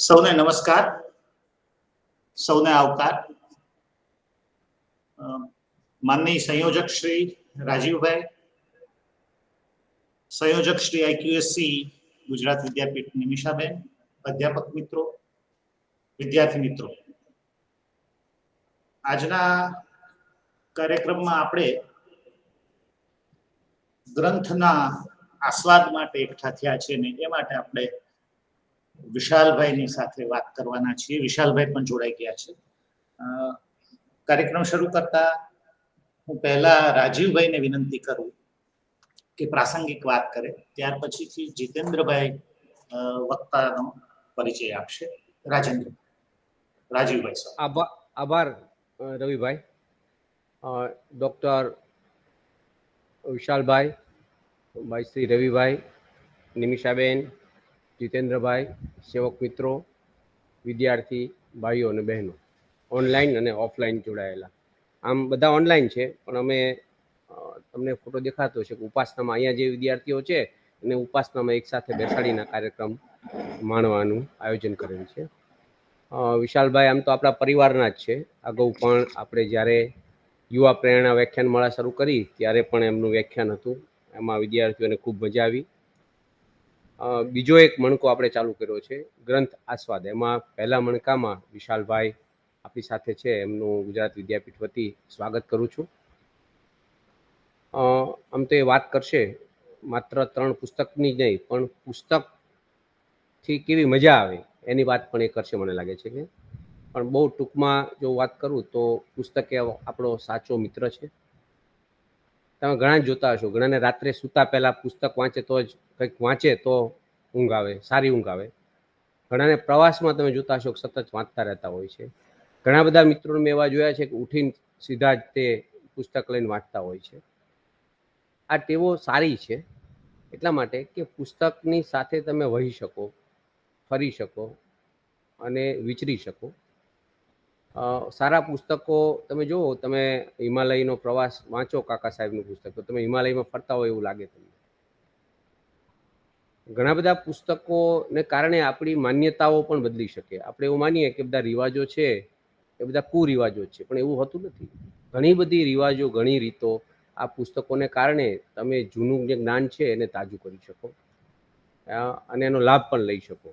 સૌને નમસ્કાર, સૌને આવકાર. માનનીય સંયોજક શ્રી રાજીવભાઈ, સંયોજક શ્રી IQSC ગુજરાત વિદ્યાપીઠ નિમિષાબેન, અધ્યાપક મિત્રો, વિદ્યાર્થી મિત્રો, આજના કાર્યક્રમમાં આપણે ગ્રંથના આસ્વાદ માટે એકઠા થયા છે ને એ માટે આપણે વિશાલભાઈની સાથે વાત કરવાના છીએ. વિશાલભાઈ પણ જોડાઈ ગયા છે. કાર્યક્રમ શરૂ કરતા હું પહેલા રાજીવભાઈને વિનંતી કરું કે પ્રાસંગિક વાત કરે, ત્યાર પછીથી જીતેન્દ્રભાઈ વક્તાનો પરિચય આપશે. રાજીવભાઈ સર. આભાર રવિભાઈ. ડૉક્ટર વિશાલભાઈ, ભાઈ શ્રી રવિભાઈ, નિમિષાબેન, જીતેન્દ્રભાઈ, સેવક મિત્રો, વિદ્યાર્થી ભાઈઓ અને બહેનો, ઓનલાઈન અને ઓફલાઈન જોડાયેલા. આમ બધા ઓનલાઈન છે, પણ અમે તમને ફોટો દેખાતો છે કે ઉપાસનામાં અહીંયા જે વિદ્યાર્થીઓ છે એને ઉપાસનામાં એકસાથે બેસાડીને કાર્યક્રમ માણવાનું આયોજન કરેલ છે. વિશાલભાઈ આમ તો આપણા પરિવારના જ છે. અગાઉ પણ આપણે જ્યારે યુવા પ્રેરણા વ્યાખ્યાનમાળા શરૂ કરી ત્યારે પણ એમનું વ્યાખ્યાન હતું, એમાં વિદ્યાર્થીઓને ખૂબ મજા આવી. બીજો એક મણકો આપણે ચાલુ કર્યો છે, ગ્રંથ આસ્વાદ. એમાં પહેલા મણકામાં વિશાલભાઈ આપણી સાથે છે, એમનું ગુજરાત વિદ્યાપીઠ વતી સ્વાગત કરું છું. આમ તો એ વાત કરશે માત્ર 3 પુસ્તકની જ નહીં, પણ પુસ્તકથી કેવી મજા આવે એની વાત પણ એ કરશે મને લાગે છે. કે પણ બહુ ટૂંકમાં જો વાત કરું તો પુસ્તક એ આપણો સાચો મિત્ર છે. તમે ઘણા જ જોતા હશો, ઘણાને રાત્રે સૂતા પહેલાં પુસ્તક વાંચે તો જ કંઈક વાંચે તો ઊંઘ આવે, સારી ઊંઘ આવે. ઘણાને પ્રવાસમાં તમે જોતા હશો સતત વાંચતા રહેતા હોય છે. ઘણા બધા મિત્રોને મેં એવા જોયા છે કે ઉઠીને સીધા જ તે પુસ્તક લઈને વાંચતા હોય છે. આ ટેવો સારી છે એટલા માટે કે પુસ્તકની સાથે તમે વહી શકો, ફરી શકો અને વિચરી શકો. સારા પુસ્તકો તમે જુઓ, તમે હિમાલયનો પ્રવાસ વાંચો, કાકા સાહેબનું પુસ્તક, તો તમે હિમાલયમાં ફરતા હોય એવું લાગે તમને. ઘણા બધા પુસ્તકોને કારણે આપણી માન્યતાઓ પણ બદલી શકે. આપણે એવું માનીએ કે બધા રિવાજો છે એ બધા કુરિવાજો છે, પણ એવું હોતું નથી. ઘણી બધી રિવાજો, ઘણી રીતો આ પુસ્તકોને કારણે તમે જૂનું જે જ્ઞાન છે એને તાજું કરી શકો અને એનો લાભ પણ લઈ શકો.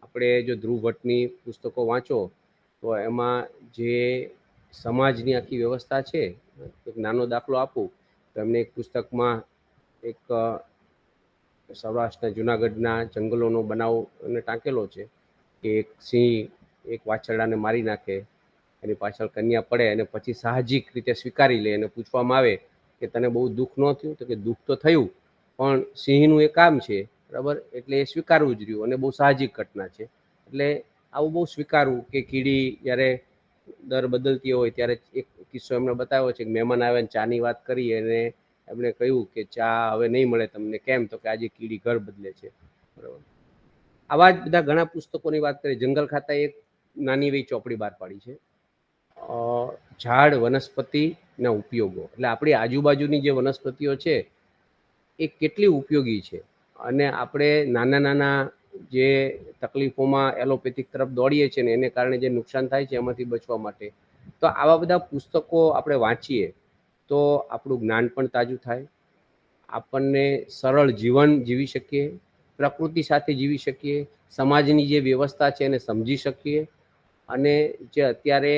આપણે જો ધ્રુવ ભટ્ટની પુસ્તકો વાંચો તો એમાં જે સમાજની આખી વ્યવસ્થા છે, એક નાનો દાખલો આપું તો એમને એક પુસ્તકમાં એક સૌરાષ્ટ્રના જૂનાગઢના જંગલોનો બનાવ એને ટાંકેલો છે કે એક સિંહ એક વાછરડાને મારી નાખે, એની પાછળ કન્યા પડે અને પછી સાહજિક રીતે સ્વીકારી લે અને પૂછવામાં આવે કે તને બહુ દુઃખ ન થયું? તો કે દુઃખ તો થયું, પણ સિંહનું એ કામ છે, બરાબર, એટલે એ સ્વીકારવું જ રહ્યું અને બહુ સાહજિક ઘટના છે. એટલે આવું બહુ સ્વીકારવું. કે કીડી જ્યારે દર બદલતી હોય ત્યારે એક કિસ્સો એમણે બતાવ્યો છે કે મહેમાન આવે ને ચાની વાત કરી અને એમણે કહ્યું કે ચા હવે નહીં મળે તમને. કેમ? તો કે આજે કીડી ઘર બદલે છે. બરાબર. આવા જ બધા ઘણા પુસ્તકોની વાત કરીએ. જંગલ ખાતાએ એક નાની એવી ચોપડી બહાર પાડી છે, ઝાડ વનસ્પતિના ઉપયોગો. એટલે આપણી આજુબાજુની જે વનસ્પતિઓ છે એ કેટલી ઉપયોગી છે અને આપણે નાના નાના જે તકલીફોમાં એલોપેથિક તરફ દોડીએ છીએ ને એને કારણે જે નુકસાન થાય છે એમાંથી બચવા માટે તો આવા બધા પુસ્તકો આપણે વાંચીએ તો આપણું જ્ઞાન પણ તાજું થાય, આપણને સરળ જીવન જીવી શકીએ, પ્રકૃતિ સાથે જીવી શકીએ, સમાજની જે વ્યવસ્થા છે એને સમજી શકીએ અને જે અત્યારે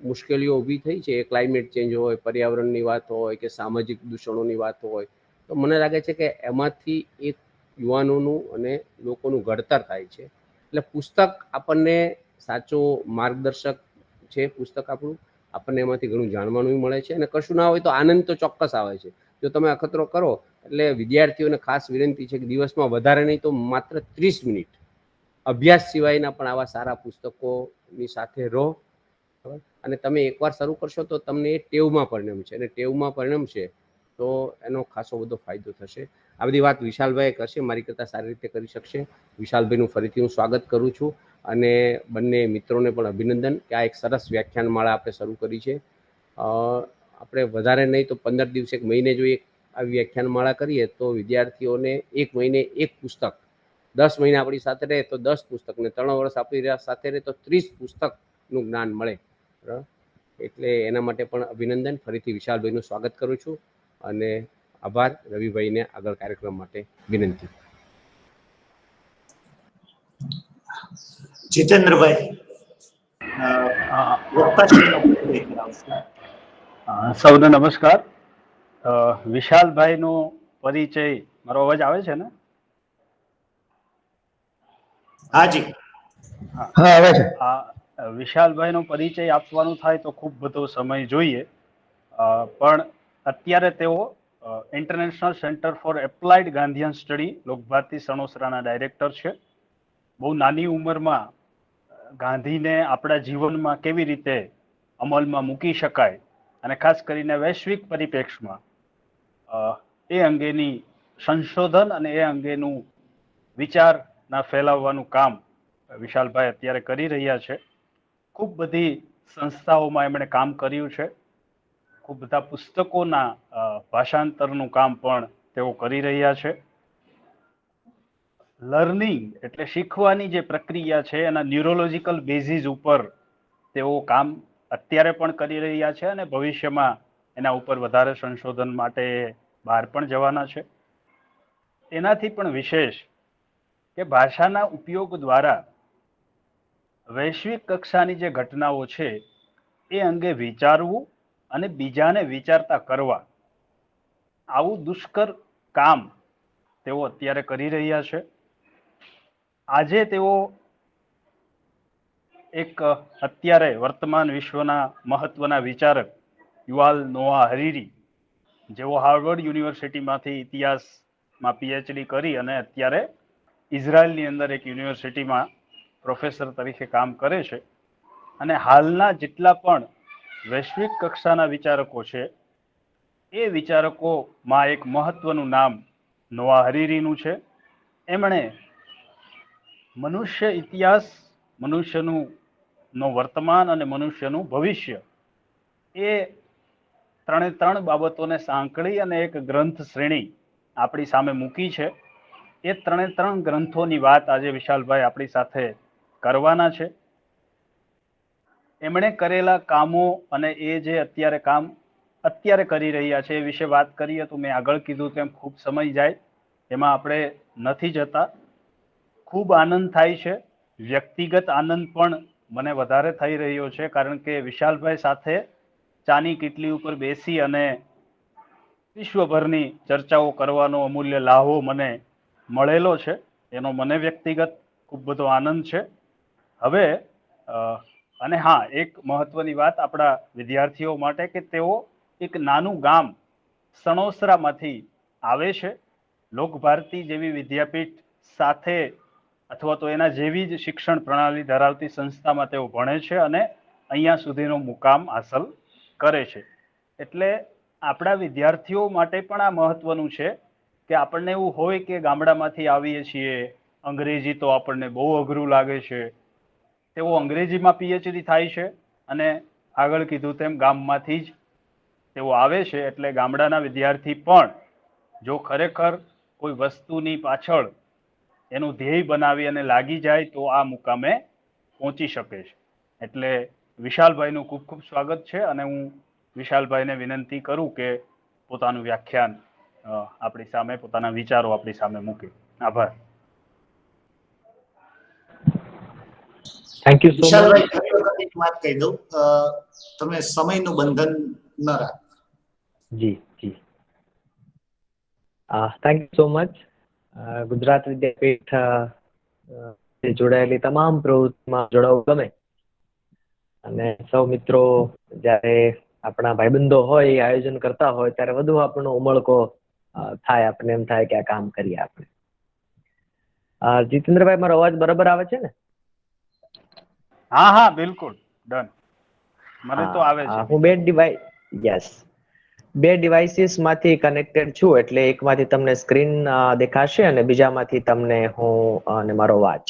મુશ્કેલીઓ ઊભી થઈ છે એ ક્લાઇમેટ ચેન્જ હોય, પર્યાવરણની વાત હોય કે સામાજિક દૂષણોની વાત હોય તો મને લાગે છે કે એમાંથી એક યુવાનોનું અને લોકોનું ઘડતર થાય છે. એટલે પુસ્તક આપણને સાચો માર્ગદર્શક છે. પુસ્તક આપણને એમાંથી ઘણું જાણવાનું મળે છે અને કશું ના હોય તો આનંદ તો ચોક્કસ આવે છે. જો તમે અખતરો કરો એટલે વિદ્યાર્થીઓને ખાસ વિનંતી છે કે દિવસમાં વધારે નહીં તો માત્ર 30 મિનિટ અભ્યાસ સિવાયના પણ આવા સારા પુસ્તકોની સાથે રહો અને તમે એકવાર શરૂ કરશો તો તમને એ ટેવમાં પરિણમશે અને ટેવમાં પરિણમશે તો એનો ખાસો બધો ફાયદો થશે. આ બધી વાત વિશાલભાઈ કરશે, મારી કરતાં સારી રીતે કરી શકશે. વિશાલભાઈનું ફરીથી હું સ્વાગત કરું છું અને બંને મિત્રોને પણ અભિનંદન કે આ એક સરસ વ્યાખ્યાનમાળા આપણે શરૂ કરી છે. આપણે વધારે નહીં તો 15 દિવસે એક મહિને જો એક આવી વ્યાખ્યાનમાળા કરીએ તો વિદ્યાર્થીઓને એક મહિને એક પુસ્તક, 10 મહિના આપણી સાથે રહે તો 10 પુસ્તક ને 3 વર્ષ આપણી સાથે રહે તો 30 પુસ્તકનું જ્ઞાન મળે. એટલે એના માટે પણ અભિનંદન. ફરીથી વિશાલભાઈનું સ્વાગત કરું છું અને આભાર. રવિભાઈને આગળ કાર્યક્રમ માટે વિનંતી. જીતેન્દ્રભાઈ સૌને નમસ્કાર. વિશાલભાઈનો પરિચય, મારો અવાજ આવે છે ને? હાજી, હા આવે છે. વિશાલભાઈનો પરિચય આપવાનો થાય તો ખૂબ બધો સમય જોઈએ, પણ અત્યારે તેઓ international centre for applied Gandhian study Lokbharti સણોસરાના ડાયરેક્ટર છે. બહુ નાની ઉંમરમાં ગાંધીને આપણા જીવનમાં કેવી રીતે અમલમાં મૂકી શકાય અને ખાસ કરીને વૈશ્વિક પરિપ્રેક્ષમાં એ અંગેની સંશોધન અને એ અંગેનું વિચારના ફેલાવવાનું કામ વિશાલભાઈ અત્યારે કરી રહ્યા છે. ખૂબ બધી સંસ્થાઓમાં એમણે કામ કર્યું છે. ખૂબ બધા પુસ્તકોના ભાષાંતરનું કામ પણ તેઓ કરી રહ્યા છે. લર્નિંગ એટલે શીખવાની જે પ્રક્રિયા છે એના ન્યુરોલોજીકલ બેઝિસ ઉપર તેઓ કામ અત્યારે પણ કરી રહ્યા છે અને ભવિષ્યમાં એના ઉપર વધારે સંશોધન માટે બહાર પણ જવાના છે. એનાથી પણ વિશેષ કે ભાષાના ઉપયોગ દ્વારા વૈશ્વિક કક્ષાની જે ઘટનાઓ છે એ અંગે વિચારવું અને બીજાને વિચારતા કરવા, આવું દુષ્કર કામ તેઓ અત્યારે કરી રહ્યા છે. આજે તેઓ એક અત્યારે વર્તમાન વિશ્વના મહત્વના વિચારક યુવાલ નોઆ હરીરી, જેઓ હાર્વર્ડ યુનિવર્સિટીમાંથી ઇતિહાસમાં PhD કરી અને અત્યારે ઇઝરાયલની અંદર એક યુનિવર્સિટીમાં પ્રોફેસર તરીકે કામ કરે છે. અને હાલના જેટલા પણ વૈશ્વિક કક્ષાના વિચારકો છે એ વિચારકોમાં એક મહત્વનું નામ નોઆ હરીરીનું છે. એમણે મનુષ્ય ઇતિહાસ, મનુષ્યનું વર્તમાન અને મનુષ્યનું ભવિષ્ય એ ત્રણે બાબતોને સાંકળી અને એક ગ્રંથ શ્રેણી આપણી સામે મૂકી છે. એ ત્રણ ગ્રંથોની વાત આજે વિશાલભાઈ આપણી સાથે કરવાના છે. એમણે કરેલા કામો અને એ જે અત્યારે કરી રહ્યા છે એ વિશે વાત કરીએ તો મેં આગળ કીધું તેમ ખૂબ સમય જાય, એમાં આપણે નથી જતા. ખૂબ આનંદ થાય છે. વ્યક્તિગત આનંદ પણ મને વધારે થઈ રહ્યો છે, કારણ કે વિશાલભાઈ સાથે ચાની કીટલી ઉપર બેસી અને વિશ્વભરની ચર્ચાઓ કરવાનો અમૂલ્ય લાહો મને મળેલો છે. એનો મને વ્યક્તિગત ખૂબ બધો આનંદ છે. હવે અને હા, એક મહત્વની વાત આપણા વિદ્યાર્થીઓ માટે કે તેઓ એક નાનું ગામ સણોસરામાંથી આવે છે. લોકભારતી જેવી વિદ્યાપીઠ સાથે અથવા તો એના જેવી જ શિક્ષણ પ્રણાલી ધરાવતી સંસ્થામાં તેઓ ભણે છે અને અહીંયા સુધીનો મુકામ હાંસલ કરે છે. એટલે આપણા વિદ્યાર્થીઓ માટે પણ આ મહત્વનું છે કે આપણને એવું હોય કે ગામડામાંથી આવીએ છીએ, અંગ્રેજી તો આપણને બહુ અઘરું લાગે છે. તેઓ અંગ્રેજીમાં PhD થાય છે અને આગળ કીધું તેમ ગામમાંથી જ તેઓ આવે છે. એટલે ગામડાના વિદ્યાર્થી પણ જો ખરેખર કોઈ વસ્તુની પાછળ એનું ધ્યેય બનાવી અને લાગી જાય તો આ મુકામે પહોંચી શકે છે. એટલે વિશાલભાઈનું ખૂબ ખૂબ સ્વાગત છે અને હું વિશાલભાઈને વિનંતી કરું કે પોતાનું વ્યાખ્યાન આપણી સામે, પોતાના વિચારો આપણી સામે મૂકે. આભાર. Thank you so much. વિશાલભાઈ, ફરી વખત એક વાત કહી દઉં, તમે સમયનું બંધન ન રાખો. જી જી, thank you so much. Gujarat Vidyapith જોડાયેલી તમામ પ્રવૃત્તિમાં જોડાવું ગમે, અને સૌ મિત્રો જ્યારે આપણા ભાઈબંધો હોય એ આયોજન કરતા હોય ત્યારે વધુ આપણો ઉમળકો થાય, આપણને એમ થાય કે આ કામ કરીએ આપણે. જીતેન્દ્રભાઈ, મારો અવાજ બરાબર આવે છે ને? હા હા, બિલકુલ ડન. મને તો આવે છે. હું બે ડિવાઇસીસ માંથી કનેક્ટેડ છું, એટલે એકમાંથી તમને સ્ક્રીન દેખાશે અને બીજામાંથી તમને હું અને મારો અવાજ.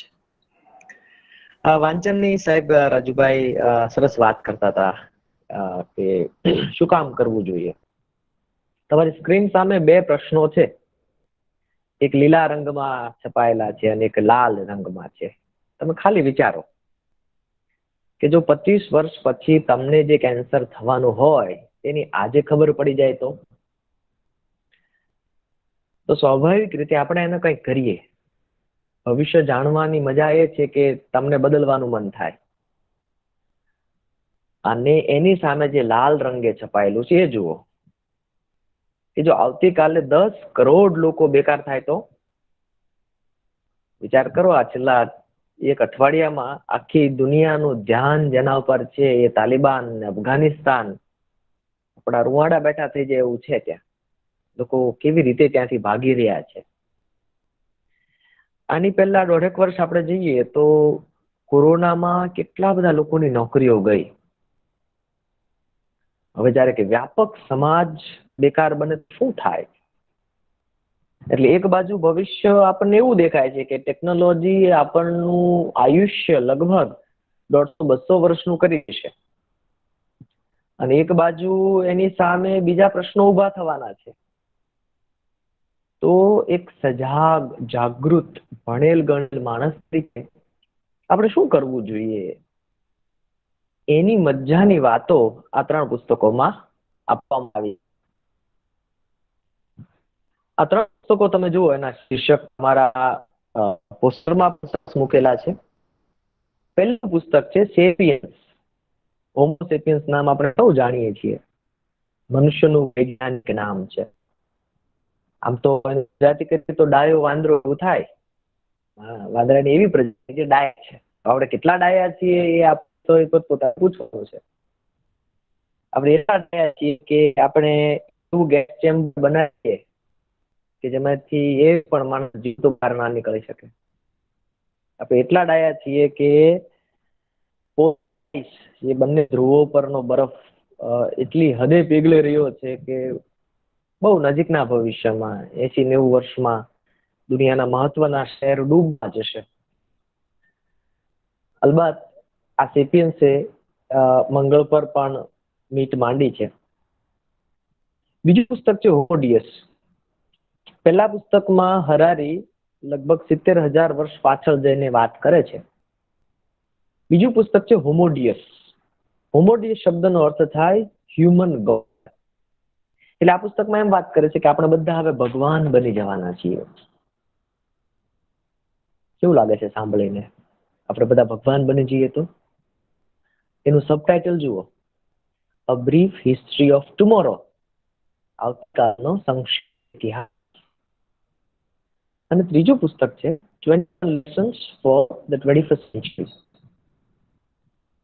વાંચનની સાહેબ રાજુભાઈ સરસ વાત કરતા હતા કે શું કામ કરવું જોઈએ. તમારી સ્ક્રીન સામે બે પ્રશ્નો છે, એક લીલા રંગમાં છપાયેલા છે અને એક લાલ રંગમાં છે. તમે ખાલી વિચારો કે જો 25 વર્ષ પછી તમને જે કેન્સર થવાનું હોય તેની આજે ખબર પડી જાય તો સ્વાભાવિક રીતે આપણે એને કંઈક કરીએ. ભવિષ્ય જાણવાની મજા એ છે કે તમને બદલવાનું મન થાય. અને એની સામે જે લાલ રંગે છપાયેલું છે એ જુઓ કે જો આવતીકાલે 10 કરોડ લોકો બેકાર થાય તો વિચાર કરો. આ છેલ્લા એક અઠવાડિયામાં આખી દુનિયાનું ધ્યાન જેના ઉપર છે એ તાલિબાન ને અફઘાનિસ્તાન, આપણા રૂવાડા બેઠા થઈ જાય એવું છે. ત્યાં લોકો કેવી રીતે ત્યાંથી ભાગી રહ્યા છે. આની પહેલા 1.5 વર્ષ આપણે જઈએ તો કોરોનામાં કેટલા બધા લોકોની નોકરીઓ ગઈ. હવે જ્યારે કે વ્યાપક સમાજ બેકાર બને શું થાય? એટલે એક બાજુ ભવિષ્ય આપણને એવું દેખાય છે કે ટેકનોલોજી આપણનું આયુષ્ય લગભગ 150-200 વર્ષનું કરી દેશે, અને એક બાજુ એની સામે બીજા પ્રશ્નો ઉભા થવાના છે. તો એક સજાગ, જાગૃત, ભણેલ ગણેલ માણસ તરીકે આપણે શું કરવું જોઈએ, એની મજાની વાતો આ 3 પુસ્તકોમાં આપવામાં આવી. આ 3 પુસ્તકો તમે જુઓ, એના શીર્ષક મારા પોસ્ટરમાં મૂકેલા છે. પહેલું પુસ્તક છે સેપિયન્સ. હોમો સેપિયન્સ નામ આપણે સૌ જાણીએ છીએ, મનુષ્યનું વૈજ્ઞાનિક નામ છે. આમ તો ગુજરાતી કરીએ તો ડાયો વાંદરો એવું થાય. વાંદરાની એવી પ્રજાતિ જે ડાયા છે. આપણે કેટલા ડાયા છીએ એ આપણે પોતાને પૂછવાનું છે. આપણે એટલા ડાયા છીએ કે આપણે એવું ગેસ ચેમ્બર બનાવીએ કે જેમાંથી એ પણ માણસ જીવતો બહાર ના નીકળી શકે. આપણે એટલા ડાયા છીએ કે એ બંને ધ્રુવો પરનો બરફ એટલી હદે પીગળી રહ્યો છે કે બહુ નજીકના ભવિષ્યમાં 80-90 વર્ષમાં દુનિયાના મહત્વના શહેર ડૂબવા જશે. અલબત્ત આ સેપિયન્સે મંગળ પર પણ મીટ માંડી છે. બીજું પુસ્તક છે હોમોડિયસ. પહેલા પુસ્તકમાં હરારી લગભગ 70,000 વર્ષ પાછળ જઈને વાત કરે છે. બીજું પુસ્તક છે હોમોડિયસ. હોમોડિયસ શબ્દનો અર્થ થાય હ્યુમન ગોડ. એટલે આ પુસ્તકમાં એમ વાત કરે છે કે આપણે બધા હવે ભગવાન બની જવાના છીએ. કેવું લાગે છે સાંભળીને? આપણે બધા ભગવાન બની જઈએ તો? એનું સબટાઇટલ જુઓ, અ બ્રીફ હિસ્ટ્રી ઓફ ટુમોરો. આવતીકાલનો સંક્ષિપ્ત ઇતિહાસ. અને ત્રીજું પુસ્તક છે 21 lessons for the 21st century.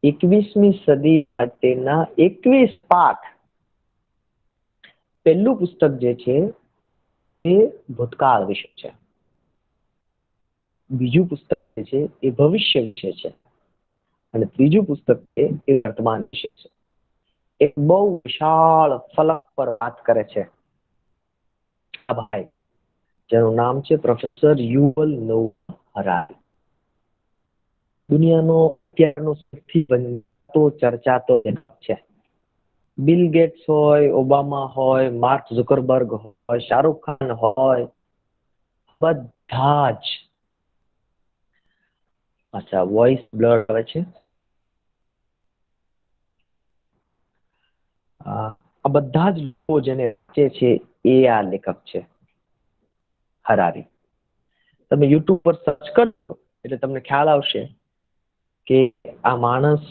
21મી સદી માટેના 21 પાઠ. પહેલું પુસ્તક જે છે એ ભૂતકાળ વિશે છે. બીજું પુસ્તક જે છે એ ભવિષ્ય વિશે છે, અને ત્રીજું પુસ્તક છે એ વર્તમાન વિશે છે. એક બહુ વિશાળ ફલક પર વાત કરે છે આ ભાઈ, જેનું નામ છે પ્રોફેસર યુવલ નોઆ હરારી. દુનિયાનો અત્યારનો સૌથી બનતો ચર્ચાતો છે. બિલ ગેટ્સ હોય, ઓબામા હોય, માર્ક ઝુકરબર્ગ હોય, શાહરૂખ ખાન હોય, બધા જ અચ્છા, વોઇસ બ્લર આવે છે. આ બધા જ લોકો જેને વાંચે છે એ આ લેખક છે, હરારી. તમે યુટ્યુબ પર સર્ચ કરજો એટલે તમને ખ્યાલ આવશે કે આ માણસ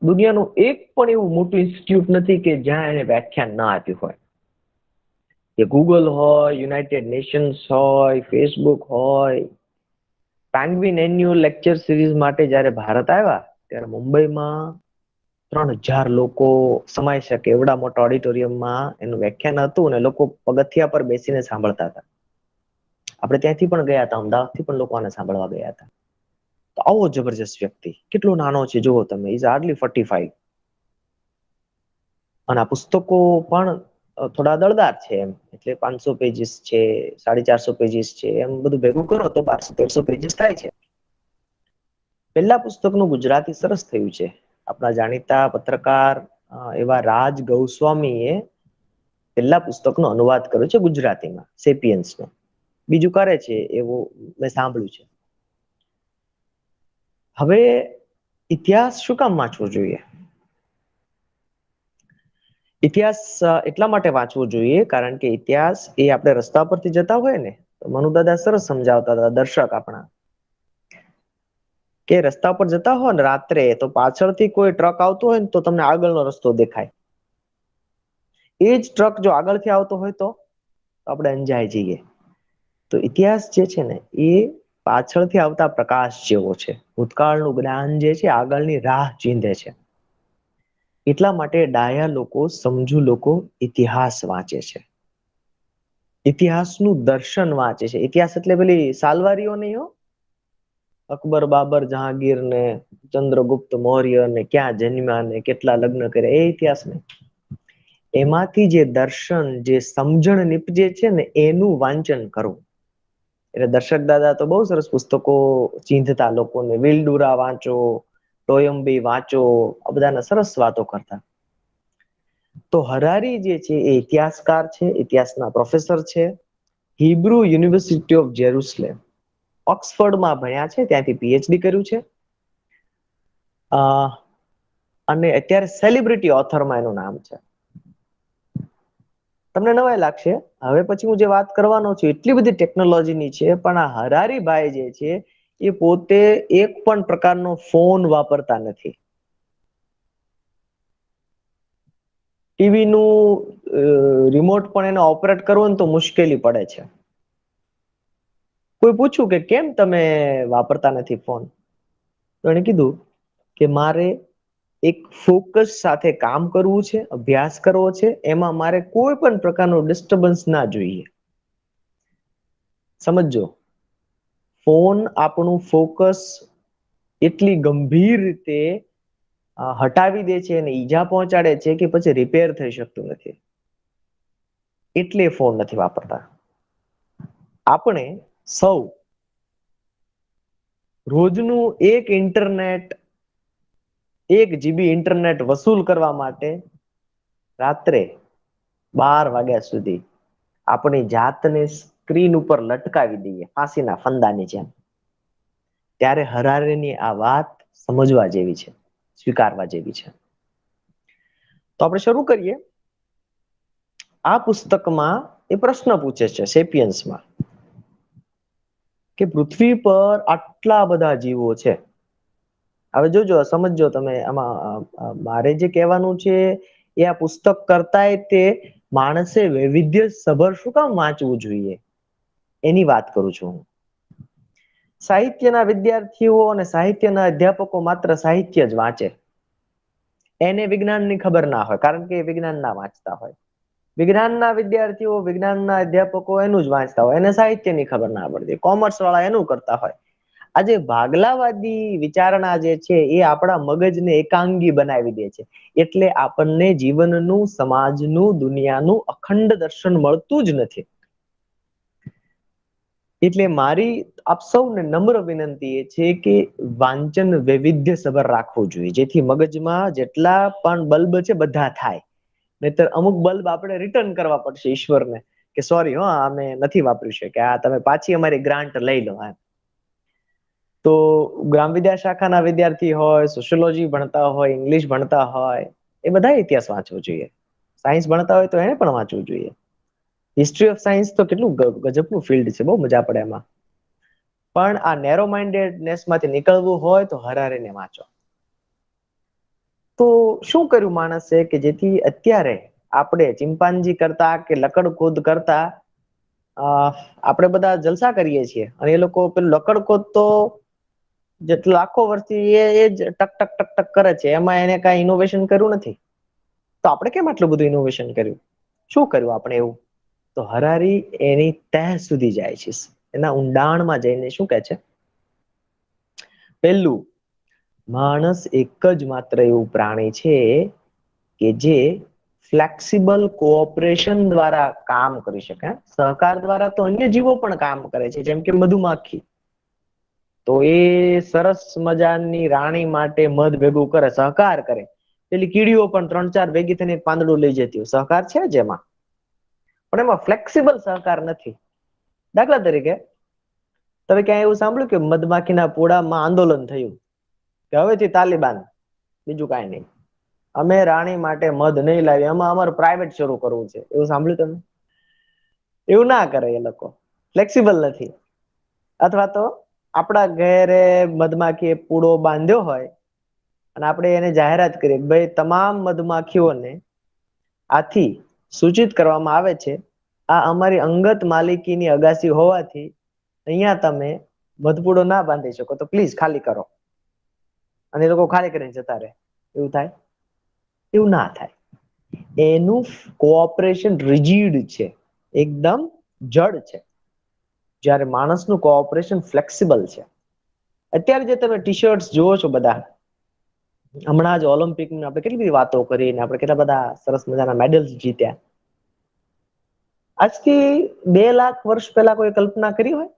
દુનિયાનું એક પણ એવું મોટું ઇન્સ્ટિટ્યૂટ નથી કે જ્યાં એને વ્યાખ્યાન ના આપ્યું હોય. એ ગૂગલ હોય, યુનાઇટેડ નેશન્સ હોય, ફેસબુક હોય. પેંગ્વિન એન્યુઅલ લેક્ચર સિરીઝ માટે જ્યારે ભારત આવ્યા ત્યારે મુંબઈમાં 3000 લોકો સમાઈ શકે એવડા મોટા ઓડિટોરિયમમાં એનું વ્યાખ્યાન હતું અને લોકો પગથિયા પર બેસીને સાંભળતા હતા. આપણે ત્યાંથી પણ ગયા હતા, અમદાવાદથી પણ લોકો આને સાંભળવા ગયા હતા. તો આવો જબરજસ્ત વ્યક્તિ, કેટલો નાનો છે જુઓ તમે, ઇઝ હાર્ડલી 45. અને આ પુસ્તકો પણ થોડા દળદાર છે એમ, એટલે 500 પેજીસ છે, 450 પેજીસ છે, એમ બધું ભેગું કરો તો 1200-1300 પેજીસ થાય છે. પહેલા પુસ્તકનું ગુજરાતી સરસ થયું છે. આપણા જાણીતા પત્રકાર એવા રાજ ગૌસ્વામીએ પહેલા પુસ્તકનો અનુવાદ કર્યો છે ગુજરાતીમાં, સેપિયન્સનો. બીજું કરે છે એવું મેં સાંભળ્યું છે. હવે ઇતિહાસ શું કામ વાંચવો જોઈએ? ઇતિહાસ એટલા માટે વાંચવો જોઈએ કારણ કે ઇતિહાસ એ આપણે રસ્તા પરથી જતા હોય ને, તો મનુદાદા સરસ સમજાવતા હતા, દર્શક આપણા, કે રસ્તા પર જતા હોય ને રાત્રે, તો પાછળથી કોઈ ટ્રક આવતો હોય ને તો તમને આગળનો રસ્તો દેખાય. એ જ ટ્રક જો આગળથી આવતો હોય તો આપણે અંજાઈ જઈએ. તો ઇતિહાસ જે છે ને એ પાછળથી આવતા પ્રકાશ જેવો છે. ભૂતકાળનું જ્ઞાન જે છે આગળની રાહ ચીંધે છે. એટલા માટે ડાયા લોકો, સમજુ લોકો ઇતિહાસ વાંચે છે, ઇતિહાસનું દર્શન વાંચે છે. ઇતિહાસ એટલે પેલી સાલવારીઓ નહીં હો, અકબર, બાબર, જહાંગીર ને ચંદ્રગુપ્ત મૌર્ય ને ક્યાં જન્મ્યા ને કેટલા લગ્ન કર્યા, એ ઇતિહાસ નહીં. એમાંથી જે દર્શન, જે સમજણ નીપજે છે ને એનું વાંચન કરવું. એટલે દર્શક દાદા તો બહુ સરસ પુસ્તકો ચીંધતા લોકોને, વિલડુરા વાંચો, ટોયમ્બી વાંચો, આ બધાના સરસ વાતો કરતા. તો હરારી જે છે એ ઇતિહાસકાર છે, ઇતિહાસના પ્રોફેસર છે. હિબ્રુ યુનિવર્સિટી ઓફ જેરુસલેમ, ઓક્સફર્ડમાં ભણ્યા છે, ત્યાંથી પીએચડી કર્યું છે. અને અત્યારે સેલિબ્રિટી ઓથરમાં એનું નામ છે. તમને નવાઈ લાગશે, હવે પછી હું જે વાત કરવાનો છું એટલી બધી ટેકનોલોજીની છે, પણ આ હરારી ભાઈ જે છે એ પોતે એક પણ પ્રકારનો ફોન વાપરતા નથી. ટીવી નું રિમોટ પણ એને ઓપરેટ કરવું ને તો મુશ્કેલી પડે છે. કોઈ પૂછ્યું કે કેમ તમે વાપરતા નથી ફોન, તો એને કીધું કે મારે એક ફોકસ સાથે કામ કરવું છે, અભ્યાસ કરવો છે, એમાં મારે કોઈ પણ પ્રકારનું ડિસ્ટર્બન્સ ના જોઈએ. સમજો, ફોન આપણું ફોકસ એટલી ગંભીર રીતે હટાવી દે છે અને ઈજા પહોંચાડે છે કે પછી રિપેર થઈ શકતું નથી, એટલે ફોન નથી વાપરતા. આપણે સૌ રોજનું 1 GB ઇન્ટરનેટ વસૂલ કરવા માટે રાત્રે 12 વાગ્યા સુધી આપણી જાતને સ્ક્રીન ઉપર લટકાવી દઈએ, ફાંસીના ફંદાની જેમ. ત્યારે હરારીની આ વાત સમજવા જેવી છે, સ્વીકારવા જેવી છે. તો આપણે શરૂ કરીએ. આ પુસ્તકમાં એ પ્રશ્ન પૂછે છે, સેપિયન્સમાં, કે પૃથ્વી પર આટલા બધા જીવો છે. હવે જોજો, સમજજો તમે, આમાં મારે જે કહેવાનું છે એ આ પુસ્તક કરતાંય તે માણસે વૈવિધ્ય સભર શું કામ વાંચવું જોઈએ એની વાત કરું છું હું. સાહિત્યના વિદ્યાર્થીઓ અને સાહિત્યના અધ્યાપકો માત્ર સાહિત્ય જ વાંચે, એને વિજ્ઞાનની ખબર ના હોય, કારણ કે વિજ્ઞાન ના વાંચતા હોય. વિજ્ઞાનના વિદ્યાર્થીઓ, વિજ્ઞાનના અધ્યાપકો એનું જ વાંચતા હોય, એને સાહિત્યની ખબર ના પડતી. કોમર્સ વાળા એનું કરતા હોય. આજે ભાગલાવાદી વિચારણા જે છે એ આપણા મગજને એકાંગી બનાવી દે છે, એટલે આપણને જીવનનું, સમાજનું, દુનિયાનું અખંડ દર્શન મળતું જ નથી. એટલે મારી આપ સૌને નમ્ર વિનંતી એ છે કે વાંચન વૈવિધ્યસભર રાખવું જોઈએ, જેથી મગજમાં જેટલા પણ બલ્બ છે બધા થાય. નહીતર અમુક બલ્બ આપણે રિટર્ન કરવા પડશે ઈશ્વરને, કે સોરી અમે નથી વાપરી શક્યા, તમે પાછી અમારી ગ્રાન્ટ લઈ લો. તો તો ગ્રામ વિદ્યા શાખાના વિદ્યાર્થી હોય, સોશિયોલોજી ભણતા હોય, ઇંગ્લિશ ભણતા હોય, એ બધા ઇતિહાસ વાંચવો જોઈએ. સાયન્સ ભણતા હોય તો એને પણ વાંચવું જોઈએ. હિસ્ટ્રી ઓફ સાયન્સ તો કેટલું ગજબનું ફિલ્ડ છે, બહુ મજા પડે એમાં. પણ આ નેરો માઇન્ડેડનેસ માંથી નીકળવું હોય તો હરારીને વાંચો. તો શું કર્યું માણસે કે જેથી અત્યારે આપણે ચિંપાંજી કરતા કે લકડખોદ કરતા આપણે બધા જલસા કરીએ છીએ, અને એ લોકો પેલું લકડખોદ તો જેટલું લાખો વર્ષથી એ જ ટક ટક ટક ટક કરે છે, એમાં એને કાંઈ ઇનોવેશન કર્યું નથી. તો આપણે કેમ આટલું બધું ઇનોવેશન કર્યું? શું કર્યું આપણે એવું? તો હરારી એની તહ સુધી જાય છે, એના ઊંડાણમાં જઈને શું કહે છે? પહેલું, માણસ એક જ માત્ર એવું પ્રાણી છે કે જે ફ્લેક્સિબલ કોઓપરેશન દ્વારા કામ કરી શકે. સહકાર દ્વારા તો અન્ય જીવો પણ કામ કરે છે, જેમ કે મધુમાખી. તો એ સરસ મજાની રાણી માટે મધ ભેગું કરે, સહકાર કરે. પેલી કીડીઓ પણ 3-4 ભેગી થઈને એક પાંદડું લઈ જતી હોય, સહકાર છે જ એમાં. પણ એમાં ફ્લેક્સિબલ સહકાર નથી. દાખલા તરીકે તમે ક્યાંય એવું સાંભળ્યું કે મધમાખીના પોળામાં આંદોલન થયું કે હવેથી તાલિબાન, બીજું કાંઈ નહીં, અમે રાણી માટે મધ નહીં લાવી, એમાં અમારે પ્રાઇવેટ શરૂ કરવું છે, એવું સાંભળ્યું તમે? એવું ના કરે એ લોકો, ફ્લેક્સિબલ નથી. અથવા તો આપણા ઘરે મધમાખીએ પૂળો બાંધ્યો હોય અને આપણે એને જાહેરાત કરીએ, ભાઈ તમામ મધમાખીઓને આથી સૂચિત કરવામાં આવે છે, આ અમારી અંગત માલિકીની અગાસી હોવાથી અહીંયા તમે મધપૂડો ના બાંધી શકો, તો પ્લીઝ ખાલી કરો. અને એ લોકો ખાલી કરીને જતા રહે. એવું થાય? એવું ના થાય. એનું કોઓપરેશન રિજિડ છે, એકદમ જડ છે. જ્યારે માણસનું કોઓપરેશન ફ્લેક્સિબલ છે. અત્યારે જે તમે ટી શર્ટ્સ જુઓ છો બધા, હમણાં જ ઓલિમ્પિકની આપણે કેટલી બધી વાતો કરી ને આપણે કેટલા બધા સરસ મજાના મેડલ્સ જીત્યા. આજથી 2 લાખ વર્ષ પહેલા કોઈ કલ્પના કરી હોય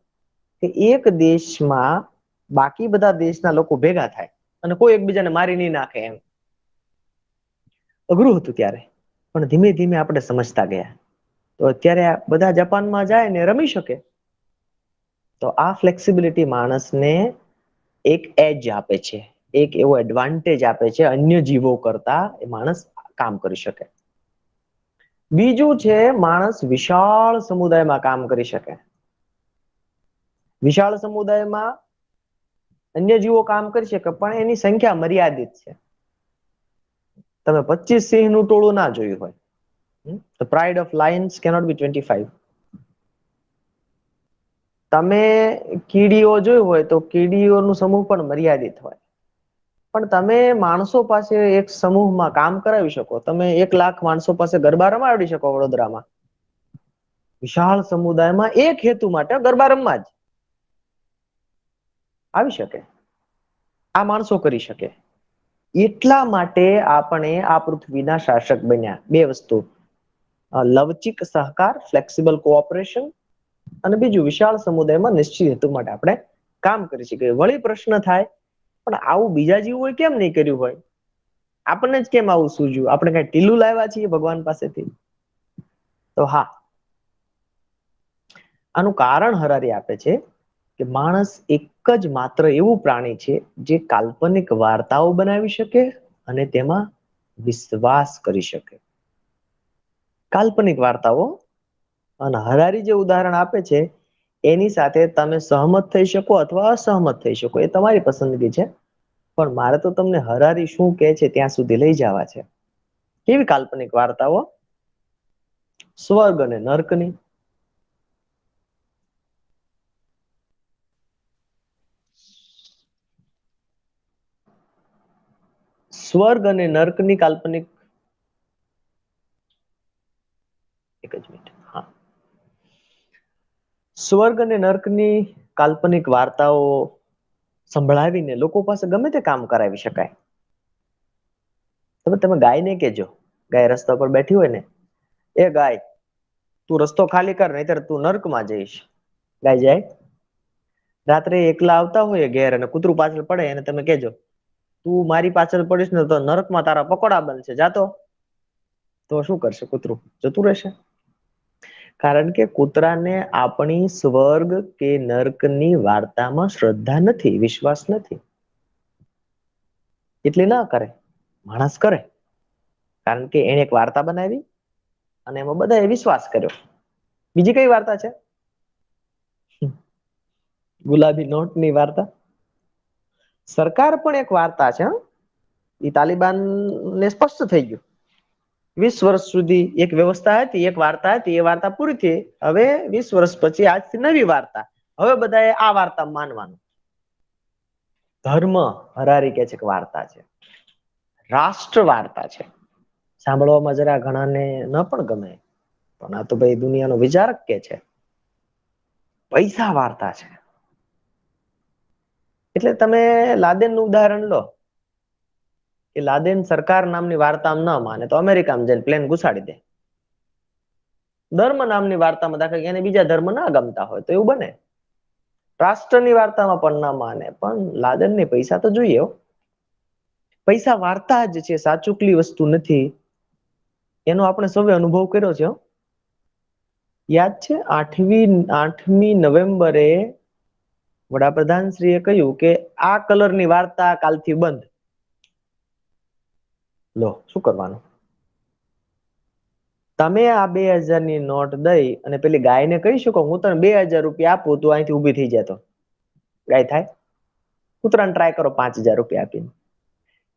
કે એક દેશમાં બાકી બધા દેશના લોકો ભેગા થાય અને કોઈ એકબીજાને મારી નહીં નાખે? એમ અઘરું હતું ત્યારે, પણ ધીમે ધીમે આપણે સમજતા ગયા. તો અત્યારે બધા જાપાનમાં જાય ને રમી શકે. તો આ ફ્લેક્સિબિલિટી માણસને એક એજ આપે છે, એક એવો એડવાન્ટેજ આપે છે અન્ય જીવો કરતા, એ માણસ કામ કરી શકે. બીજું છે, માણસ વિશાળ સમુદાયમાં કામ કરી શકે. વિશાળ સમુદાયમાં અન્ય જીવો કામ કરી શકે, પણ એની સંખ્યા મર્યાદિત છે. તમે 25 સિંહનું ટોળું ના જોયું હોય. The pride of lions cannot be 25. તમે કીડીઓ જોયું હોય તો કીડીઓનું સમૂહ પણ મર્યાદિત હોય. પણ તમે માણસો પાસે એક સમૂહમાં કામ કરાવી શકો. તમે 1 લાખ માણસો પાસે ગરબા રમાડી શકો વડોદરામાં. વિશાળ સમુદાયમાં એક હેતુ માટે ગરબા રમવા જ આવી શકે. આ માણસો કરી શકે. એટલા માટે આપણે આ પૃથ્વીના શાસક બન્યા. 2 વસ્તુ, લવચિક સહકાર, ફ્લેક્સિબલ કોઓપરેશન, અને બીજું વિશાળ સમુદાયમાં નિશ્ચિત હેતુ માટે આપણે કામ કરી શકીએ. વળી પ્રશ્ન થાય, પણ આવું બીજા જીવોએ કેમ નહીં કર્યું હોય? આપણને જ કેમ આવું સૂઝ્યું? આપણે કઈ ટીલું લાવ્યા છીએ ભગવાન પાસેથી? તો હા, આનું કારણ હરારી આપે છે કે માણસ એક જ માત્ર એવું પ્રાણી છે જે કાલ્પનિક વાર્તાઓ બનાવી શકે અને તેમાં વિશ્વાસ કરી શકે. કાલ્પનિક વાર્તાઓ. અને હરારી જે ઉદાહરણ આપે છે એની સાથે તમે સહમત થઈ શકો અથવા અસહમત થઈ શકો, એ તમારી પસંદગી છે. પણ મારે તો તમને હરારી શું કહે છે ત્યાં સુધી લઈ જવા છે. કેવી કાલ્પનિક વાર્તાઓ? સ્વર્ગ અને નર્કની. સ્વર્ગ અને નર્કની કાલ્પનિક, એક જ મિનિટ. હા, સ્વર્ગ અને નર્કની કાલ્પનિક વાર્તાઓ સંભળાવીને લોકો પાસે ગમે તે કામ કરાવી શકાય. તમે ગાયને કહેજો, ગાય રસ્તા પર બેઠી હોય ને, એ ગાય તું રસ્તો ખાલી કર નહીતર તું નર્કમાં જઈશ. ગાય જાય. રાત્રે એકલા આવતા હોય ઘેર અને કૂતરું પાછળ પડે અને તમે કહેજો તું મારી પાછળ પડીશ ને તો નરકમાં તારા પકોડા બનશે, જાતો. તો શું કરશે કૂતરું? જતું રહેશે. કારણ કે કૂતરાને આપણી સ્વર્ગ કે નર્કની વાર્તામાં શ્રદ્ધા નથી, વિશ્વાસ નથી, એટલે ના કરે. માણસ કરે, કારણ કે એને એક વાર્તા બનાવી અને એમાં બધાએ વિશ્વાસ કર્યો. બીજી કઈ વાર્તા છે? ગુલાબી નોટની વાર્તા. સરકાર પણ એક વાર્તા છે. એ તાલિબાન ને સ્પષ્ટ થઈ ગયું. 20 વર્ષ સુધી એક વ્યવસ્થા હતી, એક વાર્તા હતી, એ વાર્તા પૂરી થઈ. હવે 20 વર્ષ પછી આજથી નવી વાર્તા. હવે બધાએ આ વાર્તા માનવાનું. ધર્મ હરારી કે છે કે વાર્તા છે, રાષ્ટ્ર વાર્તા છે. સાંભળવામાં જરા ઘણાને ન પણ ગમે, પણ આ તો ભાઈ દુનિયાનો વિચારક કે છે. પૈસા વાર્તા છે. એટલે તમે લાદેન નું ઉદાહરણ લો કે લાદેન સરકાર નામની વાર્તામાં ન માને તો અમેરિકામાં જઈને પ્લેન ઘુસાડી દે. ધર્મ નામની વાર્તામાં દાખલા એને બીજા ધર્મ ના ગમતા હોય તો એવું બને. રાષ્ટ્રની વાર્તામાં પણ ના માને, પણ લાદેનને પૈસા તો જોઈએ. પૈસા વાર્તા જ છે, સાચુકલી વસ્તુ નથી. એનો આપણે સૌએ અનુભવ કર્યો છે. યાદ છે 8મી નવેમ્બરે વડાપ્રધાન શ્રીએ કહ્યું કે આ કલરની વાર્તા કાલથી બંધ. લો, શું કરવાનું? તમે આ 2000 ની નોટ દઈ અને પેલી ગાયને કહી શકો હું તને 2000 રૂપિયા આપું, તું અહીંથી ઊભી થઈ જતો. ગાય થાય? કૂતરાને ટ્રાય કરો 5000 રૂપિયા આપીને.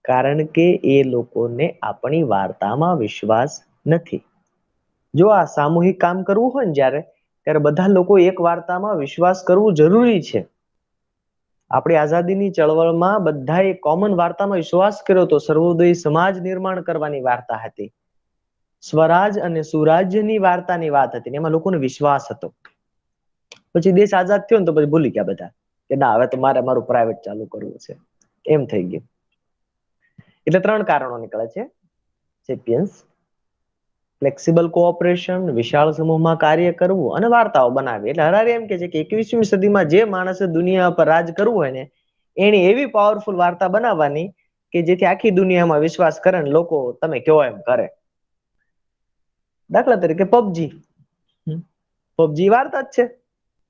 કારણ કે એ લોકોને આપણી વાર્તામાં વિશ્વાસ નથી. જો આ સામૂહિક કામ કરવું હોય ને ત્યારે બધા લોકો એક વાર્તામાં વિશ્વાસ કરવું જરૂરી છે. આપણી આઝાદીની ચળવળમાં બધાએ કોમન વાર્તામાં વિશ્વાસ કર્યો તો સર્વોદય સમાજ નિર્માણ કરવાની વાર્તા હતી. સ્વરાજ અને સુરાજ્યની વાર્તાની વાત હતી, એમાં લોકોને વિશ્વાસ હતો. પછી દેશ આઝાદ થયો ને તો પછી ભૂલી ગયા બધા કે ના, હવે તો મારે મારું પ્રાઇવેટ ચાલુ કરવું છે, એમ થઈ ગયું. એટલે 3 કારણો નીકળે છે. ચેમ્પિયન્સ, ફ્લેક્સિબલ કોઓપરેશન, વિશાળ સમૂહમાં કાર્ય કરવું અને વાર્તાઓ બનાવવી. એટલે હરારી એમ કે છે કે 21મી સદીમાં જે માણસે દુનિયા પર રાજ કરવું હોય ને એને એવી પાવરફુલ વાર્તા બનાવવાની કે જેથી આખી દુનિયામાં વિશ્વાસ કરે ને લોકો તમે કહો એમ કરે. દાખલા તરીકે પબજી વાર્તા જ છે.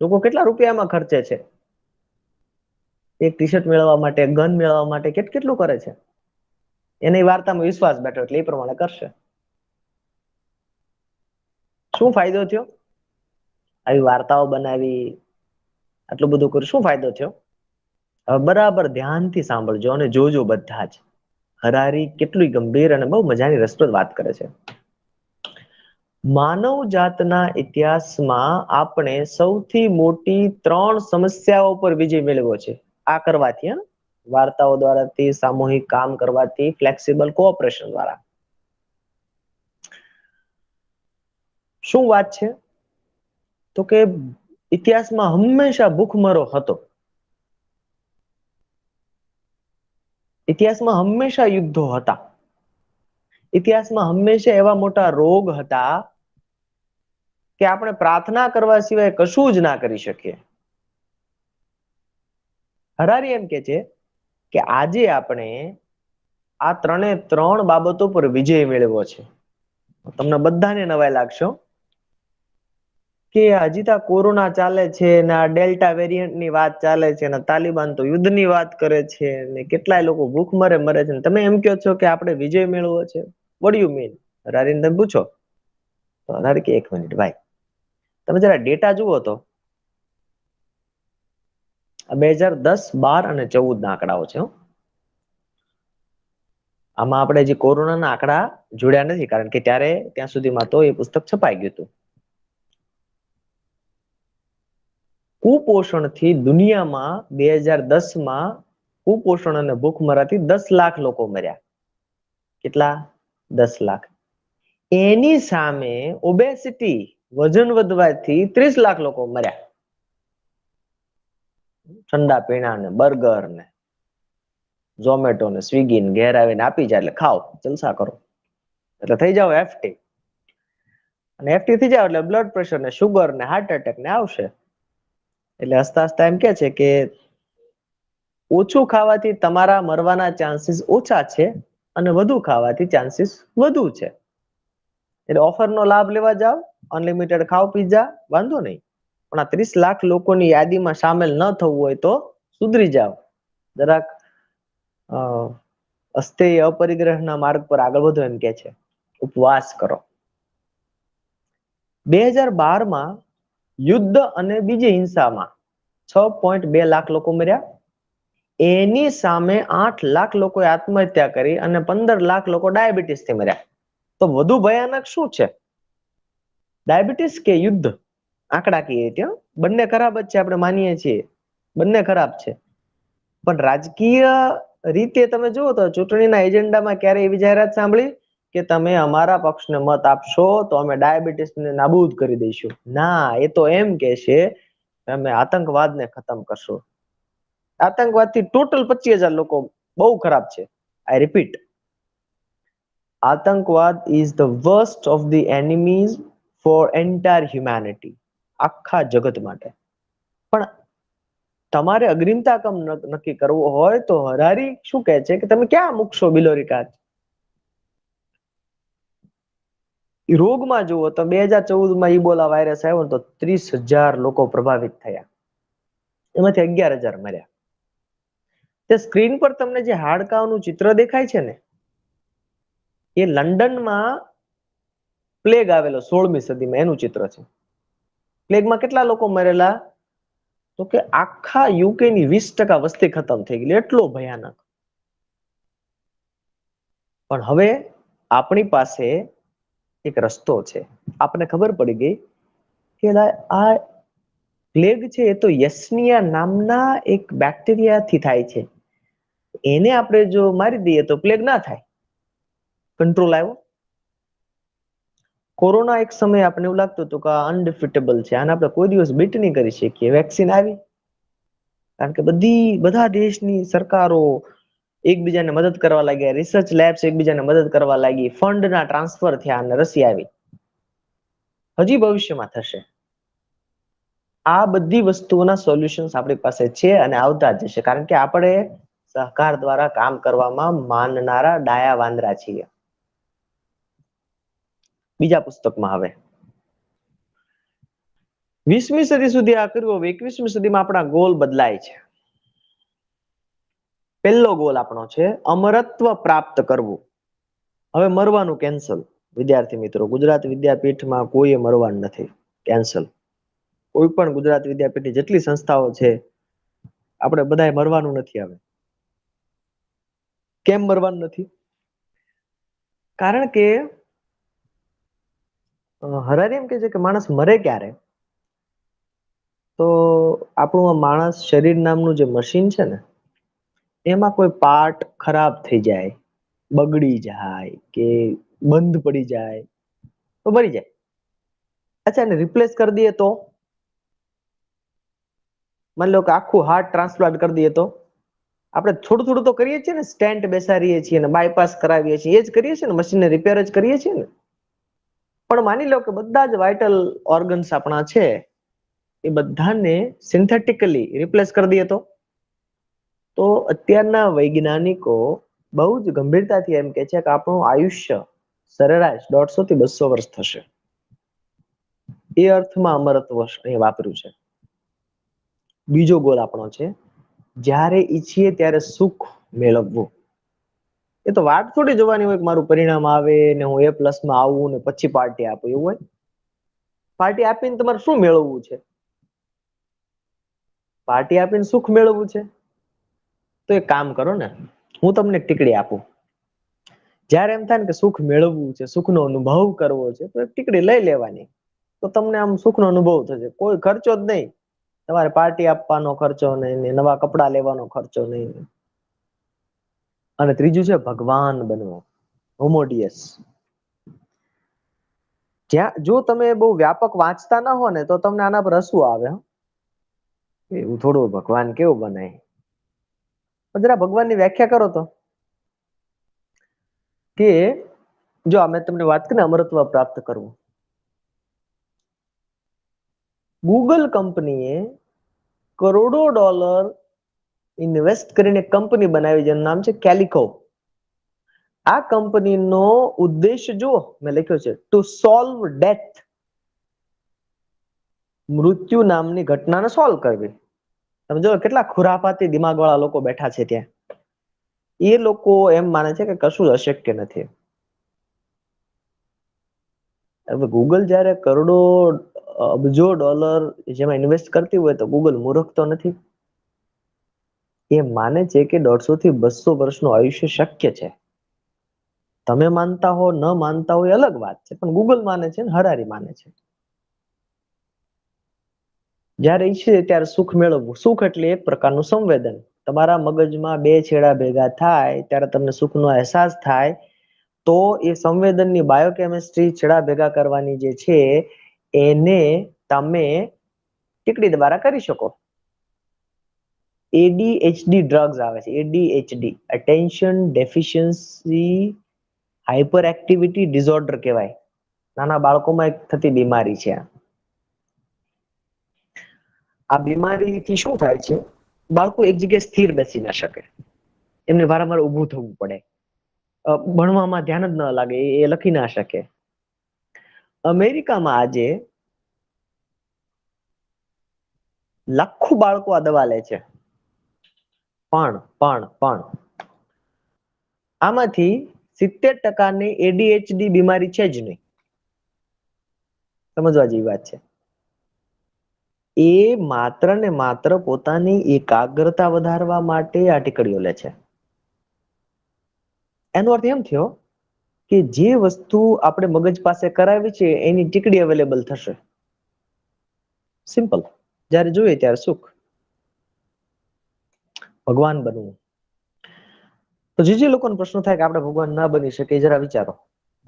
લોકો કેટલા રૂપિયામાં ખર્ચે છે એક ટી શર્ટ મેળવવા માટે, ગન મેળવવા માટે, કેટલું કરે છે. એની વાર્તામાં વિશ્વાસ બેઠો એટલે એ પ્રમાણે કરશે. શું ફાયદો થયો? આવી વાર્તાઓ બનાવી, આટલું બધું કર્યું, શું ફાયદો થયો? હવે બરાબર ધ્યાનથી સાંભળજો અને જોજો બધા જ. હરારી કેટલી ગંભીર અને બહુ મજાની રસપ્રદ વાત કરે છે. માનવ જાતના ઇતિહાસમાં આપણે સૌથી મોટી 3 સમસ્યાઓ પર વિજય મેળવ્યો છે. આ કરવાથી, વાર્તાઓ દ્વારાથી, સામૂહિક કામ કરવાથી, ફ્લેક્સિબલ કોઓપરેશન દ્વારા. શું વાત છે? તો કે ઇતિહાસમાં હંમેશા ભૂખમરો હતો. ઇતિહાસમાં હંમેશા યુદ્ધો હતા. ઇતિહાસમાં હંમેશા એવા મોટા રોગ હતા કે આપણે પ્રાર્થના કરવા સિવાય કશું જ ના કરી શકીએ. હરારી એમ કે છે કે આજે આપણે આ 3 બાબતો પર વિજય મેળવ્યો છે. તમને બધાને નવાઈ લાગશો કે હજી તો કોરોના ચાલે છે ને આ ડેલ્ટા વેરિયન્ટની વાત ચાલે છે ને તાલિબાન તો યુદ્ધની વાત કરે છે ને કેટલાય લોકો ભૂખમરે મરે છે. તમે એમ કહો છો કે આપણે વિજય મેળવો છે? What you mean? હરારીને તમે પૂછો તો હરારી કે 1 મિનિટ ભાઈ, તમે જરા ડેટા જુઓ તો 2010, 12 અને 14 ના આંકડાઓ છે. આમાં આપણે જે કોરોનાના આંકડા જોડ્યા નથી, કારણ કે ત્યાં સુધીમાં તો એ પુસ્તક છપાઈ ગયું હતું. કુપોષણથી દુનિયામાં 2010માં કુપોષણ અને ભૂખમરાથી 10 લાખ લોકો મર્યા. કેટલા? 10 લાખ. એની સામે ઓબેસિટી, વજન વધવાથી 30 લાખ લોકો મર્યા. ઠંડા પીણા ને બર્ગર ને ઝોમેટો ને સ્વિગી ને ઘેર આવીને આપી જાય એટલે ખાઓ, જલસા કરો, એટલે થઈ જાવ એફટી. અને એફટી થઈ જાવ એટલે બ્લડ પ્રેશર ને શુગર ને હાર્ટ એટેક ને આવશે. એટલે હસતા હસતા એમ કે છે કે ઓછું ખાવાથી તમારા મરવાના ચાન્સીસ ઓછા છે અને વધુ ખાવાથી ચાન્સીસ વધુ છે. એટલે ઓફરનો લાભ લેવા જાવ અનલિમિટેડ ખાઓ પિઝા, વાંધો નહીં, પણ આ 30 લાખ લોકોની યાદીમાં સામેલ ન થવું હોય તો સુધરી જાઓ, જરાક અસ્થેય અપરિગ્રહના માર્ગ પર આગળ વધો એમ કે છે. ઉપવાસ કરો. 2012માં યુદ્ધ અને બીજી હિંસામાં 6.2 લાખ લોકો મર્યા. એની સામે 8 લાખ લોકોએ આત્મહત્યા કરી અને 15 લાખ લોકો ડાયાબિટીસથી મર્યા. તો વધુ ભયાનક શું છે, ડાયાબિટીસ કે યુદ્ધ? આંકડાકીય રીતે બંને ખરાબ જ છે, આપણે માનીએ છીએ, બંને ખરાબ છે. પણ રાજકીય રીતે તમે જુઓ તો ચૂંટણીના એજન્ડામાં ક્યારે એવી જાહેરાત સાંભળી કે તમે અમારા પક્ષને મત આપશો તો અમે ડાયાબિટીસને નાબૂદ કરી દઈશું? ના, એ તો એમ કે છે અમે આતંકવાદને ખતમ કરશું. આતંકવાદથી ટોટલ 25,000 લોકો બહુ ખરાબ છે. આઈ રિપીટ, આતંકવાદ is the worst of the enemies for entire humanity, આખા જગત માટે. પણ તમારે અગ્રિમતા કમ નક્કી કરવો હોય તો હરારી શું કહે છે કે તમે ક્યાં મૂકશો બિલોરી કાચ? રોગમાં જુઓ તો 2014માં ઈબોલા વાયરસ આવ્યો તો 30,000 લોકો પ્રભાવિત થયા, એમાંથી 11,000 મર્યા. તે સ્ક્રીન પર તમને જે હાડકાંનું ચિત્ર દેખાય છે ને, એ લંડનમાં પ્લેગ આવેલો 16મી સદીમાં, એનું ચિત્ર છે. પ્લેગમાં કેટલા લોકો મરેલા? તો કે આખા યુકેની 20% વસ્તી ખતમ થઈ ગઈ, એટલો ભયાનક. પણ હવે આપણી પાસે એક રસ્તો છે. આપણને ખબર પડી ગઈ કે આ પ્લેગ છે એ તો યસ્નિયા નામના એક બેક્ટેરિયાથી થાય છે. એને આપણે જો મારી દઈએ તો પ્લેગ ના થાય. કંટ્રોલ આવ્યો. કોરોના એક સમય આપણે એવું લાગતું હતું કે આ અનડિફિટેબલ છે, આને આપણે કોઈ દિવસ બીટ નહીં કરી શકીએ. વેક્સિન આવી, કારણ કે બધા દેશની સરકારો એકબીજાને મદદ કરવા લાગ્યા, રિસર્ચ લેબ્સ એકબીજાને મદદ કરવા લાગી, ફંડના ટ્રાન્સફર થયા અને રસી આવી. હજી ભવિષ્યમાં થશે. આ બધી વસ્તુઓના સોલ્યુશન્સ આપણી પાસે છે અને આવતા જશે, કારણ કે આપણે સહકાર દ્વારા કામ કરવામાં માનનારા ડાયા વાંદરા છીએ. બીજા પુસ્તકમાં હવે 20મી સદી સુધી આ કર્યું. 21મી સદીમાં આપણા ગોલ બદલાય છે. પહેલો ગોલ આપણો છે અમરત્વ પ્રાપ્ત કરવું. હવે મરવાનું કેન્સલ. વિદ્યાર્થી મિત્રો, ગુજરાત વિદ્યાપીઠમાં કોઈએ મરવાનું નથી, કેન્સલ. કોઈ પણ ગુજરાત વિદ્યાપીઠની જેટલી સંસ્થાઓ છે, આપણે બધાએ મરવાનું નથી. હવે કેમ મરવાનું નથી? કારણ કે હરારી એમ કે છે કે માણસ મરે ક્યારે? તો આપણું માણસ શરીર નામનું જે મશીન છે ને, એમાં કોઈ પાર્ટ ખરાબ થઈ જાય, બગડી જાય કે બંધ પડી જાય તો મરી જાય. અચ્છા, એને રિપ્લેસ કરી દઈએ તો? માની લો કે આખું હાર્ટ ટ્રાન્સપ્લાન્ટ કરી દઈએ તો? આપણે થોડું થોડું તો કરીએ છીએ ને, સ્ટેન્ટ બેસાડીએ છીએ ને બાયપાસ કરાવીએ છીએ, એ જ કરીએ છીએ ને, મશીનને રિપેર જ કરીએ છીએ ને. પણ માની લો કે બધા જ વાઇટલ ઓર્ગન્સ આપણા છે એ બધાને સિન્થેટિકલી રિપ્લેસ કરી દઈએ તો અત્યારના વૈજ્ઞાનિકો બહુ જ ગંભીરતાથી એમ કે છે કે આપણું આયુષ્ય સરેરાશ 150 થી 200 વર્ષ થશે. એ અર્થમાં અમરત્વ અહીં વાપર્યું છે. બીજો ગોલ આપણો છે જ્યારે ઈચ્છીએ ત્યારે સુખ મેળવવું. એ તો વાત થોડી જોવાની હોય કે મારું પરિણામ આવે ને હું A+ આવું ને પછી પાર્ટી આપું, એવું હોય? પાર્ટી આપીને તમારે શું મેળવવું છે? પાર્ટી આપીને સુખ મેળવવું છે તો એક કામ કરો ને, હું તમને એક ટીકડી આપું. જ્યારે એમ થાય ને કે સુખ મેળવવું છે, સુખનો અનુભવ કરવો છે, તો એક ટીકડી લઈ લેવાની, તો તમને આમ સુખનો અનુભવ થશે. કોઈ ખર્ચો જ નહીં, તમારે પાર્ટી આપવાનો ખર્ચો નહીં, નવા કપડા લેવાનો ખર્ચો નહીં. અને ત્રીજું છે ભગવાન બનવો, હોમોડિયસ. જો તમે બહુ વ્યાપક વાંચતા ના હો ને તો તમને આના પર હસવું આવે. એવું થોડું ભગવાન કેવું બનાય? જરા ભગવાનની વ્યાખ્યા કરો તો. કે જો અમે તમને વાત કરીને અમરત્વ પ્રાપ્ત કરવું, ગૂગલ કંપનીએ કરોડો ડોલર ઇન્વેસ્ટ કરીને કંપની બનાવી જેનું નામ છે કેલિકો. આ કંપનીનો ઉદ્દેશ જુઓ, મેં લખ્યો છે ટુ સોલ્વ ડેથ મૃત્યુ નામની ઘટનાને સોલ્વ કરવી. તમે જો કેટલા ખુરાફાતી દિમાગવાળા લોકો બેઠા છે ત્યાં. એ લોકો એમ માને છે કે કશું જ અશક્ય નથી. હવે ગૂગલ જ્યારે કરોડો અબજો ડોલર જેમાં ઇન્વેસ્ટ કરતી હોય તો ગૂગલ મૂર્ખ તો નથી. એ માને છે કે 150 થી 200 વર્ષનું આયુષ્ય શક્ય છે. તમે માનતા હો ન માનતા હોય અલગ વાત છે, પણ ગૂગલ માને છે ને હરારી માને છે. જ્યારે ઈચ્છે ત્યારે સુખ મેળવવું. સુખ એટલે એક પ્રકારનું સંવેદન. તમારા મગજમાં બે છેડા ભેગા થાય ત્યારે તમને સુખનો અહેસાસ થાય, તો એ સંવેદનની બાયોકેમિસ્ટ્રી છેડા ભેગા કરવાની જે છે એને તમે ટીકડી દ્વારા કરી શકો. ADHD ડ્રગ્સ આવે છે. ADHD attention deficiency hyper activity disorder કહેવાય. નાના બાળકોમાં એક થતી બીમારી છે. આ બીમારીથી શું થાય છે? બાળકો એક જગ્યાએ સ્થિર બેસી ના શકે, એમને વારંવાર ઊભું થવું પડે, ભણવામાં ધ્યાન જ ન લાગે, એ લખી ના શકે. અમેરિકામાં આજે લાખો બાળકો આ દવા લે છે, પણ આમાંથી 70% ADHD બીમારી છે જ નહીં. સમજવા જેવી વાત છે. એ માત્ર ને માત્ર પોતાની એકાગ્રતા વધારવા માટે આ ટીકડીઓ લે છે. એનો અર્થ એમ થયો કે જે વસ્તુ આપણે મગજ પાસે કરાવી છે એની ટીકડી અવેલેબલ થશે. સિમ્પલ. જ્યારે જોઈએ ત્યારે સુખ. ભગવાન બનવું. તો જે લોકોને પ્રશ્ન થાય કે આપણે ભગવાન ના બની શકીએ, જરા વિચારો.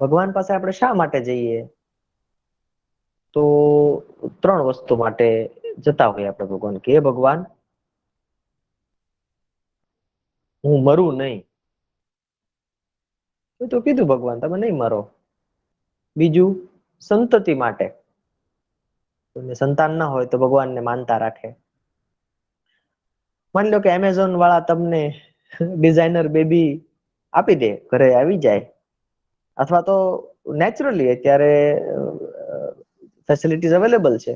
ભગવાન પાસે આપણે શા માટે જઈએ? તો 3 વસ્તુ માટે જતા હોઈએ આપણે ભગવાન. કે ભગવાન, હું મરું નહીં. તો કીધું ભગવાન તમે નહીં મરો. બીજું, સંતતિ માટે. સંતાન ના હોય તો ભગવાનને માનતા રાખે. માની લો કે એમેઝોન વાળા તમને ડિઝાઇનર બેબી આપી દે, ઘરે આવી જાય, અથવા તો નેચરલી અત્યારે ફેસિલિટીઝ અવેલેબલ છે,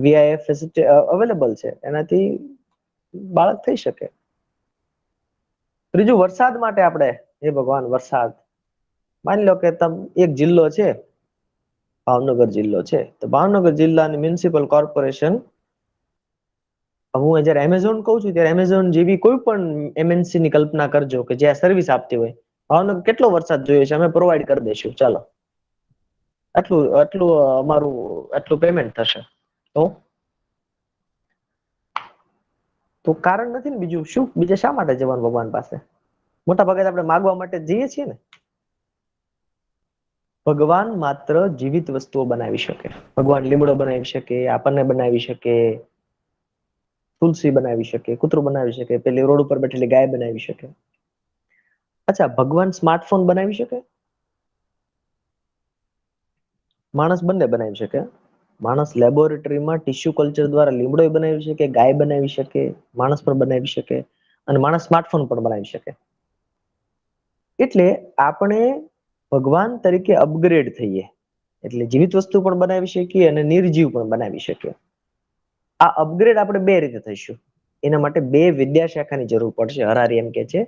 VIF ફેસિલિટી અવેલેબલ છે, એનાથી બાળક થઈ શકે. ત્રીજું, વરસાદ માટે આપણે, હે ભગવાન વરસાદ. માની લો કે એક જિલ્લો છે, ભાવનગર જિલ્લો છે, તો ભાવનગર જિલ્લાની મ્યુનિસિપલ કોર્પોરેશન, હું જયારે એમેઝોન કહું છું ત્યારે એમેઝોન જેવી કોઈ પણ MNC ની કલ્પના કરજો કે જે આ સર્વિસ આપતી હોય. ભાવનગર કેટલો વરસાદ જોઈએ છે, અમે પ્રોવાઈડ કરી દઈશું, ચાલો આટલું અમારું આટલું પેમેન્ટ થશે. તો કારણ નથી ને બીજું શું? બીજા શા માટે જવાનું ભગવાન પાસે? મોટા ભાગે આપણે માગવા માટે જઈએ છીએ ને. ભગવાન માત્ર જીવિત વસ્તુઓ બનાવી શકે. ભગવાન લીમડો બનાવી શકે, આપણને બનાવી શકે, તુલસી બનાવી શકે, કૂતરું બનાવી શકે, પેલી રોડ ઉપર બેઠેલી ગાય બનાવી શકે. અચ્છા, ભગવાન સ્માર્ટફોન બનાવી શકે? માણસ બંને બનાવી શકે. માણસ લેબોરેટરીમાં ટિશ્યુ કલ્ચર દ્વારા લીમડો બનાવી શકે, ગાય બનાવી શકે, માણસ પણ બનાવી શકે, અને માણસ સ્માર્ટફોન પણ બનાવી શકે. એટલે આપણે ભગવાન તરીકે અપગ્રેડ થઈએ, એટલે જીવિત વસ્તુ પણ બનાવી શકીએ અને નિર્જીવ પણ બનાવી શકીએ. આ અપગ્રેડ આપણે 2 રીતે થઈશું. એના માટે 2 વિદ્યાશાખાની જરૂર પડશે. હરારી એમ કે છે,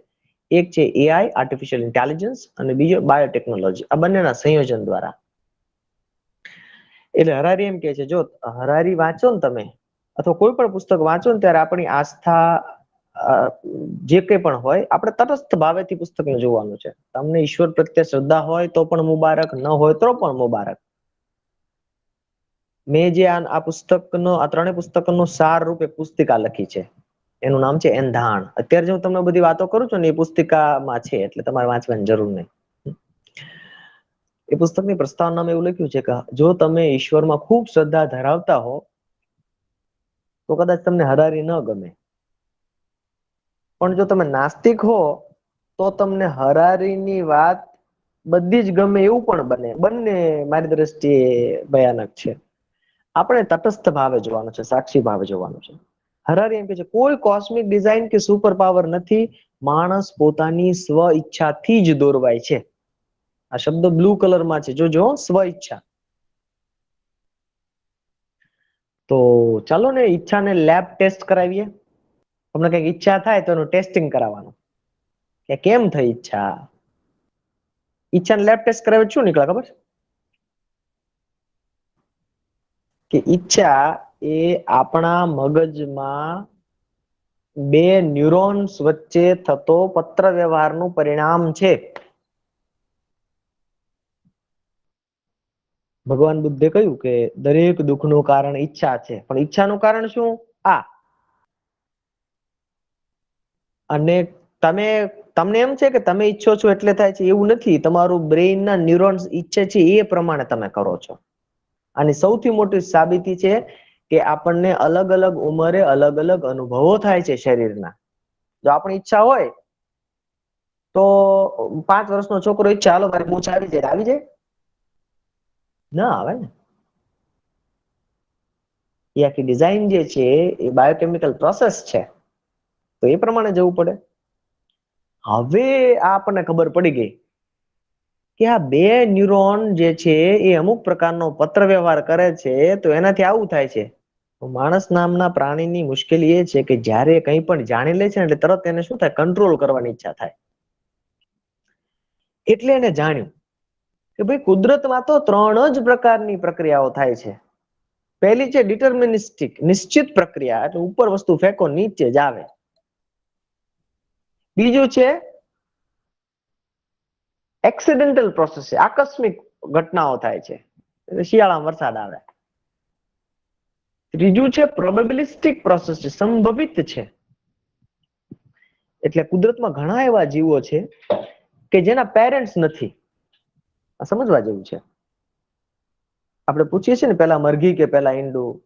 એક છે AI આર્ટિફિશિયલ ઇન્ટેલિજન્સ, અને બીજો બાયોટેકનોલોજી. આ બંનેના સંયોજન દ્વારા. એટલે હરારી એમ કે છે, જો હરારી વાંચો ને તમે, અથવા કોઈ પણ પુસ્તક વાંચો ને ત્યારે આપણી આસ્થા જે કંઈ પણ હોય, આપણે તટસ્થ ભાવેથી પુસ્તકને જોવાનું છે. તમને ઈશ્વર પ્રત્યે શ્રદ્ધા હોય તો પણ મુબારક, ન હોય તો પણ મુબારક. મેં જે આ પુસ્તકનો, આ 3 પુસ્તકનો સાર રૂપે પુસ્તિકા લખી છે. એનું નામ છે એંધાણ. અત્યારે જે હું તમને બધી વાતો કરું છું ને એ પુસ્તિકામાં છે, એટલે તમારે વાંચવાની જરૂર નહીં. એ પુસ્તકની પ્રસ્તાવનામાં એવું લખ્યું છે કે જો તમે ઈશ્વરમાં ખૂબ શ્રદ્ધા ધરાવતા હો તો કદાચ તમને હરારી ન ગમે, પણ જો તમે નાસ્તિક હો તો તમને હરારીની વાત બધી જ ગમે એવું પણ બને. બંને મારી દ્રષ્ટિએ ભયાનક છે. આપણે તટસ્થ ભાવે જોવાનું છે, સાક્ષી ભાવે જોવાનું છે. હરારી એમ કે છે, કોઈ કોસ્મિક ડિઝાઇન કે સુપર પાવર નથી, માણસ પોતાની સ્વ ઈચ્છાથી જ દોરવાય છે. આ શબ્દ બ્લુ કલરમાં છે, જોજો, સ્વ ઈચ્છા. તો ચાલો ને ઈચ્છાને લેબ ટેસ્ટ કરાવીએ. તમને કઈક ઈચ્છા થાય તો એનું ટેસ્ટિંગ કરાવવાનું કે કેમ થઈ ઈચ્છા. ઈચ્છાને લેબ ટેસ્ટ કરાવે શું નીકળે ખબર છે? કે ઈચ્છા એ આપણા મગજમાં બે ન્યુરોન્સ વચ્ચે થતો પત્ર વ્યવહારનું પરિણામ છે. ભગવાન બુદ્ધે કહ્યું કે દરેક દુઃખનું કારણ ઈચ્છા છે, પણ ઈચ્છાનું કારણ શું? આ. અને તમને એમ છે કે તમે ઈચ્છો છો એટલે થાય છે, એવું નથી. તમારું બ્રેઇનના ન્યુરોન્સ ઈચ્છે છે એ પ્રમાણે તમે કરો છો. આની સૌથી મોટી સાબિતી છે કે આપણને અલગ અલગ ઉંમરે અલગ અલગ અનુભવો થાય છે શરીરના. જો આપણી ઈચ્છા હોય તો 5 વર્ષનો છોકરો ઈચ્છે હાલો મારી મૂછ આવી જાય, ના આવે ને. એ આખી ડિઝાઇન જે છે એ બાયોકેમિકલ પ્રોસેસ છે, તો એ પ્રમાણે જવું પડે. હવે આપણને ખબર પડી ગઈ કે આ બે ન્યુરોન જે છે એ અમુક પ્રકારનો પત્ર વ્યવહાર કરે છે, તો એનાથી આવું થાય છે. માણસ નામના પ્રાણીની મુશ્કેલી એ છે કે જ્યારે કંઈ પણ જાણી લે છે ને એટલે તરત એને શું થાય? કંટ્રોલ કરવાની ઈચ્છા થાય. એટલે એને જાણ્યું કે ભાઈ કુદરતમાં તો 3 જ પ્રકારની પ્રક્રિયાઓ થાય છે. પહેલી છે ડિટર્મિનિસ્ટિક, નિશ્ચિત પ્રક્રિયા, એટલે ઉપર વસ્તુ ફેંકો નીચે જ આવે. બીજું છે એક્સિડેન્ટલ પ્રોસેસ, છે આકસ્મિક ઘટનાઓ થાય છે, એટલે શિયાળામાં વરસાદ આવે. ત્રીજું છે પ્રોબેબિલિસ્ટિક પ્રોસેસ, છે સંભવિત છે. એટલે કુદરતમાં ઘણા એવા જીવો છે કે જેના પેરેન્ટ્સ નથી. આ સમજવા જેવું છે. આપણે પૂછીએ છીએ ને પેલા મરઘી કે પેલા ઈંડું.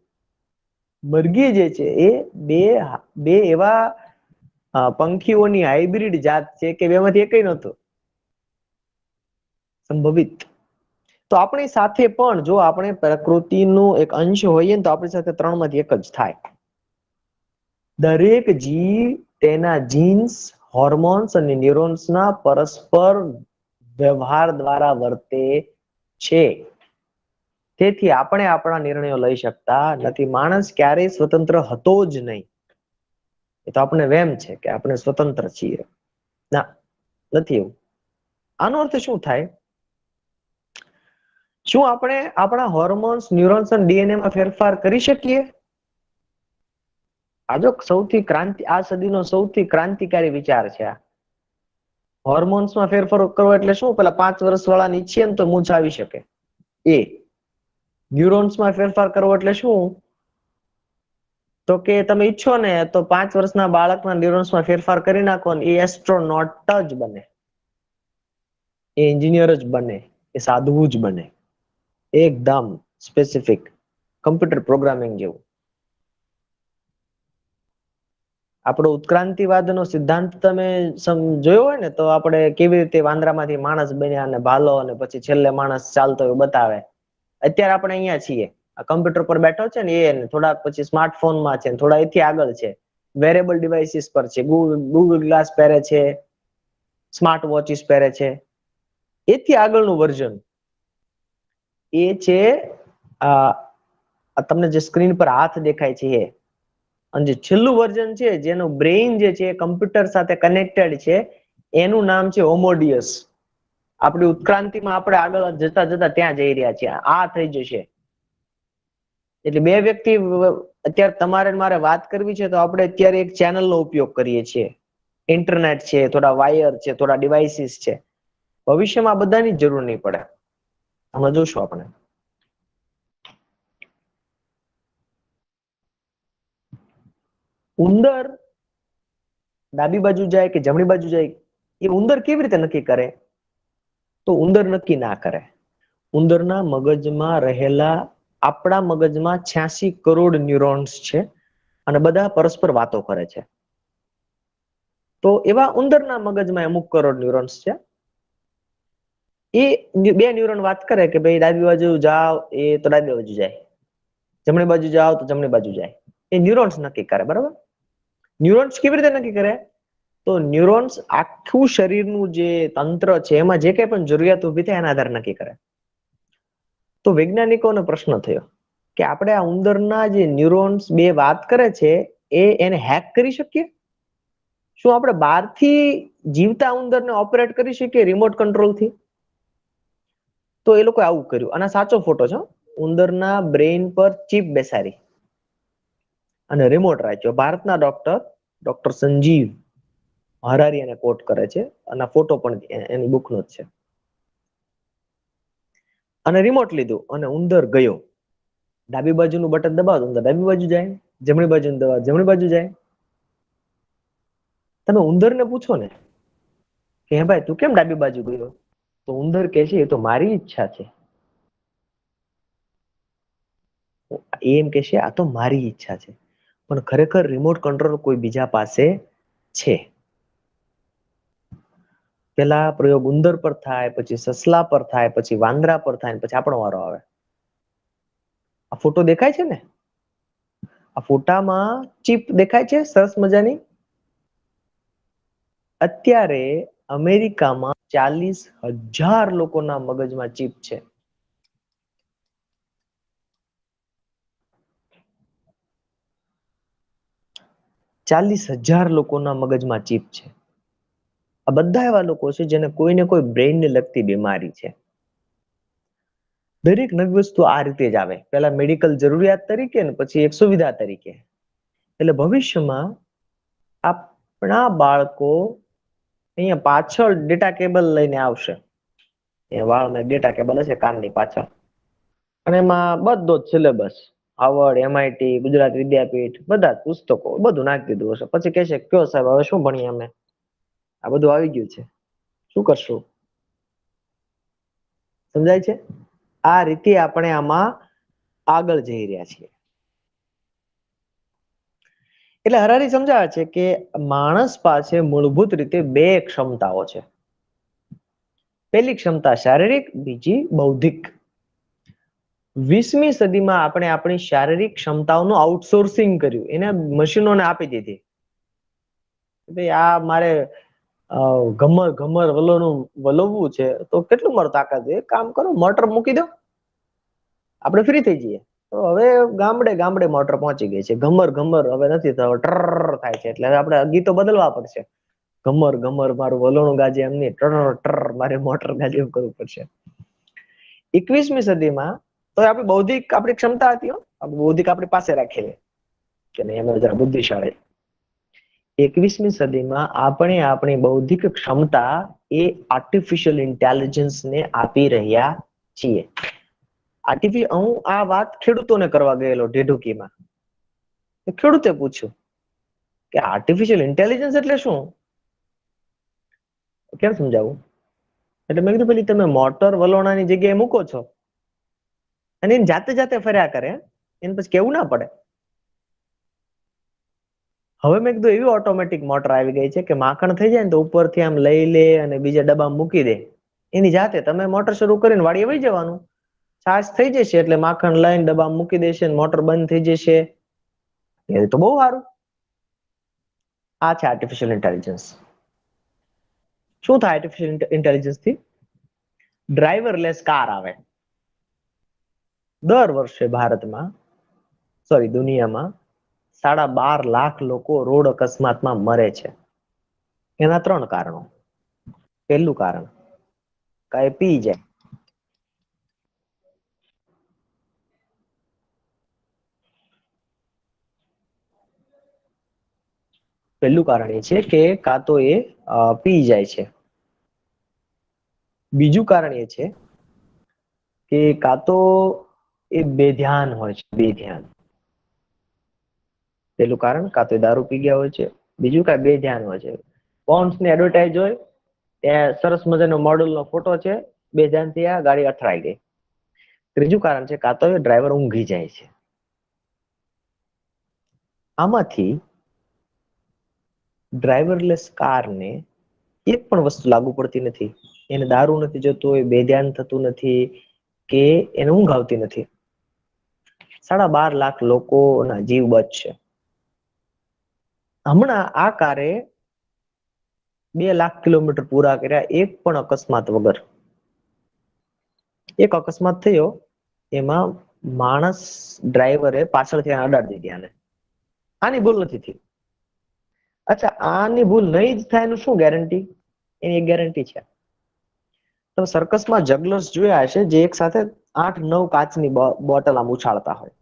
મરઘી જે છે એ બે એવા પંખીઓની હાઇબ્રિડ જાત છે કે બેમાંથી એકય નહોતું. સંભવિત. તો આપણી સાથે પણ જો આપણે પ્રકૃતિનું એક અંશ હોઈએ ને તો આપણી સાથે 3માંથી એક જ થાય. દરેક જીવ તેના જીન્સ, હોર્મોન્સ અને ન્યુરોન્સના પરસ્પર વ્યવહાર દ્વારા વર્તે છે. તેથી આપણે આપણા નિર્ણયો લઈ શકતા નથી. માણસ ક્યારેય સ્વતંત્ર હતો જ નહીં. એ તો આપણે વેમ છે કે આપણે સ્વતંત્ર છીએ. ના, નથી એવું. આનો અર્થ શું થાય? શું આપણે આપણા હોર્મોન્સ, ન્યુરોન્સ અને ડીએનએમાં ફેરફાર કરી શકીએ? આ સદીનો સૌથી ક્રાંતિકારી વિચાર છે આ. હોર્મોન્સમાં ફેરફાર કરવો એટલે શું? પેલા 5 વર્ષ વાળાને ઈચ્છીએ ને તો મૂંછ આવી શકે. એ ન્યુરોન્સમાં ફેરફાર કરવો એટલે શું? તો કે તમે ઈચ્છો ને તો 5 વર્ષના બાળકના ન્યુરોન્સમાં ફેરફાર કરી નાખો ને એ એસ્ટ્રોનોટ જ બને, એ એન્જિનિયર જ બને, એ સાધવું જ બને. એકદમ સ્પેસિફિક, કમ્પ્યુટર પ્રોગ્રામિંગ જેવું. આપણો ઉત્ક્રાંતિવાદનો સિદ્ધાંત તમે જોયો હોય ને તો આપણે કેવી રીતે વાંદરામાંથી માણસ બન્યા અને ભાલો અને પછી છેલ્લે માણસ ચાલતો એવું બતાવે. અત્યારે આપણે અહીંયા છીએ, આ કમ્પ્યુટર પર બેઠો છે ને એ થોડાક પછી સ્માર્ટફોનમાં છે, થોડા એથી આગળ છે, વેરેબલ ડિવાઇસીસ પર છે, ગૂગલ ગ્લાસ પહેરે છે, સ્માર્ટ વોચીસ પહેરે છે. એથી આગળનું વર્ઝન એ છે તમને જે સ્ક્રીન પર હાથ દેખાય છે એ. અને જે છેલ્લું વર્ઝન છે જેનું બ્રેઇન જે છે કમ્પ્યુટર સાથે કનેક્ટેડ છે, એનું નામ છે હોમોડિયસ. આપણી ઉત્ક્રાંતિમાં આપણે આગળ જતા જતા ત્યાં જઈ રહ્યા છીએ. આ થઈ જશે એટલે બે વ્યક્તિ અત્યારે તમારે મારે વાત કરવી છે તો આપણે અત્યારે એક ચેનલનો ઉપયોગ કરીએ છીએ. ઇન્ટરનેટ છે, થોડા વાયર છે, થોડા ડિવાઇસીસ છે. ભવિષ્યમાં આ બધાની જરૂર નહીં પડે. આમાં જોશું આપણે. ઉંદર ડાબી બાજુ જાય કે જમણી બાજુ જાય એ ઉંદર કેવી રીતે નક્કી કરે? તો ઉંદર નક્કી ના કરે. ઉંદરના મગજમાં રહેલા, આપણા મગજમાં 86 કરોડ ન્યુરોન્સ છે અને બધા પરસ્પર વાતો કરે છે. તો એવા ઉંદરના મગજમાં અમુક કરોડ ન્યુરોન્સ છે. એ બે ન્યુરોન વાત કરે કે ભાઈ ડાબી બાજુ જાઓ, એ તો ડાબી બાજુ જાય, જમણી બાજુ જાઓ તો જમણી બાજુ જાય. એ ન્યુરોન્સ નક્કી કરે. બરાબર? ન્યુરોન્સ કેવી રીતે નક્કી કરે? તો ન્યુરોન્સ આખું શરીરનું જે તંત્ર છે એમાં જે કંઈ પણ જરૂરિયાત ઉભી થાય એના આધારે નક્કી કરે. તો વૈજ્ઞાનિકોનો પ્રશ્ન થયો કે આપણે આ ઉંદરના જે ન્યુરોન્સ બે વાત કરે છે એને હેક કરી શકીએ? શું આપણે બહારથી જીવતા ઉંદરને ઓપરેટ કરી શકીએ રિમોટ કંટ્રોલથી? તો એ લોકો આવું કર્યું, અને સાચો ફોટો છે. ઉંદરના બ્રેઇન પર ચિપ બેસાડી અને રિમોટ રાખ્યો. ભારતના ડોક્ટર સંજીવ હરારી એને કોટ કરે છે, અને ફોટો પણ એની બુકનો જ છે. અને રિમોટ લીધું અને ઉંદર ગયો. ડાબી બાજુનું બટન દબાવો તો ઉંદર ડાબી બાજુ જાય, જમણી બાજુનું દબાવો જમણી બાજુ જાય. તમે ઉંદરને પૂછો ને કે હે ભાઈ તું કેમ ડાબી બાજુ ગયો, તો ઉંદર કહે છે એ તો મારી ઈચ્છા છે. એમ કે છે આ તો મારી ઈચ્છા છે, પણ ખરેખર રિમોટ કંટ્રોલ કોઈ બીજા પાસે છે. પેલા પ્રયોગ ઉંદર પર થાય, પછી સસલા પર થાય, પછી વાંદરા પર થાય, પછી આપણો વારો આવે. આ ફોટો દેખાય છે ને, આ ફોટામાં ચીપ દેખાય છે સરસ મજાની. અત્યારે અમેરિકામાં 40,000 લોકોના મગજમાં ચીપ છે. 40,000 લોકોના મગજમાં ચીપ છે. આ બધા એવા લોકો છે જેને કોઈને કોઈ બ્રેઇનને લગતી બીમારી છે. દરેક નવી વસ્તુ આ રીતે જ આવે, પહેલા મેડિકલ જરૂરિયાત તરીકે ને પછી એક સુવિધા તરીકે. એટલે ભવિષ્યમાં આપણા બાળકો અહીંયા પાછળ ડેટા કેબલ લઈને આવશે. એ વાળમાં ડેટા કેબલ હશે કાનની પાછળ, અને એમાં બધો જ syllabus, Harvard, MIT, Gujarat Vidyapith, બધા જ પુસ્તકો બધું નાખી દીધું હશે. પછી કહેશે કયો સાહેબ હવે શું ભણીએ અમે, આ બધું આવી ગયું છે, શું કરશું? સમજાય છે? આ રીતે આપણે આમાં આગળ જઈ રહ્યા છીએ. એટલે હરારી સમજાવે છે કે માણસ પાસે મૂળભૂત રીતે બે ક્ષમતાઓ છે. પહેલી ક્ષમતા શારીરિક, બીજી બૌદ્ધિક. 20મી સદીમાં આપણે આપણી શારીરિક ક્ષમતાઓનું આઉટસોર્સિંગ કર્યું, એને મશીનોને આપી દીધી. ભાઈ આ મારે ઘમર ઘમર વલોવવું છે તો કેટલું મારું તાકાત છે, કામ કરો મોટર મૂકી દો, આપણે ફ્રી થઈ જઈએ. તો હવે ગામડે ગામડે મોટર પહોંચી ગઈ છે. ઘમર ઘમર હવે નથી થયો, ટ્રર થાય છે. એટલે આપણે ગીતો બદલવા પડશે. ઘમર ઘમર મારું વલોણું ગાજે એમ નહીં, ટ્રર ટ્રર મારે મોટર ગાજે એમ કરવું પડશે. 21મી સદીમાં તો આપણી બૌદ્ધિક આપણી ક્ષમતા હતી, આપણી બૌદ્ધિક આપણી પાસે રાખેલી કે નહીં અમે જરા બુદ્ધિશાળી. 21મી સદીમાં આપણે આપણી બૌદ્ધિક ક્ષમતા એ આર્ટિફિશિયલ ઇન્ટેલિજન્સને આપી રહ્યા છીએ. હું આ વાત ખેડૂતોને કરવા ગયેલો ઢેઢુકીમાં. ખેડૂતે પૂછ્યું કે આર્ટિફિશિયલ ઇન્ટેલિજન્સ એટલે શું, કેમ સમજાવું? એટલે મેં કીધું પેલી તમે મોટર વલોણાની જગ્યાએ મૂકો છો અને એને જાતે જાતે ફર્યા કરે, એને પછી કેવું ના પડે. હવે મેં કીધું એવી ઓટોમેટિક મોટર આવી ગઈ છે કે માખણ થઈ જાય ને તો ઉપરથી આમ લઈ લે અને બીજા ડબ્બામાં મૂકી દે, એની જાતે તમે મોટર શરૂ કરીને વાડીએ વહી જવાનું, છાશ થઈ જશે એટલે માખણ લઈને ડબ્બામાં મૂકી દેશે, મોટર બંધ થઈ જશે. એ તો બહુ સારું. આ છે આર્ટિફિશિયલ ઇન્ટેલિજન્સ. શું થાય આર્ટિફિશિયલ ઇન્ટેલિજન્સ થી? ડ્રાઈવરલેસ કાર આવે. દર વર્ષે ભારતમાં, દુનિયામાં 12.5 લાખ લોકો રોડ અકસ્માતમાં મરે છે. એના 3 કારણો. પહેલું કારણ, કાંઈ પી જાય. પહેલું કારણ એ છે કે કાં તો એ પી જાય છે. બીજું કારણ એ છે કે કાં તો એ બેધ્યાન હોય છે, બેધ્યાન. પેલું કારણ કાં તો દારૂ પી ગયા હોય છે, બીજું કાંઈ બેધ્યાન હોય છે. પોન્ડ્સની એડવર્ટાઇઝ હોય, ત્યાં સરસ મજાનો મોડલનો ફોટો છે, બેધ્યાનથી આ ગાડી અથડાઈ ગઈ. ત્રીજું કારણ છે કાં તો એ ડ્રાઈવર ઊંઘી જાય છે. આમાંથી ડ્રાઈવરલેસ કારને એક પણ વસ્તુ લાગુ પડતી નથી. એને દારૂ નથી જતો, એ બેધ્યાન થતું નથી કે એને ઊંઘ આવતી નથી. 12.5 લાખ લોકોના જીવ બચશે. હમણાં આ કારે 2 લાખ કિલોમીટર પૂરા કર્યા એક પણ અકસ્માત વગર. એક અકસ્માત થયો, એમાં માણસ ડ્રાઈવરે પાછળથી અડાડી દીધી આને. આની ભૂલ નથી થઈ. અચ્છા, આની ભૂલ નહીં જ થાય એનું શું ગેરંટી? એની એક ગેરંટી છે. તમે સર્કસમાં જગલર્સ જોયા હશે જે એક સાથે 8-9 કાચની બોટલ આમ ઉછાળતા હોય.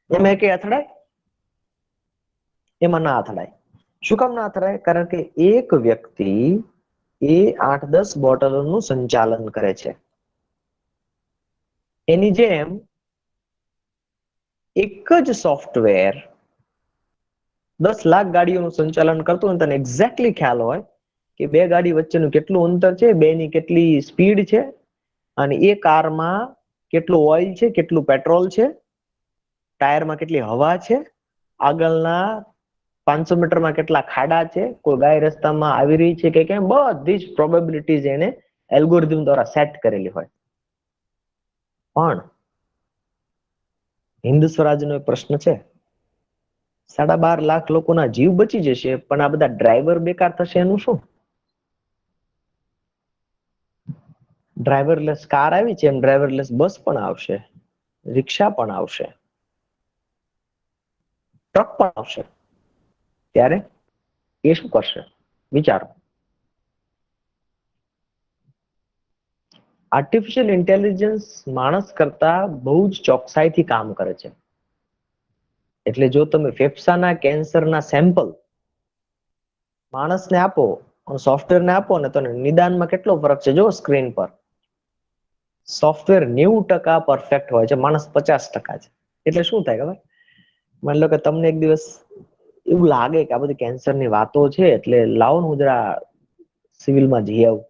એમાં એકે અથડાય? એમાં ના અથડાય. શું કામ ના અથડાય? કારણ કે એક વ્યક્તિ એ 8-10 બોટલોનું સંચાલન કરે છે. એની જેમ એક જ સોફ્ટવેર 10 લાખ ગાડીઓનું સંચાલન કરતું હોય તને એક્ઝેક્ટલી ખ્યાલ હોય કે બે ગાડી વચ્ચેનું કેટલું અંતર છે, બેની કેટલી સ્પીડ છે, અને એ કારમાં કેટલું ઓઇલ છે, કેટલું પેટ્રોલ છે, ટાયરમાં કેટલી હવા છે, આગળના 500 મીટરમાં કેટલા ખાડા છે, કોઈ ગાય રસ્તામાં આવી રહી છે કે કેમ, બધી જ પ્રોબેબિલિટીઝ એને એલ્ગોરિધમ દ્વારા સેટ કરેલી હોય. પણ હિન્દ સ્વરાજનો એક પ્રશ્ન છે, 12.5 લાખ લોકોના જીવ બચી જશે પણ આ બધા ડ્રાઈવર બેકાર થશે એનું શું? ડ્રાઈવરલેસ કાર આવી છે એમ ડ્રાઈવરલેસ બસ પણ આવશે, રિક્ષા પણ આવશે, ટ્રક પણ આવશે. ત્યારે એ શું કરશે? વિચારો. આર્ટિફિશિયલ ઇન્ટેલિજન્સ માણસ કરતા બહુ જ ચોકસાઈથી કામ કરે છે. એટલે જો તમે ફેફસાના કેન્સરના સેમ્પલ માણસને આપો અને સોફ્ટવેરને આપો ને તો નિદાનમાં કેટલો ફરક છે જો સ્ક્રીન પર. સોફ્ટવેર 90% પરફેક્ટ હોય છે, માણસ 50% છે. એટલે શું થાય ખબર? માની લો કે તમને એક દિવસ એવું લાગે કે આ બધી કેન્સરની વાતો છે, એટલે લાવો ને હું જરા સિવિલમાં જઈ આવું,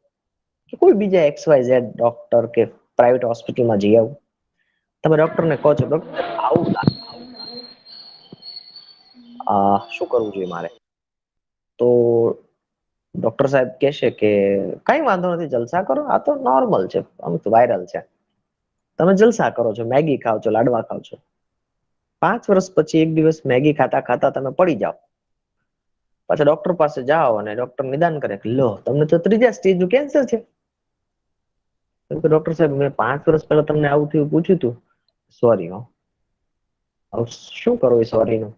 કે કોઈ બીજા XYZ ડોક્ટર કે પ્રાઇવેટ હોસ્પિટલમાં જઈ આવું. તમે ડોક્ટરને કહો છો, ડોક્ટર આવું લાગે, શું કરવું જોઈએ મારે? તો ડોક્ટર સાહેબ કહેશે કે કઈ વાંધો નથી, જલસા કરો, આ તો નોર્મલ છે, અમુક વાયરલ છે. તમે જલસા કરો છો, મેગી ખાઓ છો, લાડવા ખાઓ છો. 5 વર્ષ પછી એક દિવસ મેગી ખાતા ખાતા તમે પડી જાઓ, પાછા ડોક્ટર પાસે જાઓ અને ડોક્ટર નિદાન કરે કે લો તમને તો 3જા સ્ટેજનું કેન્સર છે. ડોક્ટર સાહેબ મેં 5 વર્ષ પહેલા તમને આવું થયું પૂછ્યું હતું, સોરી હો. શું કરો એ સોરી નું?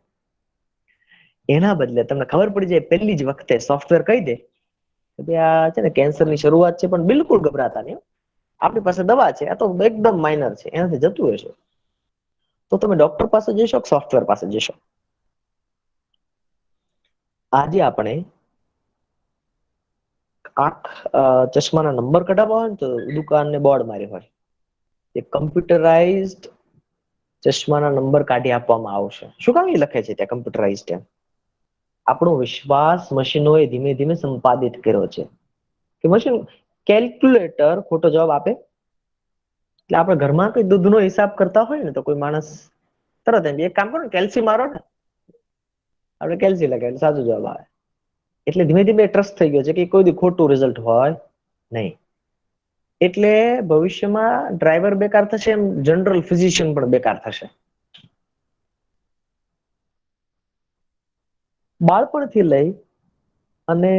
એના બદલે તમને ખબર પડી જાય પહેલી જ વખતે સોફ્ટવેર કહી દે કે આ છે ને કેન્સરની શરૂઆત છે, પણ બિલકુલ ગભરાતા નહીં, આપણી પાસે દવા છે, આ તો એકદમ માઇનર છે, એનાથી જતું રહેશે. તો તમે ડોક્ટર પાસે જશો કે સોફ્ટવેર પાસે જશો? આજે આપણે ચશ્માના નંબર કઢાવવા હોય ને તો દુકાનને બોર્ડ માર્યું હોય, એ કમ્પ્યુટરાઇઝડ ચશ્માના નંબર કાઢી આપવામાં આવશે. શું કામ એ લખે છે ત્યાં કમ્પ્યુટરાઇઝડ? એમ આપણો વિશ્વાસ મશીનોએ ધીમે ધીમે સંપાદિત કર્યો છે કે મશીન કેલ્ક્યુલેટર ખોટો જવાબ આપે એટલે આપણે ઘરમાં કોઈ દૂધનો હિસાબ કરતા હોય ને તો કોઈ માણસ તરત એમ એક કામ કરો ને, કેલ્સી મારો ને, આપણે કેલ્સી લગાવીને સાચો જવાબ આવે. એટલે ધીમે ધીમે ટ્રસ્ટ થઈ ગયો છે કે કોઈ ખોટું રિઝલ્ટ હોય નહીં. એટલે ભવિષ્યમાં ડ્રાઈવર બેકાર થશે એમ જનરલ ફિઝિશિયન પણ બેકાર થશે. બાળપણથી લઈ અને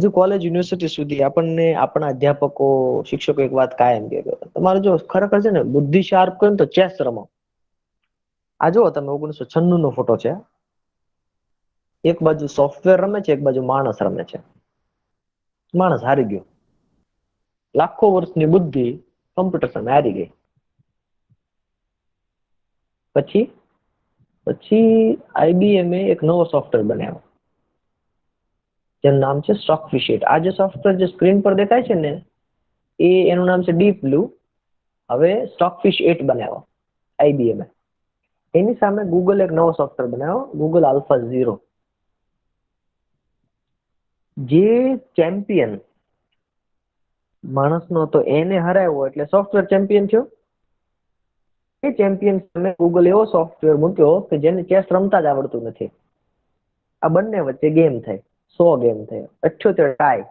હજુ કોલેજ યુનિવર્સિટી સુધી આપણને આપણા અધ્યાપકો શિક્ષકો એક વાત કાયમ કે તમારે જો ખરેખર છે ને બુદ્ધિ શાર્પ કરો ને તો ચેસ રમો. આ જુઓ તમે 1996 નો ફોટો છે, એક બાજુ સોફ્ટવેર રમે છે, એક બાજુ માણસ રમે છે. માણસ હારી ગયો, લાખો વર્ષની બુદ્ધિ કમ્પ્યુટર સામે હારી ગઈ. પછી IBM એક નવો સોફ્ટવેર બનાવ્યો જેનું નામ છે સ્ટોકફિશ 8. આ જે સોફ્ટવેર જે સ્ક્રીન પર દેખાય છે ને એનું નામ છે ડીપ બ્લુ. હવે સ્ટોકફિશ 8 બનાવ્યો IBM. એની સામે ગૂગલ એક નવો સોફ્ટવેર બનાવ્યો, ગૂગલ આલ્ફા 0. જે ચેમ્પિયન માણસનો હતો એને હરાવ્યો એટલે સોફ્ટવેર ચેમ્પિયન થયો. એ ચેમ્પિયન સામે ગૂગલ એવો સોફ્ટવેર મૂક્યો કે જેને ચેસ રમતા જ આવડતું નથી. આ બંને વચ્ચે ગેમ થઈ, 100 ગેમ થઈ, 78 ટાઈ,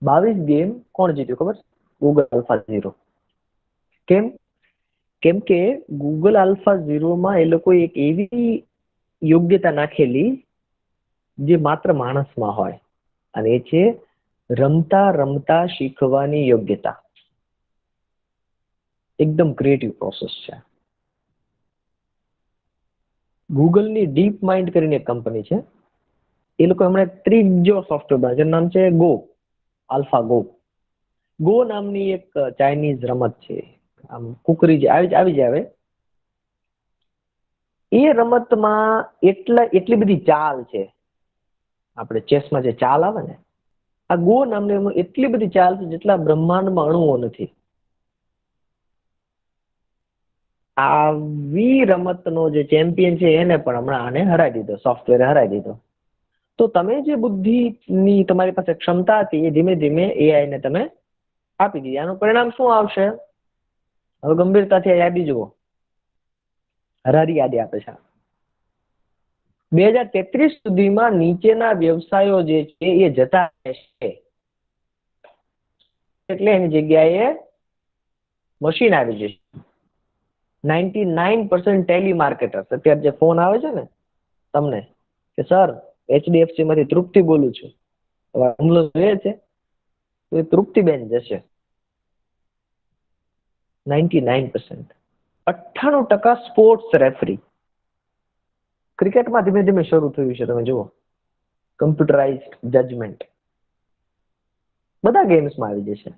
22 ગેમ. કોણ જીત્યું ખબર? Google alpha 0. કેમ કે ગૂગલ આલ્ફા 0 માં એ લોકો એક એવી યોગ્યતા નાખેલી જે માત્ર માણસમાં હોય, અને એ છે રમતા રમતા શીખવાની યોગ્યતા. એકદમ ક્રિએટિવ પ્રોસેસ છે. ગૂગલની ડીપ માઇન્ડ કરીને એક કંપની છે, એ લોકો હમણાં એક ત્રીજો સોફ્ટવેર બનાવ્યો જેનું નામ છે ગો, આલ્ફા ગો. ગો નામની એક ચાઇનીઝ રમત છે, આમ કુકરી જે આવી જાય હવે. એ રમતમાં એટલી બધી ચાલ છે, આપણે ચેસમાં જે ચાલ આવે ને, આ ગો નામની એમાં એટલી બધી ચાલ છે જેટલા બ્રહ્માંડમાં અણુઓ નથી. આવી રમતનો જે ચેમ્પિયન છે એને પણ હમણાં આને હરાવી દીધો, સોફ્ટવેરે હરાવી દીધો. તો તમે જે બુદ્ધિની તમારી પાસે ક્ષમતા હતી એ ધીમે ધીમે એઆઈ ને તમે આપી દીધી. આનું પરિણામ શું આવશે? હવે ગંભીરતાથી આ યાદી જુઓ, હરારી યાદી આપે છે. 2033 સુધીમાં નીચેના વ્યવસાયો જે છે એ જતા રહેશે, એટલે એની જગ્યાએ મશીન આવી જશે. 99% ટેલી માર્કેટર્સ, અત્યારે જે ફોન આવે છે ને તમને કે સર HDFC માંથી તૃપ્તિ બોલું છું, હુમલો જોઈએ છે, તો એ તૃપ્તિબેન જશે. 99%. 98% સ્પોર્ટ્સ રેફરી. ક્રિકેટમાં ધીમે ધીમે શરૂ થયું છે, તમે જુઓ કમ્પ્યુટરાઇઝ્ડ જજમેન્ટ બધા ગેમ્સમાં આવી જશે.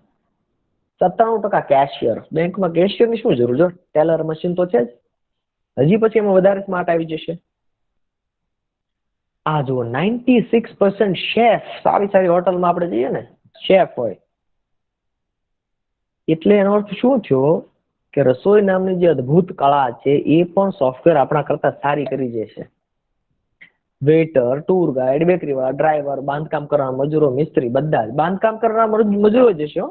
97% કેશિયર, બેંકમાં કેશિયરની શું જરૂર, જો ટેલર મશીન તો છે જ. હજી પછી એમાં વધારે સ્માર્ટ આવી જશે. આ જુઓ 96% શેફ, સારી હોટલમાં આપણે જઈએ ને શેફ હોય, એટલે એનો અર્થ શું થયો કે રસોઈ નામની જે અદ્ભુત કળા છે એ પણ સોફ્ટવેર આપણા કરતા સારી કરી જશે. વેઇટર, ટૂર ગાઈડ, બેકરીવાળા, ડ્રાઈવર, બાંધકામ કરવાના મજૂરો, મિસ્ત્રી, બધા જ બાંધકામ કરવાના મજૂરો જશે,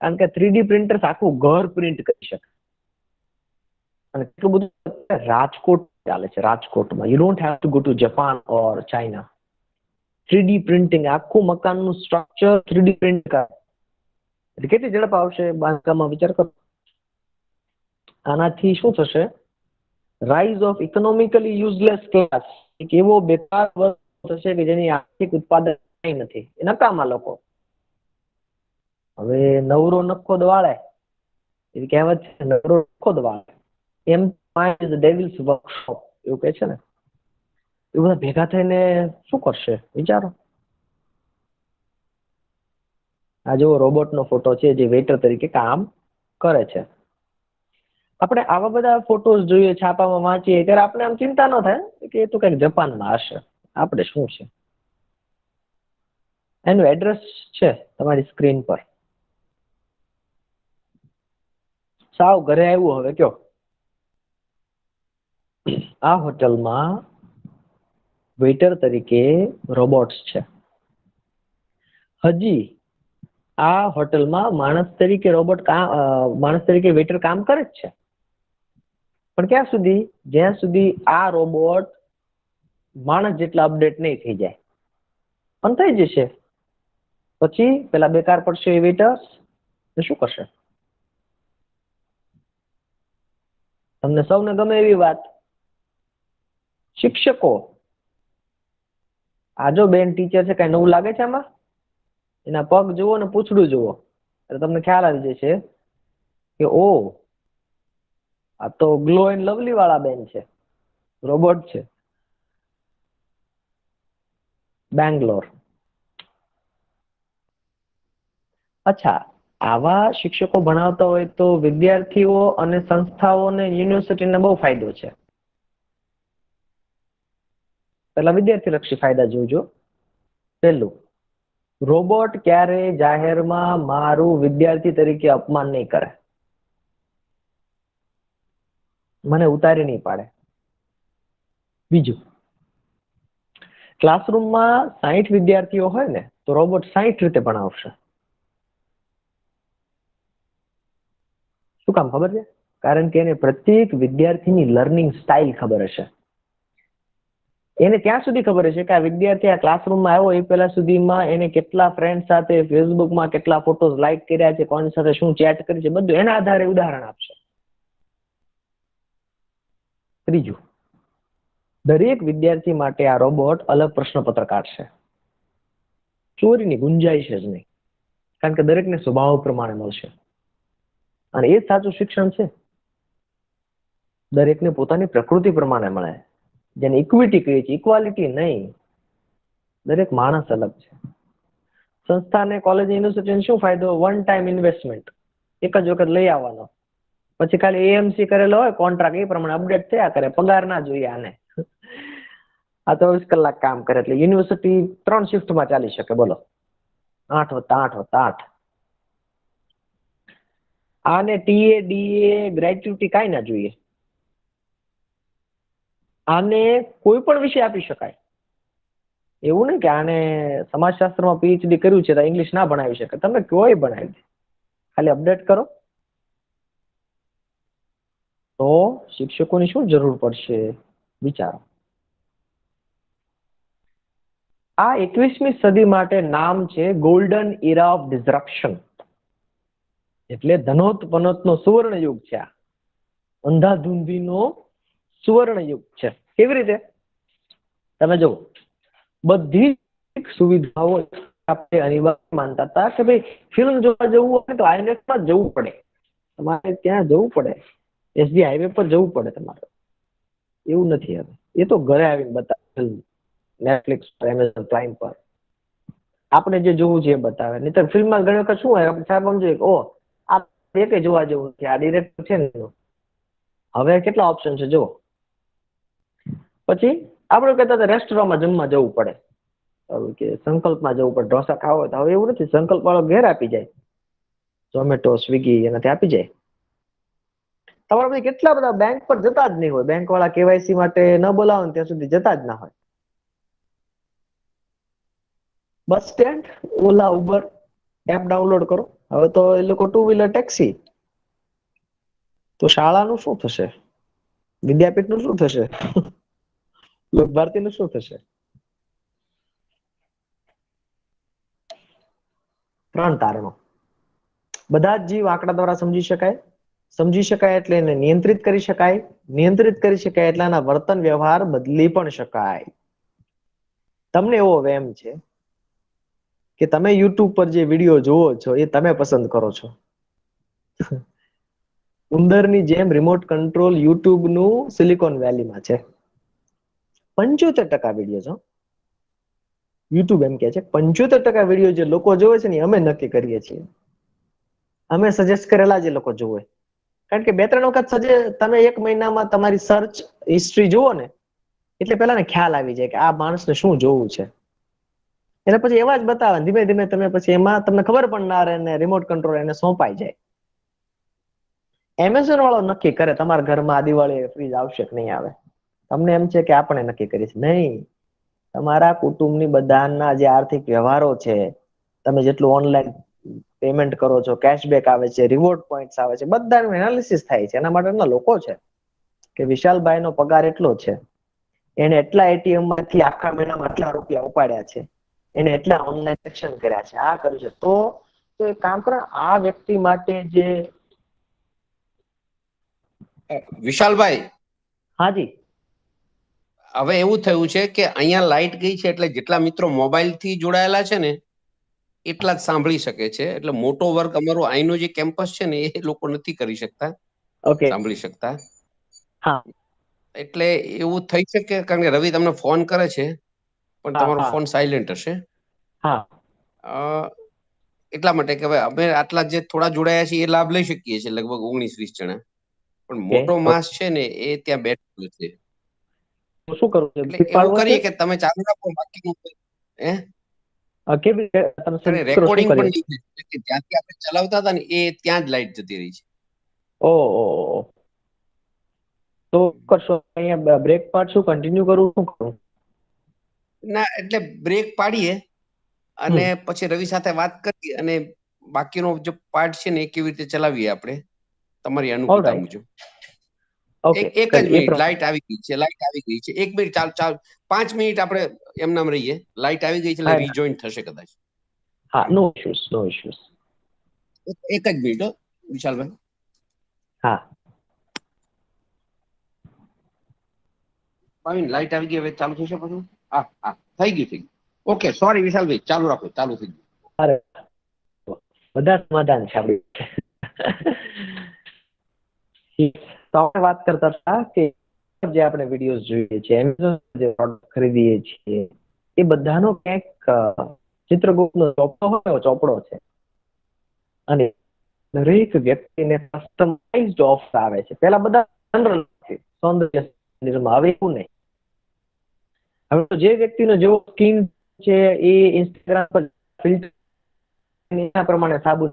કારણ કે 3D પ્રિન્ટર્સ આખું ઘર પ્રિન્ટ કરી શકે. અને એટલું બધું રાજકોટ ચાલે છે, રાજકોટમાં. You don't have to go to Japan or China. 3D printing, આખું મકાનનું સ્ટ્રક્ચર 3D પ્રિન્ટ કરે. એટલે કેટલી ઝડપ આવશે બાંધકામમાં, વિચાર કરો. આનાથી શું થશે? Rise of economically useless class, એક એવો બેકાર વર્ગ થશે કે જેની આર્થિક ઉત્પાદન કઈ નથી, એ નકામા લોકો. હવે નવરો નખો દવાળે, એવી કહેવત છે, નવરો નખો દવાળે, એમ ડેવિલ્સ વર્કશોપ એવું કહે છે ને. એ બધા ભેગા થઈને શું કરશે વિચારો. આ જેવો રોબોટનો ફોટો છે જે વેઇટર તરીકે કામ કરે છે. આપણે આવા બધા ફોટોઝ જોઈએ, છાપામાં વાંચીએ ત્યારે આપણે આમ ચિંતા ન થાય કે એ તો કઈક જાપાનમાં હશે, આપણે શું છે. એનું એડ્રેસ છે તમારી સ્ક્રીન પર. સાવ ઘરે આવ્યું. હવે કયો, આ હોટલમાં વેઇટર તરીકે રોબોટ્સ છે. હજી આ હોટલમાં માણસ તરીકે વેઇટર કામ કરે જ છે, પણ ક્યાં સુધી? જ્યાં સુધી આ રોબોટ માણસ જેટલા અપડેટ નહીં થઈ જાય. પણ થઈ જશે પછી પેલા બેકાર પડશે એ વેઇટર્સ શું કરશે? તમને સૌને ગમે એવી વાત, શિક્ષકો. આ જો બેન ટીચર છે, કઈ નવું લાગે છે આમાં? એના પગ જુઓ ને પૂંછડું જુઓ એટલે તમને ખ્યાલ આવી જશે કે ઓ આ તો ગ્લો એન્ડ લવલી વાળા બેન છે, રોબોટ છે. બેંગ્લોર. અચ્છા, આવા શિક્ષકો ભણાવતા હોય તો વિદ્યાર્થીઓ અને સંસ્થાઓને, યુનિવર્સિટીને બહુ ફાયદો છે. પેલા વિદ્યાર્થીલક્ષી ફાયદા જોજો. પહેલું, રોબોટ ક્યારે જાહેરમાં મારું વિદ્યાર્થી તરીકે અપમાન નહીં કરે, મને ઉતારી નહીં પાડે. બીજું, ક્લાસરૂમમાં 60 વિદ્યાર્થીઓ હોય ને તો રોબોટ 60 રીતે ભણાવશે. શું કામ ખબર છે? કારણ કે એને પ્રત્યેક વિદ્યાર્થીની લર્નિંગ સ્ટાઇલ ખબર હશે. એને ત્યાં સુધી ખબર હશે કે આ વિદ્યાર્થી આ ક્લાસરૂમમાં આવ્યો એ પહેલા સુધીમાં એને કેટલા ફ્રેન્ડ સાથે ફેસબુકમાં કેટલા ફોટોઝ લાઈક કર્યા છે, કોની સાથે શું ચેટ કરી છે, બધું એના આધારે ઉદાહરણ આપશે. ત્રીજું, દરેક વિદ્યાર્થી માટે આ રોબોટ અલગ પ્રશ્નપત્ર કાઢશે. ચોરીની ગુંજાઈશ જ નહીં, કારણ કે દરેકને સ્વભાવ પ્રમાણે મળશે. અને એ જ સાચું શિક્ષણ છે. દરેકને પોતાની પ્રકૃતિ પ્રમાણે મળે, જેને ઇક્વિટી કહીએ છીએ, ઇક્વાલિટી નહીં. દરેક માણસ અલગ છે. સંસ્થાને, કોલેજ, યુનિવર્સિટીને શું ફાયદો? વન ટાઈમ ઇન્વેસ્ટમેન્ટ, એક જ વખત લઈ આવવાનો, પછી ખાલી એએમસી કરેલો હોય કોન્ટ્રાક્ટ, એ પ્રમાણે અપડેટ થયા કરે, પગાર ના જોઈએ આને. આ 24 કલાક કામ કરે, એટલે યુનિવર્સિટી 3 શિફ્ટમાં ચાલી શકે. બોલો, 8 વત્તા 8 વત્તા 8. આને ટીએ, ડીએ, ગ્રેચ્યુટી કાંઈ ના જોઈએ. આને કોઈ પણ વિષય આપી શકાય. એવું નહીં કે આને સમાજશાસ્ત્રમાં પીએચડી કર્યું છે તો ઇંગ્લિશ ના ભણાવી શકે. તમે કોઈ ભણાવી દે, ખાલી અપડેટ કરો. તો શિક્ષકોની શું જરૂર પડશે? વિચારો. આ 21મી સદી માટે નામ છે ગોલ્ડન ઇરા ઓફ ડિસરપ્શન. એટલે ધનોત્પન્નનો સુવર્ણ યુગ છે. આ અંધાધૂંધીનો સુવર્ણ યુગ છે. કેવી રીતે? તમે જુઓ, બધી સુવિધાઓ આપણે અનિવાર્ય માનતા હતા કે ભાઈ ફિલ્મ જોવા જવું હોય તો આઈનેક્સમાં જવું પડે, તમારે ત્યાં જવું પડે, એસજી હાઈવે પર જવું પડે તમારે. એવું નથી હવે. એ તો ઘરે આવીને બતાવે, નેટફ્લિક્સ પર, એમેઝોન પ્રાઇમ પર આપણે જે જોવું છે એ બતાવે. નહીં તો ફિલ્મમાં ઘણી વખત શું હોય, આપણે સાહેબ સમજો કે ઓ આ એક જોવા જેવું છે, આ ડિરેક્ટર છે ને. હવે કેટલા ઓપ્શન છે જો. પછી આપણે કહેતા હતા રેસ્ટોરન્ટમાં જમવા જવું પડે, કે સંકલ્પમાં જવું પડે, ઢોસા ખાવા હોય તો. હવે એવું નથી, સંકલ્પ વાળો ઘેર આપી જાય, ઝોમેટો, સ્વિગી એનાથી આપી જાય. તમારા પછી કેટલા બધા બેંક પર જતા જ નહીં હોય, બેંક વાળા કેવાયસી માટે ન બોલાવો ને ત્યાં સુધી જતા જ ના હોય. બસ સ્ટેન્ડ, ઓલા, ઉબર એપ ડાઉનલોડ કરો. હવે તો એ લોકો 2 વ્હીલર ટેક્સી. તો શાળાનું શું થશે? વિદ્યાપીઠનું શું થશે? લોક ભારતીનું શું થશે? 3 તારણો. બધા જ જીવ આંકડા દ્વારા સમજી શકાય. સમજી શકાય એટલે એને નિયંત્રિત કરી શકાય. નિયંત્રિત કરી શકાય એટલે એના વર્તન વ્યવહાર બદલી પણ શકાય. તમને એવો વહેમ છે કે તમે યુટ્યુબ પર જે વિડીયો જોવો છો એ તમે પસંદ કરો છો. ઉંદરની જેમ રિમોટ કંટ્રોલ યુટ્યુબ નું સિલિકોન વેલીમાં છે. 75% વિડીયો છો યુટ્યુબ એમ કે છે 75% વિડીયો જે લોકો જોવે છે ને અમે નક્કી કરીએ છીએ. અમે સજેસ્ટ કરેલા જે લોકો જોવે. કારણ કે 2-3 વખત તમે 1 મહિનામાં તમારી સર્ચ હિસ્ટ્રી જુઓ ને એટલે પેલાને ખ્યાલ આવી જાય કે આ માણસને શું જોવું છે. એટલે પછી એવા જ બતાવે. ધીમે ધીમે તમે પછી એમાં તમને ખબર પણ ના રહે ને રિમોટ કંટ્રોલ એને સોંપાઈ જાય. એમેઝોન વાળો નક્કી કરે તમારા ઘરમાં આ દિવાળી ફ્રીજ આવશે કે નહીં આવે. તમને એમ છે કે આપણે નક્કી કરીશ. નહીં, તમારા કુટુંબની બધાના જે આર્થિક વ્યવહારો છે, તમે જેટલું ઓનલાઈન પેમેન્ટ કરો છો, કેશબેક આવે છે, રિવોર્ડ પોઈન્ટ્સ આવે છે, બધાનું એનાલિસિસ થાય છે. એના માટેના લોકો છે કે વિશાલભાઈ નો પગાર એટલો છે, એને એટલા એટીએમ માંથી આખા મહિનામાં આટલા રૂપિયા ઉપાડ્યા છે, એને એટલા ઓનલાઈન ટ્રાન્ઝેક્શન કર્યા છે, આ કર્યું છે. તો એક કામ કરો, આ વ્યક્તિ માટે જે વિશાલભાઈ, હાજી હવે એવું થયું છે કે અહીંયા લાઈટ ગઈ છે એટલે જેટલા મિત્રો મોબાઈલ થી જોડાયેલા છે ને એટલા જ સાંભળી શકે છે. એટલે મોટો વર્ગ અમારો અહીંનો જે કેમ્પસ છે ને એ લોકો નથી કરી શકતા, ઓકે સાંભળી શકતા. હા એટલે એવું થઈ શકે કારણ કે રવિ તમને ફોન કરે છે પણ હા તમારો હા ફોન સાયલેન્ટ હશે. હા એટલા માટે કે હવે અમે આટલા જે થોડા જોડાયા છીએ એ લાભ લઈ શકીએ છીએ, લગભગ 19-20 જણા. પણ મોટો માસ છે ને એ ત્યાં બેઠો છે. તો શું કરવું છે? એટલે બ્રેક એવું પાડવો છે? કરીએ કે તમે ચાલુ રાખો, બાકીનું કેવી રીતે તમે શું રેકોર્ડિંગ પણ કરીએ? નહીં થાય કે જ્યાંથી આપણે ચલાવતા હતા ને એ ત્યાં જ લાઈટ જતી રહી છે. ઓ તો કરશો અહીંયા બ્રેક પાડશું, કન્ટિન્યુ કરવું, શું કરું? ના, એટલે બ્રેક પાડીએ અને પછી રવિ સાથે વાત કરીએ અને બાકીનો જે પાર્ટ છે ને એ કેવી રીતે ચલાવીએ આપણે તમારી અનુકૂળતા ઓલરાઈટ મુજબ. ઓકે એક જ મિનિટ, લાઈટ આવી ગઈ છે, લાઈટ આવી ગઈ છે. 1 મિનિટ, ચાલ 5 મિનિટ આપણે એમનામ રહીએ. લાઈટ આવી ગઈ છે એટલે રીજોઈન થશે કદાચ. હા, નો ઇશ્યુઝ, નો ઇશ્યુઝ. એક જ મિનિટ વિશાલભાઈ. હા લાઈટ આવી ગઈ, હવે ચાલુ થશે પાછું. હા હા, થઈ ગયું. ઓકે, સોરી વિશાલભાઈ, ચાલુ રાખો, ચાલુ થઈ ગયું. અરે બધા સમાધાન છે આપણી. તો આપણે વાત કરતા હતા કે જે આપણે વિડીયોઝ જોઈએ છીએ, એમેઝોન જે પ્રોડક્ટ ખરીદીએ છીએ, એ બધાનો ક્યાંક ચિત્રગુપ્તનો ચોપડો હોય એવો ચોપડો છે, અને દરેક વ્યક્તિને કસ્ટમાઇઝ્ડ ઓફર આવે છે. પેલા બધા જનરલ સૌંદર્ય નિર્મા, હવે એવું નહીં. હવે તો જે વ્યક્તિનો જેવો સ્કીન છે એ ઇન્સ્ટાગ્રામ પર ફિલ્ટર એના પ્રમાણે સાબુ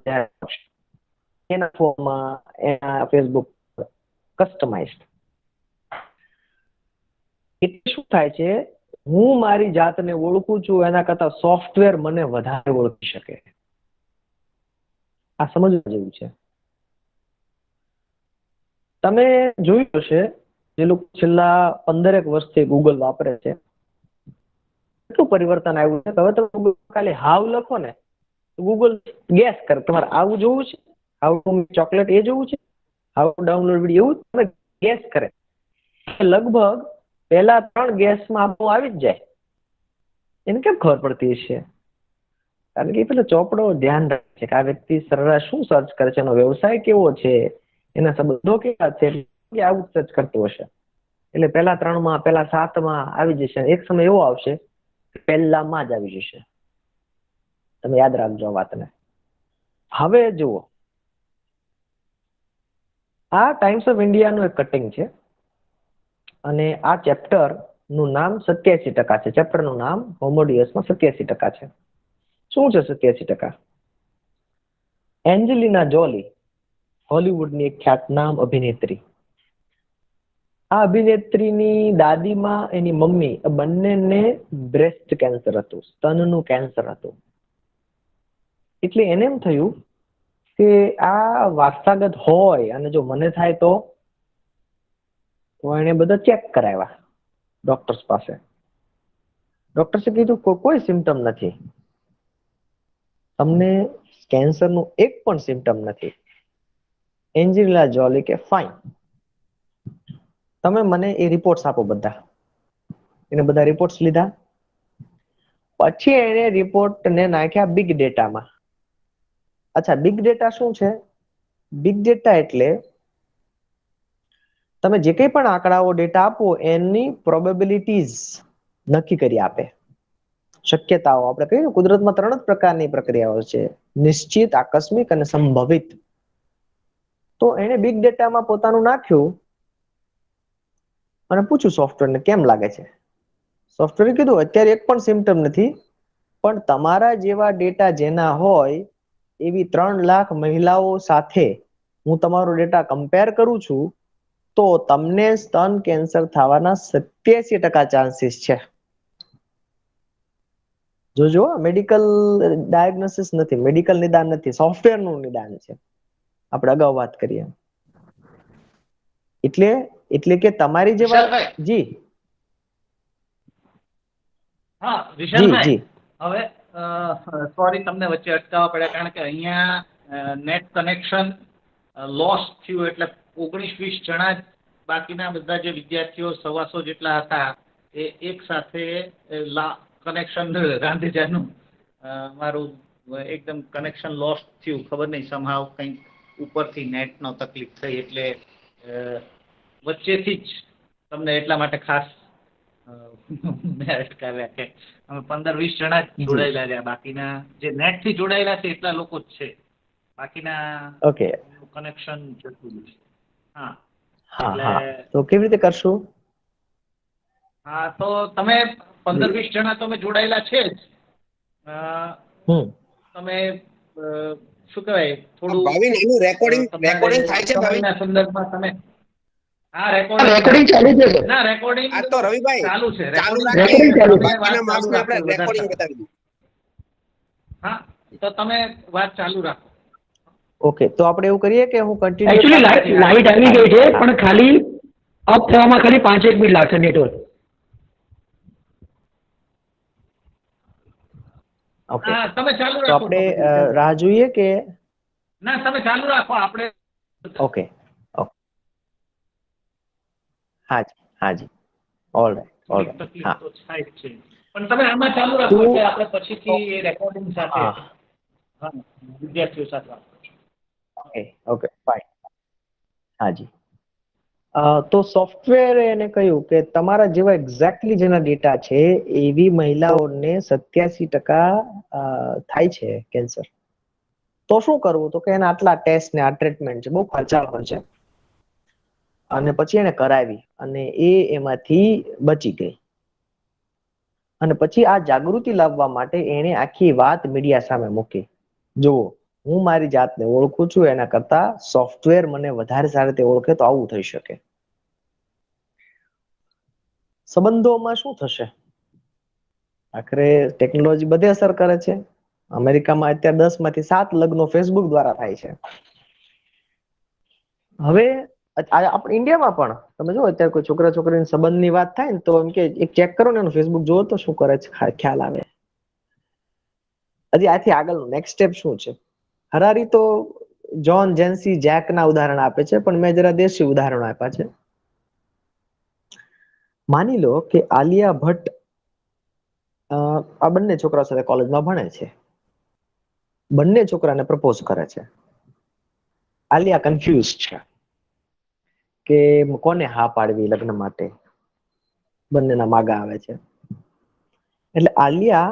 એના ફોનમાં, એના ફેસબુક કસ્ટમાઇઝડ. એટલે શું થાય છે, હું મારી જાતને ઓળખું છું એના કરતા સોફ્ટવેર મને વધારે ઓળખી શકે. આ સમજવા જેવું છે. તમે જોયું હશે જે લોકો છેલ્લા 15 વર્ષથી ગૂગલ વાપરે છે, કેટલું પરિવર્તન આવ્યું છે. હવે તમે Google ખાલી હાવ લખો ને, ગૂગલ ગેસ કરે તમારે આવું જોવું છે, હાઉ ચોકલેટ એ જોવું છે, હાઉ ડાઉનલોડ વિડીયો, એવું તમે ગેસ કરે. લગભગ પહેલા 3 ગેસમાં આપણું આવી જ જાય. એને કેમ ખબર પડતી હશે? કારણ કે પેલો ચોપડો ધ્યાન રાખે છે કે આ વ્યક્તિ સરેરાશ શું સર્ચ કરે છે, એનો વ્યવસાય કેવો છે, એના સંબંધો કેવા છે, કે આવું સર્ચ કરતો હશે. એટલે પહેલા 3માં, પહેલા 7માં આવી જશે. એક સમય એવો આવશે પહેલામાં જ આવી જશે. તમે યાદ રાખજો આ વાતને. હવે જુઓ, આ ટાઈમ્સ ઓફ ઇન્ડિયાનું એક કટિંગ છે, અને આ ચેપ્ટર નું નામ 87% છે. ચેપ્ટર નું નામ હોમોડિયસમાં 87% છે. શું છે 87%? એન્જેલિના જોલી, હોલીવુડની એક ખ્યાતનામ અભિનેત્રી. આ અભિનેત્રીની દાદીમાં, એની મમ્મી, બંનેને બ્રેસ્ટ કેન્સર હતું, સ્તનનું કેન્સર હતું. એટલે એને એમ થયું કે આ વારસાગત હોય, અને જો મને થાય તો એને બધા ચેક કરાવ્યા ડોક્ટર્સ પાસે. ડોક્ટર્સે કીધું કોઈ સિમ્ટમ નથી, તમને કેન્સરનું એક પણ સિમ્ટમ નથી. એન્જેલિના જોલી કે ફાઇન, તમે મને એ રિપોર્ટ્સ આપો બધા. એને બધા રિપોર્ટ્સ લીધા. પછી એને રિપોર્ટને નાખ્યા બિગ ડેટામાં. અચ્છા, બિગ ડેટા શું છે? બિગ ડેટા એટલે તમે જે કંઈ પણ આંકડાઓ, ડેટા આપો, એની પ્રોબેબિલિટીઝ નક્કી કરી આપે, શક્યતાઓ. આપણે કહીએ કુદરતમાં 3 જ પ્રકારની પ્રક્રિયાઓ છે, નિશ્ચિત, આકસ્મિક અને સંભવિત. તો એને બિગ ડેટામાં પોતાનું નાખ્યું અને પૂછ્યું સોફ્ટવેરને કેમ લાગે છે. સોફ્ટવેરે કીધું અત્યારે એક પણ સિમ્ટમ નથી, પણ તમારા જેવા ડેટા જેના હોય એવી 3 લાખ મહિલાઓ સાથે હું તમારો ડેટા કમ્પેર કરું છું, તો તમને સ્તન કેન્સર થવાના 87% ચાન્સીસ છે. જોજો, મેડિકલ ડાયગ્નોસિસ નથી, મેડિકલ નિદાન નથી, સોફ્ટવેરનું નિદાન છે. આપણે અગાઉ વાત કરીએ. એટલે કે તમારી જેવા જી હા જી વિશાલભાઈ, જી હવે સોરી તમને વચ્ચે અટકાવવા પડ્યા, કારણ કે અહીંયા નેટ કનેક્શન લોસ થયું, એટલે 19-20 જણા જ, બાકીના બધા જે વિદ્યાર્થીઓ 125 જેટલા હતા એ એક સાથે કનેક્શન ગાંધીજાનું મારું એકદમ કનેક્શન લોસ થયું. ખબર નહીં, સમહાવ કંઈક ઉપરથી નેટનો તકલીફ થઈ, એટલે વચ્ચેથી જ તમને એટલા માટે ખાસ મેં અટકાવ્યા કે અમે 15-20 જણા જ જોડાયેલા રહ્યા, બાકીના જે નેટ થી જોડાયેલા છે એટલા લોકો જ છે, બાકીના ઓકે, કનેક્શન જતું છે. હા હા એટલે હા, તો કેવી રીતે કરશું? હા, તો તમે 15-20 જણા તમે જોડાયેલા છે જ. તમે શું કહેવાય, થોડું ભાવિન, એનું રેકોર્ડિંગ થાય છે ભાવિન? સમયના સંદર્ભમાં તમે હા રેકોર્ડિંગ ચાલુ છે. ના, રેકોર્ડિંગ આ તો રવિભાઈ ચાલુ છે. ચાલુ રેકોર્ડિંગ રાખીએ, તમે વાત બાકીના ચાલુ માણસને રાખો, આપણે વધારે રેકોર્ડિંગ સારું. બતાવી દઉં. હા, તો તમે વાત ચાલુ રાખો. ઓકે, તો આપણે એવું કરીએ કે હું કન્ટિન્યુ એકચ્યુઅલી લાઈટ આવી ગઈ છે, પણ ખાલી અપ થવામાં ખાલી 5-1 મિનિટ લાગશે નેટવર્ક. ઓકે, હા, તમે ચાલુ તો રાખો. આપણે રાહ જોઈએ કે ના, તમે ચાલુ રાખો. આપણે ઓકે ઓકે, હાજી હાજી, ઓલ રાઈટ, તકલીફ હા. તો થાય જ છે, પણ તમે આમાં ચાલુ રાખો તું એટલે આપણે પછીથી રેકોર્ડિંગ સાથે હા, હા વિદ્યાર્થીઓ સાથે વાત કરીશું. ઓકે ઓકે, ફાઇન, હાજી. તો સોફ્ટવેર એને કહ્યું કે તમારા જેવા એક્ઝેક્ટલી જેના ડેટા છે એવી મહિલાઓને 87% થાય છે કેન્સર. તો શું કરવું? તો કે એના આટલા ટેસ્ટ ને આ ટ્રીટમેન્ટ છે, બહુ ખર્ચાળ હોય છે. અને પછી એને કરાવી અને એમાંથી બચી ગઈ. અને પછી આ જાગૃતિ લાવવા માટે એને આખી વાત મીડિયા સામે મૂકી. જુઓ, હું મારી જાતને ઓળખું છું, એના કરતા સોફ્ટવેર મને વધારે સારી રીતે ઓળખે તો આવું થઈ શકે. સંબંધોમાં શું થશે? આખરે ટેકનોલોજી બધે અસર કરે છે. અમેરિકામાં અત્યારે 10 માંથી 7 લગ્નો ફેસબુક દ્વારા થાય છે. હવે આપણે ઇન્ડિયામાં પણ તમે જો અત્યારે કોઈ છોકરા છોકરીની સંબંધની વાત થાય ને તો એમ કે એક ચેક કરો ને એનું ફેસબુક જોવો તો શું કરે છે ખ્યાલ આવે. હજી આથી આગળનું નેક્સ્ટ સ્ટેપ શું છે? હરારી તો જોન જેન્સી જેકના ઉદાહરણ આપે છે, પણ મેં જરા દેશી ઉદાહરણો આપ્યા છે. માની લો કે આલિયા ભટ્ટ આ બંને છોકરા સાથે કોલેજમાં ભણે છે. બંને છોકરાને પ્રપોઝ કરે છે. આલિયા કન્ફ્યુઝ છે કે કોને હા પાડવી લગ્ન માટે. બંનેના માગા આવે છે. એટલે આલિયા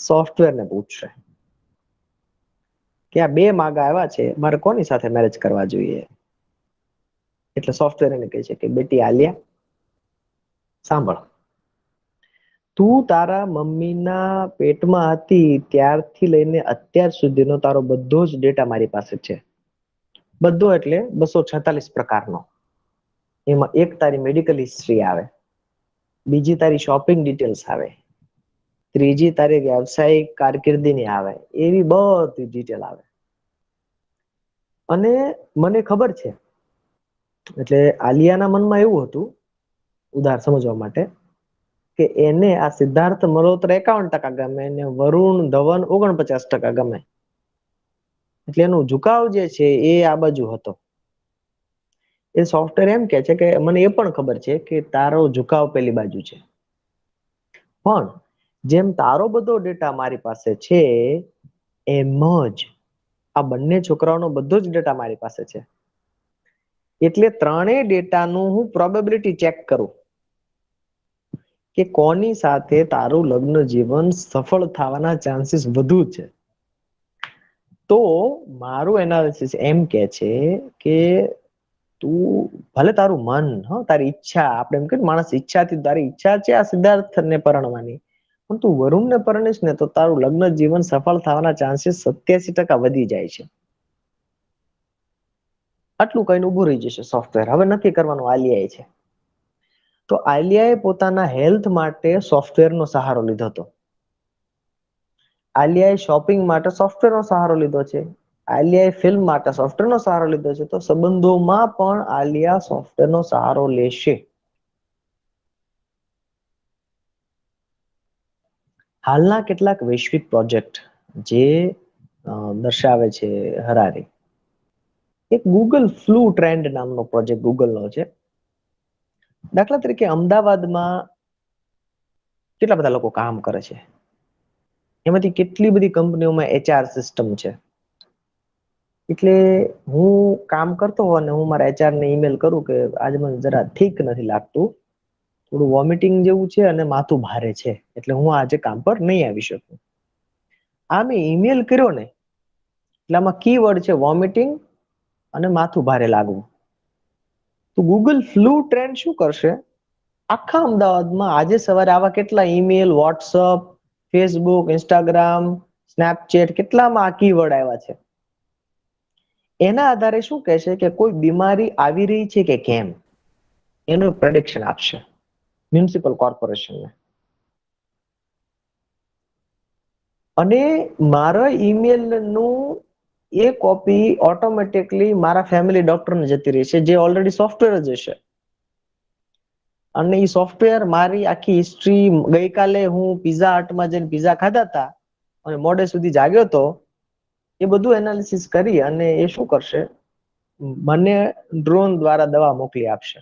સોફ્ટવેરને પૂછશે કે આ બે માગા આવ્યા છે, મારે કોની સાથે મેરેજ કરવા જોઈએ? એટલે સોફ્ટવેર એને કહે છે કે બેટી આલિયા, સાંભળ, તું તારા મમ્મીના પેટમાં હતી ત્યારથી લઈને અત્યાર સુધીનો તારો બધો જ ડેટા મારી પાસે છે. બધો એટલે 246 પ્રકારનો. એમાં એક તારી મેડિકલ હિસ્ટ્રી આવે, બીજી તારી શોપિંગ ડિટેલ્સ આવે, ત્રીજી તારી વ્યવસાયિક કારકિર્દીની આવે, એવી બધી ડિટેલ આવે. અને મને ખબર છે, એટલે આલિયાના મનમાં એવું હતું, ઉદાહરણ સમજવા માટે, કે એને આ સિદ્ધાર્થ મલ્હોત્રા 51% ગમે અને વરુણ ધવન 49% ગમે. એટલે એનું ઝુકાવ જે છે એ આ બાજુ હતો. એ સોફ્ટવેર એમ કે છે કે મને એ પણ ખબર છે કે તારો ઝુકાવ પેલી બાજુ છે, પણ જેમ તારો બધો ડેટા મારી પાસે છે એમ જ આ બંને છોકરાઓનો બધો જ ડેટા મારી પાસે છે. એટલે ત્રણેય ડેટાનું હું પ્રોબેબિલિટી ચેક કરું કે કોની સાથે તારું લગ્ન જીવન સફળ થવાના ચાન્સીસ વધુ છે. તો મારું એનાલિસિસ એમ કે છે કે તું ભલે તારું મન, તારી ઈચ્છા, આપણે એમ કે માણસ ઈચ્છાથી, તારી ઈચ્છા છે આ સિદ્ધાર્થને પરણવાની, પણ તું વરુણને પરણીશ ને તો તારું લગ્ન જીવન સફળ થવાના ચાન્સીસ 87% વધી જાય છે. આટલું કઈને ઉભું રહી જશે સોફ્ટવેર. હવે નક્કી કરવાનું આલિયાએ છે. તો આલિયાએ પોતાના હેલ્થ માટે સોફ્ટવેરનો સહારો લીધો હતો. આલિયાએ શોપિંગ માટે સોફ્ટવેરનો સહારો લીધો છે. આલિયાએ ફિલ્મ માટે સોફ્ટવેરનો સહારો લીધો છે. તો સંબંધોમાં પણ આલિયા સોફ્ટવેરનો સહારો લેશે. હાલના કેટલાક વૈશ્વિક પ્રોજેક્ટ જે દર્શાવે છે હરારી, એક ગૂગલ ફ્લુ ટ્રેન્ડ નામનો પ્રોજેક્ટ ગૂગલનો છે. દાખલા તરીકે અમદાવાદમાં કેટલા બધા લોકો કામ કરે છે, એમાંથી કેટલી બધી કંપનીઓમાં HR સિસ્ટમ છે. એટલે હું કામ કરતો હોઉં અને હું મારા HR ને ઈમેલ કરું કે આજે મને જરા ઠીક નથી લાગતું, થોડું વોમિટિંગ જેવું છે અને માથું ભારે છે, એટલે હું આજે કામ પર નહીં આવી શકું. આ મેં ઈમેલ કર્યો ને એટલે આમાં કીવર્ડ છે વોમિટિંગ અને માથું ભારે લાગવું. તો ગૂગલ ફ્લુ ટ્રેન્ડ શું કરશે, આખા અમદાવાદમાં આજે સવારે આવા કેટલા email, WhatsApp, Facebook, Instagram, Snapchat, કેટલામાં આ કીવર્ડ આવ્યા છે, એના આધારે શું કહેશે કે કોઈ બીમારી આવી રહી છે કે કેમ, એનું પ્રેડિક્શન આપશે મ્યુનિસિપલ કોર્પોરેશનને. અને મારા ઈમેલનું એ કોપી ઓટોમેટિકલી મારા ફેમિલી ડોક્ટરને જતી રહી છે, જે ઓલરેડી સોફ્ટવેર જ હશે. અને એ સોફ્ટવેર મારી આખી હિસ્ટ્રી, ગઈકાલે હું પિઝા હટમાં જઈને પિઝા ખાધા હતા અને મોડે સુધી જાગ્યો હતો, એ બધું એનાલિસિસ કરી અને એ શું કરશે, મને ડ્રોન દ્વારા દવા મોકલી આપશે,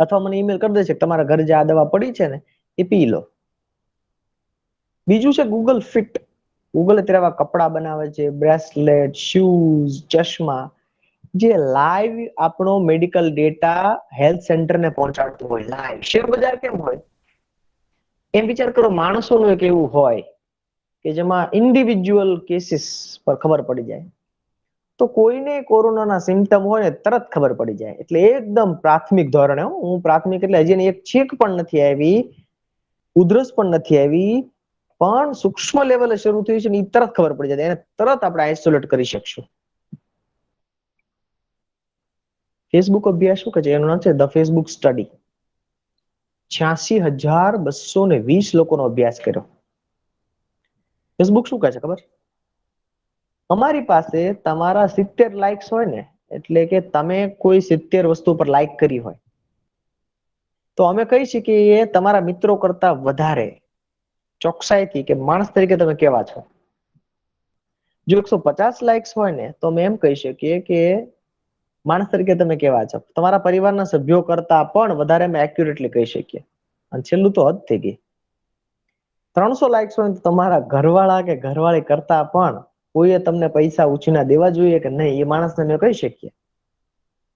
અથવા મને ઈમેલ કરી દેશે કે તમારા ઘરે જે આ દવા પડી છે ને એ પી લો. બીજું છે ગૂગલ ફિટ. ગૂગલ અત્યારે આવા કપડા બનાવે છે, બ્રેસલેટ, શૂઝ, ચશ્મા, જે લાઈવ આપણો મેડિકલ ડેટા હેલ્થ સેન્ટર ને પહોંચાડતું હોય લાઈવ. શેર બજાર કેમ હોય એમ વિચાર કરો. માણસોનું એક એવું હોય કે જેમાં ઇન્ડિવિજ્યુઅલ કેસીસ પર ખબર પડી જાય. તો કોઈને કોરોનાના સિમ્ટમ હોય ને તરત ખબર પડી જાય. એટલે એકદમ પ્રાથમિક ધોરણે, હું પ્રાથમિક એટલે હજી એક છીંક પણ નથી આવી, ઉધરસ પણ નથી આવી, પણ સૂક્ષ્મ લેવલે શરૂ થયું છે ને એ તરત ખબર પડી જાય. એને તરત આપણે આઇસોલેટ કરી શકશું. ફેસબુક અભ્યાસ શું કહે છે? એનું નામ છે ધ ફેસબુક સ્ટડી. 86,220 લોકોનો અભ્યાસ કર્યો. ફેસબુક શું કહે છે ખબર? અમારી પાસે તમારા 70 લાઇક્સ હોય ને, એટલે કે તમે કોઈ 70 વસ્તુ પર લાઈક કરી હોય, તો અમે કહી શકીએ તમારા મિત્રો કરતા વધારે ચોકસાઈથી કે માણસ તરીકે તમે કેવા છો. જો 150 લાઇક્સ હોય ને, તો અમે એમ કહી શકીએ કે માણસ તરીકે તમે કેવા છો. તમારા પરિવારના સભ્યો કરતા પણ વધારે અમે એક્યુરેટલી કહી શકીએ. અને છેલ્લું તો હદ થઈ ગઈ. 300 લાઇક્સ હોય તો તમારા ઘરવાળા કે ઘરવાળી કરતા પણ કોઈએ તમને પૈસા ઉછીના દેવા જોઈએ કે નહીં, એ માણસને અમે કહી શકીએ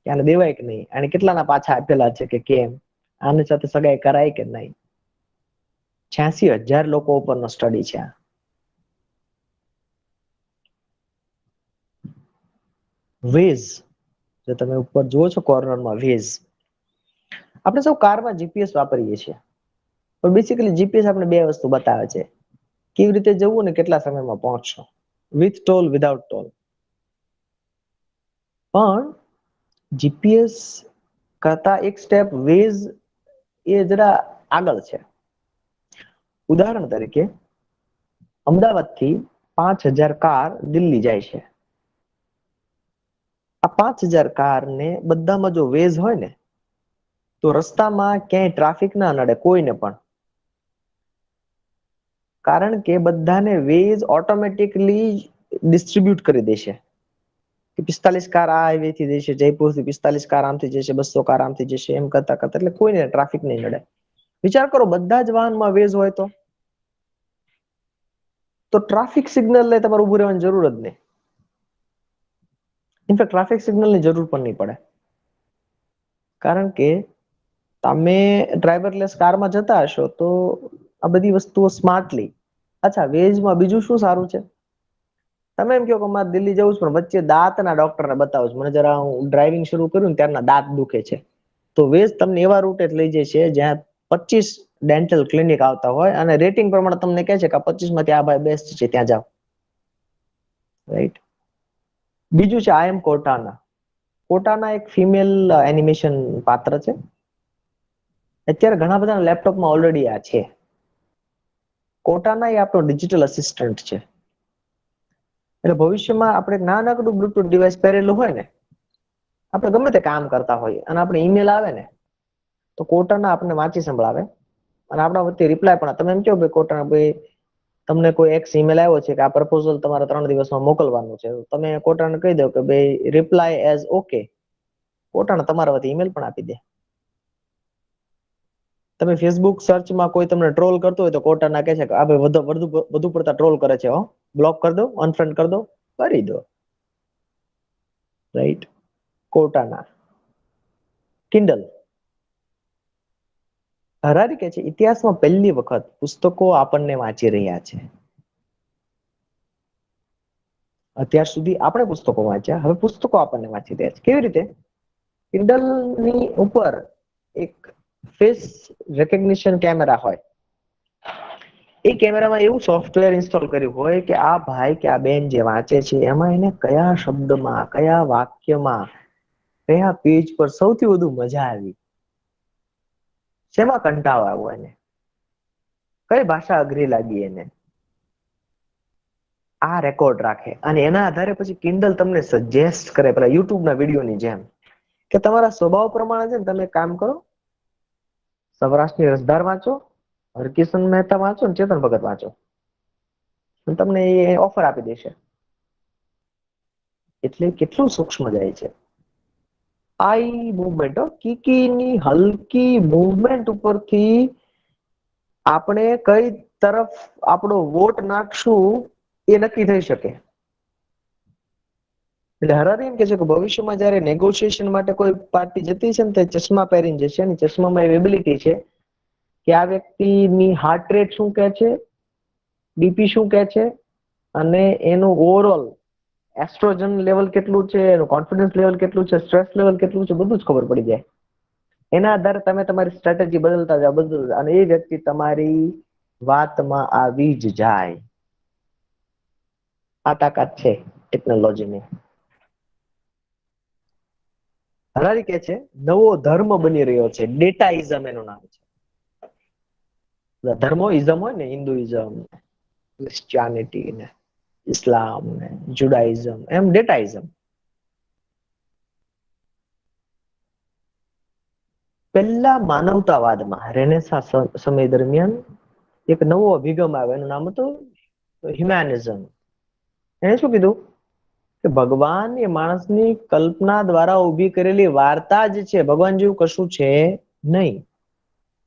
કે આને દેવાય કે નહીં, આને કેટલાના પાછા આપેલા છે કે કેમ, આની સાથે સગાઈ કરાય કે નહીં. 86,000 લોકો ઉપરનો સ્ટડી છે આ. વેઝ, જો તમે ઉપર જુઓ છો કોર્નરમાં વેઝ, આપણે સૌ કારમાં જીપીએસ વાપરીએ છીએ, પણ બેસિકલી જીપીએસ આપણે બે વસ્તુ બતાવે છે: કેવી રીતે જવું ને કેટલા સમયમાં પહોંચશો, વિથ ટોલ, વિધાઉટ ટોલ. પણ જીપીએસ કરતા એક સ્ટેપ વેઝ એ જરા આગળ છે. ઉદાહરણ તરીકે અમદાવાદથી 5,000 કાર દિલ્હી જાય છે. આ 5,000 કાર ને બધામાં જો વેઝ હોય ને, તો રસ્તામાં ક્યાંય ટ્રાફિક ના નડે કોઈને પણ. કારણ કે બધાને વેઝ ઓટોમેટિકલી ડિસ્ટ્રીબ્યુટ કરી દેશે કે 45 કાર આ હાઈવે થી જશે, જયપુર થી 45 કાર આમથી જશે, 200 કાર આમથી જશે, એમ કરતા કરતા એટલે કોઈને ટ્રાફિક નહીં નડે. વિચાર કરો બધા જ વાહનમાં વેઝ હોય તો ટ્રાફિક સિગ્નલ ને તમારે ઉભું રહેવાની જરૂર જ નહીં. ઇનફેક્ટ ટ્રાફિક સિગ્નલની જરૂર પણ નહીં પડે, કારણ કે તમે ડ્રાઈવરલેસ કારમાં જતા હશો તો આ બધી વસ્તુઓ સ્માર્ટલી. અચ્છા, વેઝમાં બીજું શું સારું છે? તમે એમ કહો કે મારે દિલ્હી જવું છે, પણ વચ્ચે દાંતના ડોક્ટરને બતાવું છું, મને જરા હું ડ્રાઇવિંગ શરૂ કર્યું ને ત્યારના દાંત દુખે છે, તો વેઝ તમને એવા રૂટે લઈ જશે જ્યાં 25 ડેન્ટલ ક્લિનિક આવતા હોય અને રેટિંગ પ્રમાણે તમને કહે છે કે 25 માંથી આ ભાઈ બેસ્ટ છે, ત્યાં જાઓ. રાઈટ. બીજું છે આઈ એમ કોર્ટાના. કોર્ટાના એક ફિમેલ એનિમેશન પાત્ર છે. અત્યારે ઘણા બધા લેપટોપમાં ઓલરેડી આ છે. કોર્ટાના એ આપણો ડિજિટલ અસિસ્ટન્ટ છે. એટલે ભવિષ્યમાં આપણે નાનકડું બ્લુટૂથ ડિવાઇસ પહેરેલું હોય ને, આપણે ગમે તે કામ કરતા હોઈએ અને આપણે ઈમેલ આવે ને, તો કોર્ટાના આપણને વાંચી સંભળાવે અને આપણા વચ્ચે રિપ્લાય પણ. તમે એમ કહો ભાઈ કોર્ટાના ભાઈ, તમને કોઈ એક્સ ઈમેલ આવ્યો છે કે આ પ્રપોઝલ તમારે 3 દિવસમાં મોકલવાનું છે, તમે કોર્ટાને કહી દો કે ભાઈ રિપ્લાય એઝ ઓકે, કોર્ટાને તમારા વતી ઈમેલ પણ આપી દે. તમે ફેસબુક સર્ચમાં કોઈ તમને ટ્રોલ કરતો હોય તો કોર્ટાના કહે છે કે આ ભાઈ વધુ પડતા ટ્રોલ કરે છે, બ્લોક કરી દો, અનફ્રેન્ડ કરી દો, કરી દો. રાઈટ. કોર્ટાના. કિન્ડલ. હરારી કહે છે ઇતિહાસમાં પહેલી વખત પુસ્તકો આપણને વાંચી રહ્યા છે. અત્યાર સુધી આપણે પુસ્તકો વાંચ્યા, હવે પુસ્તકો આપણને વાંચી રહ્યા છે. કેવી રીતે? કિન્ડલની ઉપર એક ફેસ રેકગ્નિશન કેમેરા હોય. એ કેમેરામાં એવું સોફ્ટવેર ઇન્સ્ટોલ કર્યું હોય કે આ ભાઈ કે આ બેન જે વાંચે છે એમાં એને કયા શબ્દમાં, કયા વાક્યમાં, કયા પેજ પર સૌથી વધુ મજા આવી, શેમાં કંટાળો આવ્યો એને, કઈ ભાષા અઘરી લાગી એને, આ રેકોર્ડ રાખે અને એના આધારે પછી કિન્ડલ તમને સજેસ્ટ કરે, પેલા યુટ્યુબના વિડીયોની જેમ, કે તમારા સ્વભાવ પ્રમાણે છે ને તમે કામ કરો, સૌરાષ્ટ્રની રસધાર વાંચો, હરકિશન મહેતા વાંચો ને ચેતન ભગત વાંચો, તમને એ ઓફર આપી દેશે. એટલે કેટલું સૂક્ષ્મ જાય છે. આઈ મૂવમેન્ટ, કીકીની હલકી મૂવમેન્ટ ઉપરથી આપણે કઈ તરફ આપણો વોટ નાખશું એ નક્કી થઈ શકે. એટલે હરારી એમ કે છે કે ભવિષ્યમાં જયારે નેગોશિએશન માટે કોઈ પાર્ટી જતી છે ને તે ચશ્મા પહેરીને જશે, અને ચશ્મામાં એવી એબિલિટી છે કે આ વ્યક્તિની હાર્ટ રેટ શું કહે છે, બીપી શું કહે છે, અને એનું ઓવરઓલ એસ્ટ્રોજન લેવલ કેટલું છે, એનું કોન્ફિડન્સ લેવલ કેટલું છે, સ્ટ્રેસ લેવલ કેટલું છે, બધું જ ખબર પડી જાય. એના આધારે તમે તમારી સ્ટ્રેટેજી બદલતા જાઓ, અને એ વ્યક્તિ તમારી વાતમાં આવી જ જાય. આ તાકાત છે ટેકનોલોજીની. હરારી કે છે નવો ધર્મ બની રહ્યો છે, ડેટાઇઝમ એનું નામ છે. ધર્મો ઇઝમ હોય ને, હિન્દુઇઝમ, ક્રિશ્ચિયાનિટી ને ઇસ્લામ ને જુડાઇઝમ, એમ ડેટાઇઝમ. પહેલા માનવતાવાદમાં રેનેસાં સમય દરમિયાન એક નવો અભિગમ આવ્યો, એનું નામ હતું હ્યુમેનિઝમ. એને શું કીધું કે ભગવાન એ માણસની કલ્પના દ્વારા ઊભી કરેલી વાર્તા જ છે, ભગવાન જેવું કશું છે નહીં.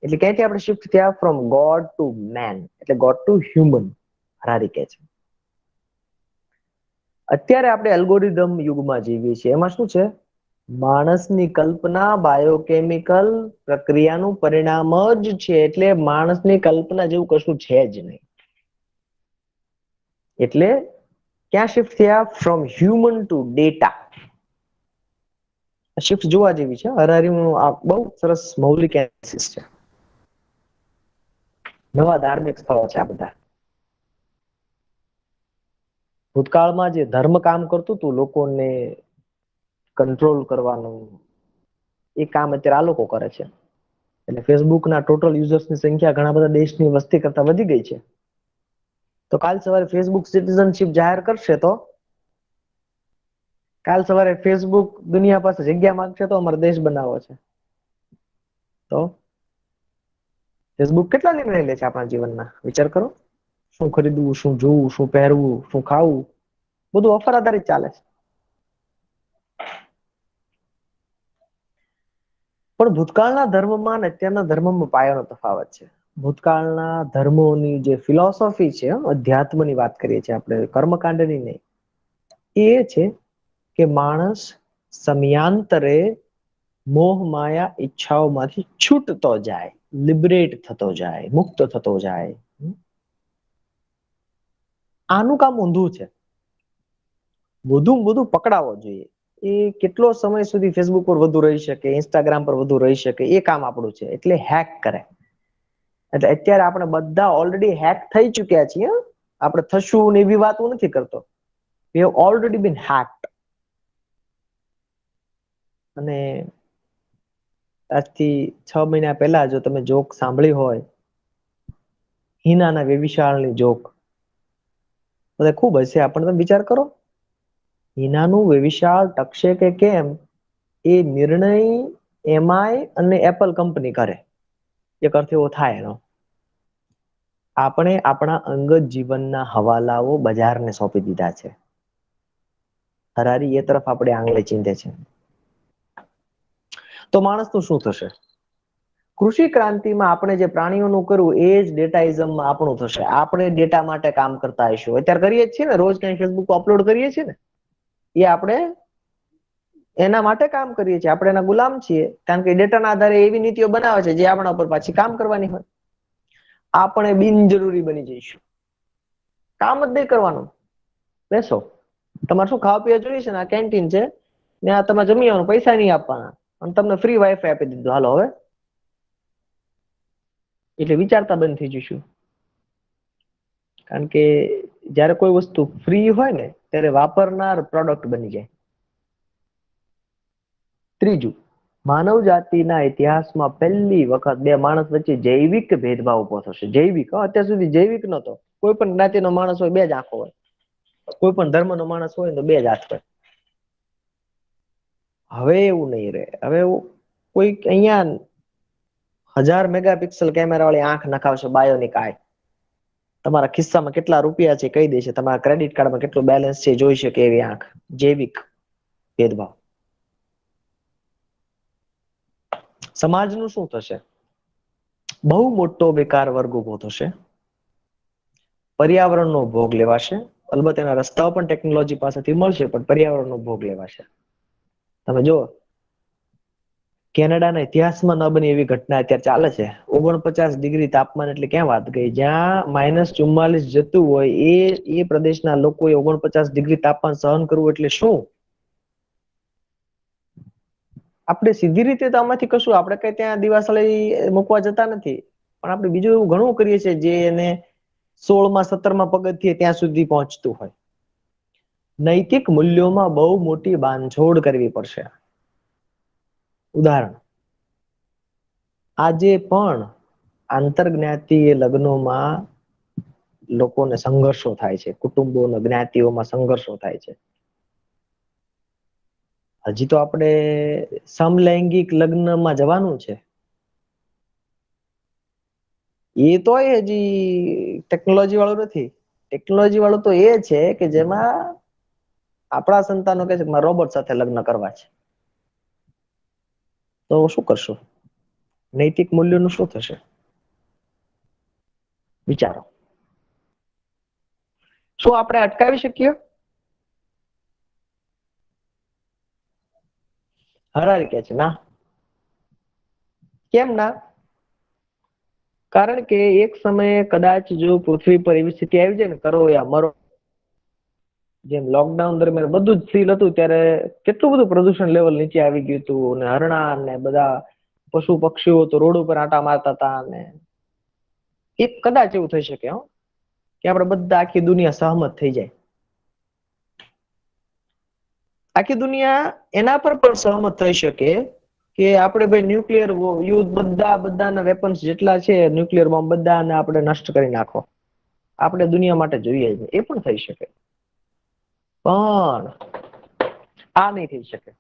એટલે ક્યાંથી આપણે શિફ્ટ થયા ફ્રોમ ગોડ ટુ મેન, એટલે ગોડ ટુ હ્યુમન. હરારી કહે છે અત્યારે આપણે એલ્ગોરિધમ યુગમાં જીવીએ છીએ. એમાં શું છે, માણસની કલ્પના બાયોકેમિકલ પ્રક્રિયાનું પરિણામ જ છે, એટલે માણસની કલ્પના જેવું કશું છે જ નહીં. એટલે ક્યાં શિફ્ટ થયા? From human to data. Shift જોવા જેવી છે. હરારીનું આ બહુ સરસ મૌલિક એનાલિસિસ છે. નવા ધાર્મિક સ્થળો છે આ બધા. ભૂતકાળમાં જે ધર્મ કામ કરતું હતું, લોકોને કંટ્રોલ કરવાનું, એ કામ અત્યારે આ લોકો કરે છે. એટલે ફેસબુકના ટોટલ યુઝર્સની સંખ્યા ઘણા બધા દેશની વસ્તી કરતા વધી ગઈ છે. તો કાલ સવારે ફેસબુક સિટીઝનશીપ જાહેર કરશે, તો કાલ સવારે ફેસબુક દુનિયા પાસે જગ્યા માંગશે તો અમારે દેશ બનાવવો છે. તો ફેસબુક કેટલા નિર્ણય લે છે આપણા જીવનના? વિચાર કરો. શું ખરીદવું, શું જોવું, શું પહેરવું, શું ખાવું, બધું ઓફર આધારિત ચાલે છે. પણ ભૂતકાળના ધર્મમાં અને અત્યારના ધર્મમાં પાયાનો તફાવત છે. ભૂતકાળના ધર્મોની જે ફિલોસોફી છે, અધ્યાત્મની વાત કરીએ છીએ આપણે, કર્મકાંડની નહીં, એ છે કે માણસ સમયાંતરે મોહ માયા ઈચ્છાઓમાંથી છૂટતો જાય, લિબરેટ થતો જાય, મુક્ત થતો જાય. આનું કામ ઊંધું છે. બધું પકડાવો જોઈએ. એ કેટલો સમય સુધી ફેસબુક પર વધુ રહી શકે, ઇન્સ્ટાગ્રામ પર વધુ રહી શકે, એ કામ આપણું છે. એટલે હેક કરે. એટલે અત્યારે આપણે બધા ઓલરેડી હેક થઈ ચુક્યા છીએ. આપણે થશું ને એવી વાત હું નથી કરતો. We have already been hacked. અને આજથી 6 મહિના પહેલા જો તમે જોક સાંભળી હોય, હિનાના વેવિશાળની જોક, બધા ખૂબ હશે. આપણે તમે વિચાર કરો, હિનાનું વેવિશાળ ટકશે કે કેમ, એ નિર્ણય એમઆઈ અને એપલ કંપની કરે. એક અર્થ એવો થાય એનો. આપણે આપણા અંગત જીવનના હવાલાઓ બજારને સોંપી દીધા છે. હરારી એ તરફ આપણે આંગળે ચીંધે છે. તો માણસનું શું થશે? કૃષિ ક્રાંતિમાં આપણે જે પ્રાણીઓનું કરવું, એ જ ડેટાઇઝમમાં આપણું થશે. આપણે ડેટા માટે કામ કરતા હશું. અત્યારે કરીએ જ છીએ ને, રોજ કઈ ફેસબુક અપલોડ કરીએ છીએ ને, એ આપણે એના માટે કામ કરીએ છીએ. આપણે એના ગુલામ છીએ, કારણ કે ડેટાના આધારે એવી નીતિઓ બનાવે છે જે આપણા ઉપર પાછી કામ કરવાની હોય. આપણે બિનજરૂરી બની જઈશું. કામ જ નહીં કરવાનું. બેસો, તમારે શું ખાવા પીવા જોઈએ છે ને, આ કેન્ટીન છે ને, આ તમે જમી આવવાનું, પૈસા નહીં આપવાના, અને તમને ફ્રી વાઈફાઈ આપી દીધું, હાલો હવે. એટલે વિચારતા બંધ થઈ જઈશું. કારણ કે જયારે કોઈ વસ્તુ ફ્રી હોય ને, ત્યારે વાપરનાર પ્રોડક્ટ બની જાય. ત્રીજું, માનવ જાતિના ઇતિહાસમાં પહેલી વખત બે માણસ વચ્ચે જૈવિક ભેદભાવ ઉભો થશે. જૈવિક, અત્યાર સુધી જૈવિક નહોતો. કોઈ પણ જ્ઞાતિનો માણસ હોય, બે જ આંખો હોય. કોઈ પણ ધર્મનો માણસ હોય તો બે જ હાથ હોય. હવે એવું નહીં રહે. હવે કોઈ અહીંયા 1000 મેગાપિક્સલ કેમેરા વાળી આંખ નખાવશે, બાયોનિક આય. તમારા ખિસ્સામાં કેટલા રૂપિયા છે કહી દેશે, તમારા ક્રેડિટ કાર્ડમાં કેટલું બેલેન્સ છે જોઈ શકે એવી આંખ. જૈવિક ભેદભાવ. સમાજનું શું થશે? બહુ મોટો બેકાર વર્ગ ઉભો થશે. પર્યાવરણનો ભોગ લેવાશે. અલબત્ત એના રસ્તાઓ પણ ટેકનોલોજી પાસેથી મળશે, પણ પર્યાવરણનો ભોગ લેવાશે. તમે જો કેનેડાના ઇતિહાસમાં ન બની એવી ઘટના અત્યારે ચાલે છે. 49 ડિગ્રી તાપમાન એટલે ક્યાં વાત ગઈ? જ્યાં -44 જતું હોય એ પ્રદેશના લોકોએ 49 ડિગ્રી તાપમાન સહન કરવું એટલે શું? આપણે સીધી રીતે તો આમાંથી કશું, આપણે કઈ ત્યાં દિવાસળી મૂકવા જતા નથી, પણ આપણે બીજું એવું ઘણું કરીએ છીએ જે એને 16માં 17માં પગથિયે ત્યાં સુધી પહોંચતું હોય. નૈતિક મૂલ્યોમાં બહુ મોટી બાંધછોડ કરવી પડશે. ઉદાહરણ, આજે પણ આંતરજ્ઞાતીય લગ્નોમાં લોકોને સંઘર્ષો થાય છે, કુટુંબોના જ્ઞાતિઓમાં સંઘર્ષો થાય છે. હજી તો આપણે સમલૈંગિક લગ્નમાં જવાનું છે. એ તોય હજી ટેકનોલોજી વાળું નથી. ટેકનોલોજી વાળું તો એ છે કે જેમાં આપણા સંતાનો કહે છે કે મારે રોબોટ સાથે લગ્ન કરવા છે. તો શું કરશો? નૈતિક મૂલ્યોનું શું થશે? વિચારો. શું આપણે અટકાવી શકીએ? હરારી કે છે ના. કેમ ના? કારણ કે એક સમયે કદાચ જો પૃથ્વી પર એવી સ્થિતિ આવી જાય ને, કરો યા મરો, જેમ લોકડાઉન દરમિયાન બધું જ સીલ હતું, ત્યારે કેટલું બધું પ્રદૂષણ લેવલ નીચે આવી ગયું હતું, અને હરણા ને બધા પશુ પક્ષીઓ તો રોડ ઉપર આંટા મારતા હતા. અને એક કદાચ એવું થઈ શકે કે આપણે બધા આખી દુનિયા સહમત થઈ જાય. આખી દુનિયા એના પર પણ સહમત થઈ શકે કે આપણે ભાઈ ન્યુક્લિયર યુદ્ધ બધાના વેપન્સ જેટલા છે, ન્યુક્લિયર બોમ્બ બધાને આપણે નષ્ટ કરી નાખો, આપણે દુનિયા માટે જોઈએ છે. એ પણ થઈ શકે, પણ આ નહીં થઈ શકે.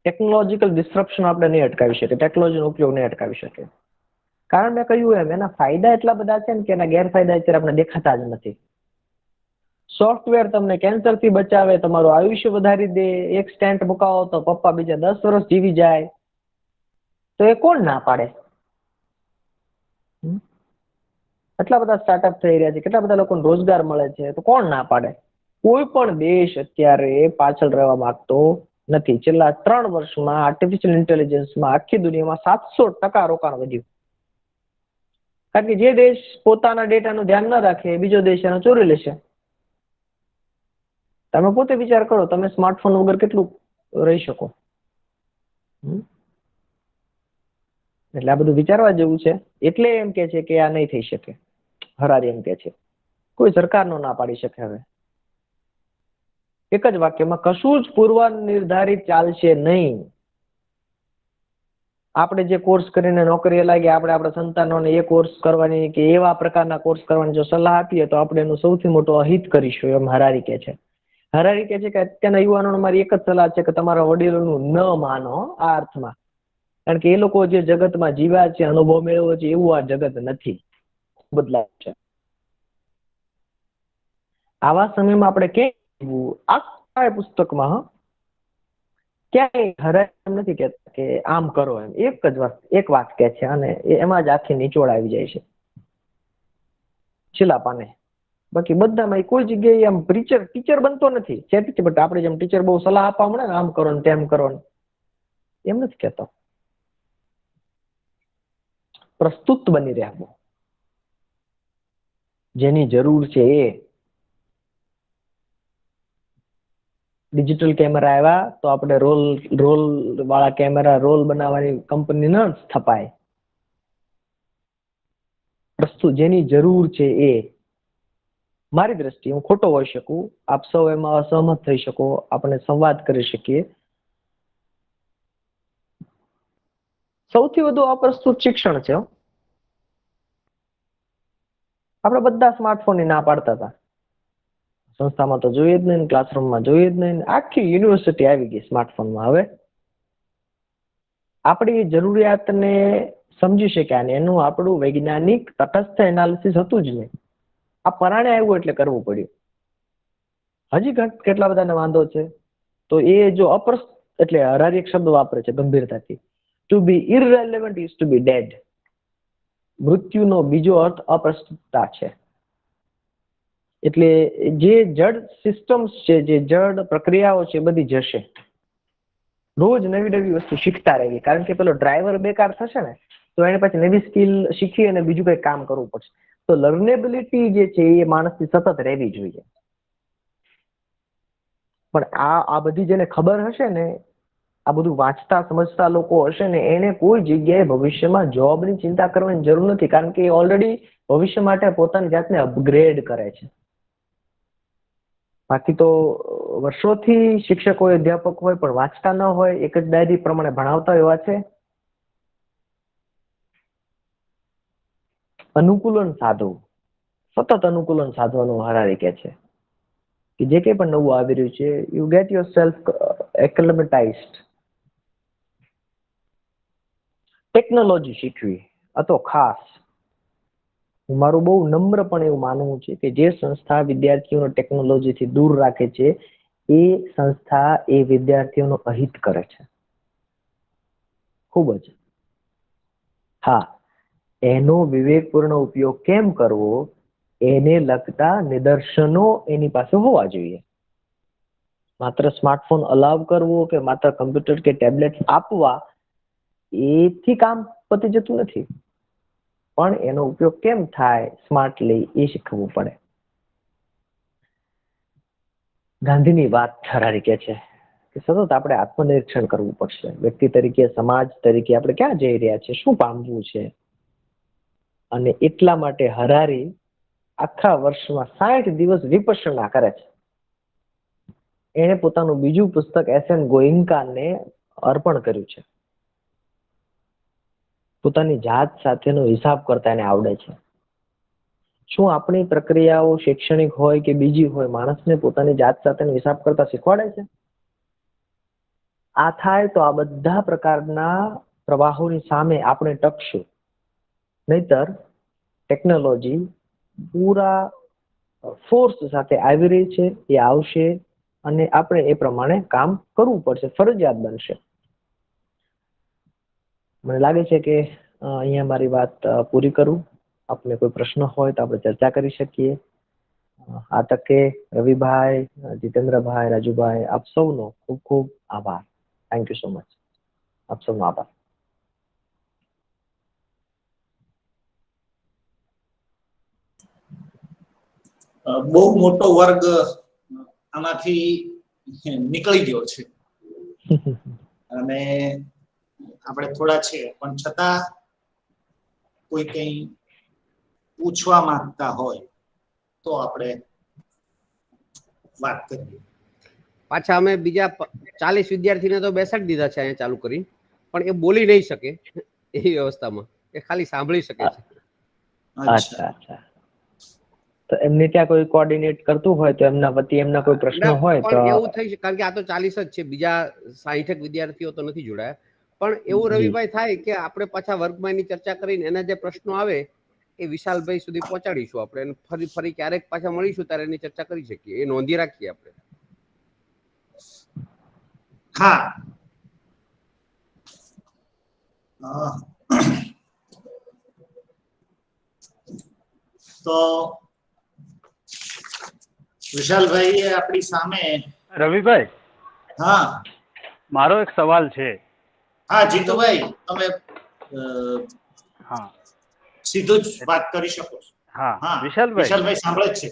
ટેકનોલોજીકલ ડિસ્ટ્રપ્શન આપણે નહીં અટકાવી શકીએ, ટેકનોલોજીનો ઉપયોગ નહીં અટકાવી શકીએ. કારણ મેં કહ્યું એમ, એના ફાયદા એટલા બધા છે ને કે એના ગેરફાયદા અત્યારે આપણે દેખાતા જ નથી. સોફ્ટવેર તમને કેન્સરથી બચાવે, તમારું આયુષ્ય વધારી દે, એક સ્ટેન્ટ મુકાવો તો પપ્પા બીજા 10 વર્ષ જીવી જાય, તો એ કોણ ના પાડે? એટલા બધા સ્ટાર્ટઅપ થઈ રહ્યા છે, કેટલા બધા લોકોને રોજગાર મળે છે, તો કોણ ના પાડે? કોઈ પણ દેશ અત્યારે પાછળ રહેવા માંગતો નથી. છેલ્લા 3 વર્ષમાં આર્ટિફિશિયલ ઇન્ટેલિજન્સમાં આખી દુનિયામાં 700% રોકાણ વધ્યું. કારણ કે જે દેશ પોતાના ડેટાનું ધ્યાન ન રાખે, બીજો દેશ એનો ચોરી લેશે. તમે પોતે વિચાર કરો, તમે સ્માર્ટફોન વગર કેટલું રહી શકો? એટલે આ બધું વિચારવા જેવું છે. એટલે એમ કે છે કે આ નહીં થઈ શકે. હરારી એમ કે છે કોઈ સરકાર નો ના પાડી શકે. હવે એક જ વાક્યમાં, કશું જ પૂર્વ નિર્ધારિત ચાલશે નહીં. આપણે જે કોર્સ કરીને નોકરીએ લાગીએ, આપણે આપણા સંતાનોને એ કોર્સ કરવાની કે એવા પ્રકારના કોર્સ કરવાની જો સલાહ આપીએ તો આપણે એનું સૌથી મોટું અહિત કરીશું, એમ હરારી કે છે. હરારી કે છે કે અત્યારના યુવાનોને મારી એક જ સલાહ છે કે તમારા વડીલોનું ન માનો, આ અર્થમાં. કારણ કે એ લોકો જે જગતમાં જીવ્યા છે, અનુભવ મેળવ્યો છે, એવું આ જગત નથી, બદલાય છે. આવા સમયમાં આપણે આ પુસ્તકમાં ક્યાંય હરાય એમ નથી કહેતા કે આમ કરો, એમ એક વાત કે છે, અને એમાં જ આખી નિચોડ આવી જાય છે છેલ્લા પાને. બાકી બધામાં કોઈ જગ્યાએ આમ ટીચર બનતો નથી. બટ આપણે જેમ ટીચર બહુ સલાહ આપવા મળે ને, આમ કરો ને તેમ કરો ને, એમ નથી કહેતો. પ્રસ્તુત બની રહેવું, જેની જરૂર છે એ. ડિજિટલ કેમેરા આવ્યા તો આપણે રોલ વાળા કેમેરા, રોલ બનાવવાની કંપની ન સ્થપાય. પ્રસ્તુત જેની જરૂર છે એ. મારી દ્રષ્ટિએ, હું ખોટો હોઈ શકું, આપ સૌ એમાં અસહમત થઈ શકો, આપણે સંવાદ કરી શકીએ. સૌથી વધુ અપ્રસ્તુત શિક્ષણ છે. આપણે બધા સ્માર્ટફોનની ના પાડતા હતા, સંસ્થામાં તો જોઈએ જ નહીં, ક્લાસરૂમમાં જોઈએ જ નહીં. આખી યુનિવર્સિટી આવી ગઈ સ્માર્ટફોનમાં. હવે આપણી જરૂરિયાતને સમજી શક્યા ને એનું આપણું વૈજ્ઞાનિક તટસ્થ એનાલિસિસ હતું જ નહીં. આ પરાણે આવ્યું એટલે કરવું પડ્યું. હજી કેટલા બધાને વાંધો છે, તો એ જો એટલે હરારી એક શબ્દ વાપરે છે ગંભીરતાથી, to be irrelevant is to be dead. મૃત્યુનો બીજો અર્થ અપ્રસ્તુતતા છે. એટલે જે જડ સિસ્ટમ્સ છે, જે જડ પ્રક્રિયાઓ છે, એ બધી જશે. રોજ નવી નવી વસ્તુ શીખતા રહેવી, કારણ કે પેલો ડ્રાઈવર બેકાર થશે ને તો એને પછી નવી સ્કિલ શીખી અને બીજું કંઈ કામ કરવું પડશે. તો લર્નેબિલિટી જે છે એ માણસની સતત રહેવી જોઈએ. પણ આ બધી જેને ખબર હશે ને, આ બધું વાંચતા સમજતા લોકો હશે ને, એને કોઈ જગ્યાએ ભવિષ્યમાં જોબની ચિંતા કરવાની જરૂર નથી, કારણ કે એ ઓલરેડી ભવિષ્ય માટે પોતાની જાતને અપગ્રેડ કરે છે. બાકી તો વર્ષોથી શિક્ષક હોય, અધ્યાપક હોય, પણ વાંચતા ન હોય, એક જ ડાયરી પ્રમાણે ભણાવતા એવા છે. અનુકૂલન સાધવું, સતત અનુકૂલન સાધવાનું હરારી કે છે કે જે કંઈ પણ નવું આવી રહ્યું છે, you get yourself acclimatised. Technology શીખવી, આ તો ખાસ મારું બહુ નમ્રપણે એવું માનવું છે કે જે સંસ્થા વિદ્યાર્થીઓને ટેકનોલોજીથી દૂર રાખે છે એ સંસ્થા એ વિદ્યાર્થીઓનો અહિત કરે છે. ખૂબ જ. હા, એનો વિવેકપૂર્ણ ઉપયોગ કેમ કરવો એને લગતા નિદર્શનો એની પાસે હોવા જોઈએ. માત્ર સ્માર્ટફોન અલાવ કરવો કે માત્ર કમ્પ્યુટર કે ટેબ્લેટ આપવા એથી કામ પતી જતું નથી, પણ એનો ઉપયોગ કેમ થાય સ્માર્ટલી એ શીખવવું પડે. ગાંધીની વાત હરારી કે છે કે સતત આપણે આત્મનિરીક્ષણ કરવું પડશે. વ્યક્તિ તરીકે, સમાજ તરીકે આપણે ક્યાં જઈ રહ્યા છે, શું પામવું છે. અને એટલા માટે હરારી આખા વર્ષમાં 60 દિવસ વિપશ્યના કરે છે. એણે પોતાનું બીજું પુસ્તક એસએન ગોયંકાને અર્પણ કર્યું છે. પોતાની જાત સાથેનો હિસાબ કરતા એને આવડે છે. શું આપણી પ્રક્રિયાઓ શૈક્ષણિક હોય કે બીજી હોય, માણસને પોતાની જાત સાથેનો હિસાબ કરતા શીખવાડે છે? આ થાય તો આ બધા પ્રકારના પ્રવાહોની સામે આપણે ટકશું. નહીતર ટેકનોલોજી પૂરા ફોર્સ સાથે આવી રહી છે, એ આવશે અને આપણે એ પ્રમાણે કામ કરવું પડશે, ફરજિયાત બનશે. મને લાગે છે કે અહીંયા મારી વાત પૂરી કરું. આપને કોઈ પ્રશ્ન હોય તો આપણે ચર્ચા કરી શકીએ. આ તકે રવિભાઈ, જીતેન્દ્રભાઈ, રાજુભાઈ, આપ સૌનો ખૂબ ખૂબ આભાર. Thank you so much. આપ સૌનો આભાર. બહુ મોટો વર્ગ આમાંથી નીકળી ગયો છે અને આપણે થોડા છે, પણ છતાં કોઈ કંઈ પૂછવા માંગતા હોય તો આપણે વાત કરીએ. પાછા અમે બીજા 40 વિદ્યાર્થીને તો બેસાડી દીધા છે અહીંયા ચાલુ કરી, પણ એ બોલી નહીં શકે એવી વ્યવસ્થામાં, એ ખાલી સાંભળી શકે છે. અચ્છા અચ્છા. તો એમને ત્યાં કોઈ કોઓર્ડિનેટ કરતું હોય તો એમના વતી એમના કોઈ પ્રશ્ન હોય તો એવું થઈ શકે, કારણ કે આ તો 40 જ છે, બીજા 60 વિદ્યાર્થીઓ તો નથી જોડાયા. પણ એવું રવિભાઈ થાય કે આપણે પાછા વર્ગમાં એની ચર્ચા કરીને એના જે પ્રશ્નો આવે એ વિશાલભાઈ સુધી પહોંચાડીશું આપણે. ફરી ક્યારેક પાછા મળીશું ત્યારે એની ચર્ચા કરી શકીએ, એ નોંધી રાખીએ આપણે. હા, તો વિશાલભાઈ આપણી સામે. રવિભાઈ, હા, મારો એક સવાલ છે. હા જીતુભાઈ, તમે હા, સીધું જ વાત કરી શકો છો. હા વિશાલભાઈ સાંભળે જ છે.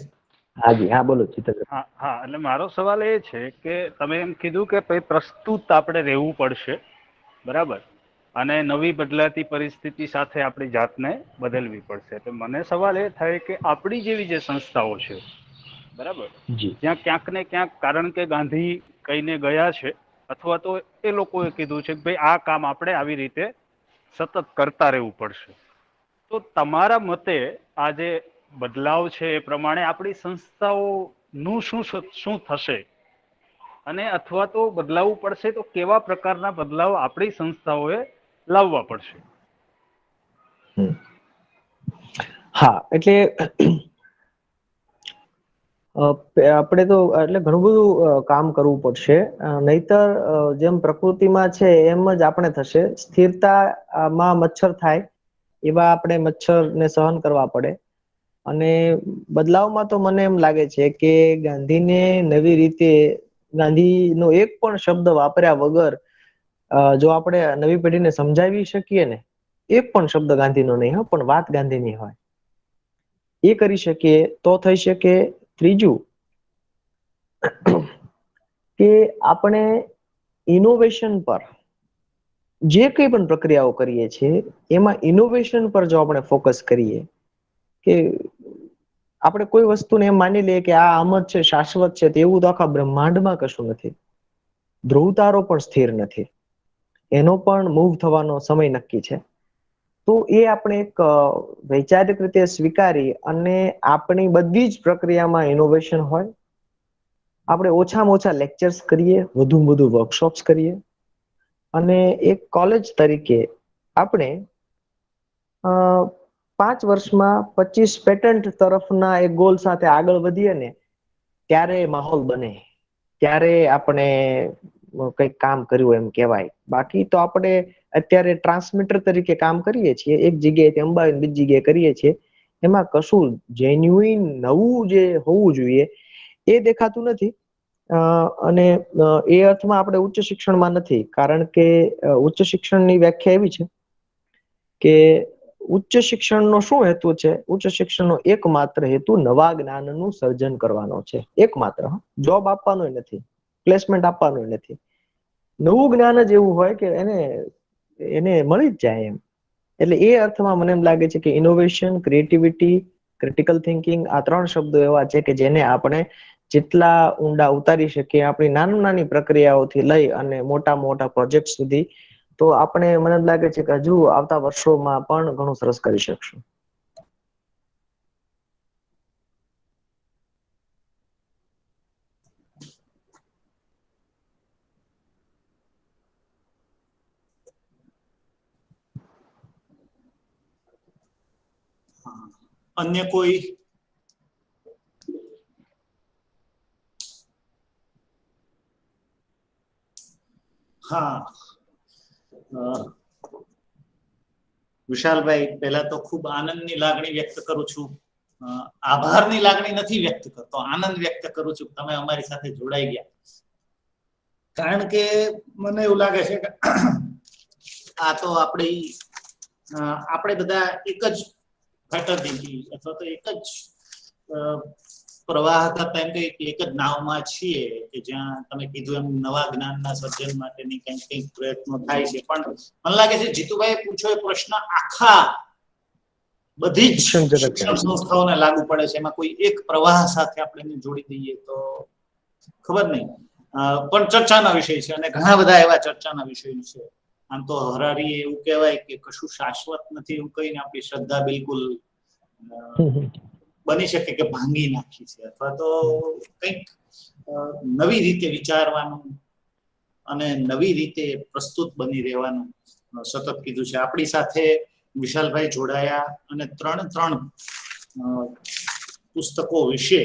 હાજી, હા બોલો જીતેન્દ્ર. હા, એટલે મારો સવાલ એ છે કે તમે એમ કીધું કે ભાઈ પ્રસ્તુત આપણે રહેવું પડશે, બરાબર, અને નવી બદલાતી પરિસ્થિતિ સાથે આપણી જાતને બદલવી પડશે. તો મને સવાલ એ થાય કે આપણી જેવી જે સંસ્થાઓ છે, બરાબર, ત્યાં ક્યાંક ને ક્યાંક, કારણ કે ગાંધી કહીને ગયા છે અથવા તો એ લોકોએ કીધું છે કે ભાઈ આ કામ આપણે આવી રીતે સતત કરતા રહેવું પડશે. તો તમારા મતે આ જે બદલાવ છે એ પ્રમાણે આપણી સંસ્થાઓનું શું થશે, અને અથવા તો બદલાવવું પડશે તો કેવા પ્રકારના બદલાવ આપણી સંસ્થાઓએ લાવવા પડશે? હા, એટલે આપણે તો એટલે ઘણું બધું કામ કરવું પડશે. નહીતર જેમ પ્રકૃતિમાં છે એમ જ આપણે થશે. સ્થિરતામાં મચ્છર થાય એવા આપણે મચ્છરને સહન કરવા પડે. અને બદલાવમાં તો મને એમ લાગે છે કે ગાંધીને નવી રીતે ગાંધીનો એક પણ શબ્દ વાપર્યા વગર જો આપણે નવી પેઢીને સમજાવી શકીએ ને, એક પણ શબ્દ ગાંધીનો નહીં હોય પણ વાત ગાંધીની હોય, એ કરી શકીએ તો થઈ શકે. ત્રીજું કે આપણે ઇનોવેશન પર જે કંઈ પણ પ્રક્રિયાઓ કરીએ છીએ એમાં ઇનોવેશન પર જો આપણે ફોકસ કરીએ કે આપણે કોઈ વસ્તુને એમ માની લઈએ કે આ આમ જ છે, શાશ્વત છે, તેવું તો આખા બ્રહ્માંડમાં કશું નથી. ધ્રુવતારો પણ સ્થિર નથી, એનો પણ મૂવ થવાનો સમય નક્કી છે. તો એ આપણે એક વૈચારિક રીતે સ્વીકારી અને આપણી બધી જ પ્રક્રિયામાં ઇનોવેશન હોય. આપણે ઓછામાં ઓછા લેક્ચર્સ કરીએ, વધુમાં વધુ વર્કશોપ્સ કરીએ, અને એક કોલેજ તરીકે આપણે 5 વર્ષમાં 25 પેટન્ટ તરફના એક ગોલ સાથે આગળ વધીએ ને, ત્યારે માહોલ બને, ત્યારે આપણે કંઈક કામ કર્યું એમ કહેવાય. બાકી તો આપણે અત્યારે ટ્રાન્સમીટર તરીકે કામ કરીએ છીએ, એક જગ્યાએથી અંબાવીને બીજી જગ્યાએ કરીએ છીએ, એમાં કશું જેન્યુઇન નવું જે હોવું જોઈએ એ દેખાતું નથી. અને એ અર્થમાં આપણે ઉચ્ચ શિક્ષણમાં નથી, કારણ કે ઉચ્ચ શિક્ષણની વ્યાખ્યા એવી છે કે ઉચ્ચ શિક્ષણનો શું હેતુ છે? ઉચ્ચ શિક્ષણનો એકમાત્ર હેતુ નવા જ્ઞાનનું સર્જન કરવાનો છે, એકમાત્ર. જોબ આપવાનો નથી, પ્લેસમેન્ટ આપવાનું નથી. નવું જ્ઞાન જ એવું હોય કે એને મળી જ જાય એમ. એટલે એ અર્થમાં મને એમ લાગે છે કે ઇનોવેશન, ક્રિએટિવિટી, ક્રિટિકલ થિંકિંગ, આ 3 શબ્દો એવા છે કે જેને આપણે જેટલા ઊંડા ઉતારી શકીએ આપણી નાની નાની પ્રક્રિયાઓથી લઈ અને મોટા મોટા પ્રોજેક્ટ સુધી, તો આપણે, મને એમ લાગે છે કે હજુ આવતા વર્ષોમાં પણ ઘણું સરસ કરી શકશું. અન્ય કોઈ? હા, વિશાલભાઈ, પહેલા તો ખૂબ આનંદની લાગણી વ્યક્ત કરું છું. આભારની લાગણી નથી વ્યક્ત કરતો, આનંદ વ્યક્ત કરું છું તમે અમારી સાથે જોડાઈ ગયા. કારણ કે મને એવું લાગે છે કે આ તો આપણે બધા એક જ ફેટર્નિટી અથવા તો એક જ પ્રવાહ કરતા એમ એક જ નાવમાં છીએ કે જ્યાં તમે કીધું એમ નવા જ્ઞાનના સર્જન માટેની કંઈક પ્રયત્નો થાય છે. પણ મને લાગે છે જીતુભાઈ પૂછ્યો એ પ્રશ્ન આખા બધી જ શિક્ષણ સંસ્થાઓને લાગુ પડે છે. એમાં કોઈ એક પ્રવાહ સાથે આપણે એને જોડી દઈએ તો ખબર નહીં, પણ ચર્ચાના વિષય છે અને ઘણા બધા એવા ચર્ચાના વિષયો છે. આમ તો હરારી એવું કહેવાય કે કશું શાશ્વત નથી એવું કહીને આપણી શ્રદ્ધા બિલકુલ બની શકે કે ભાંગી નાખી છે, અથવા તો કંઈક નવી રીતે વિચારવાનું અને નવી રીતે પ્રસ્તુત બની રહેવાનું સતત કીધું છે. આપણી સાથે વિશાલભાઈ જોડાયા અને 3 પુસ્તકો વિશે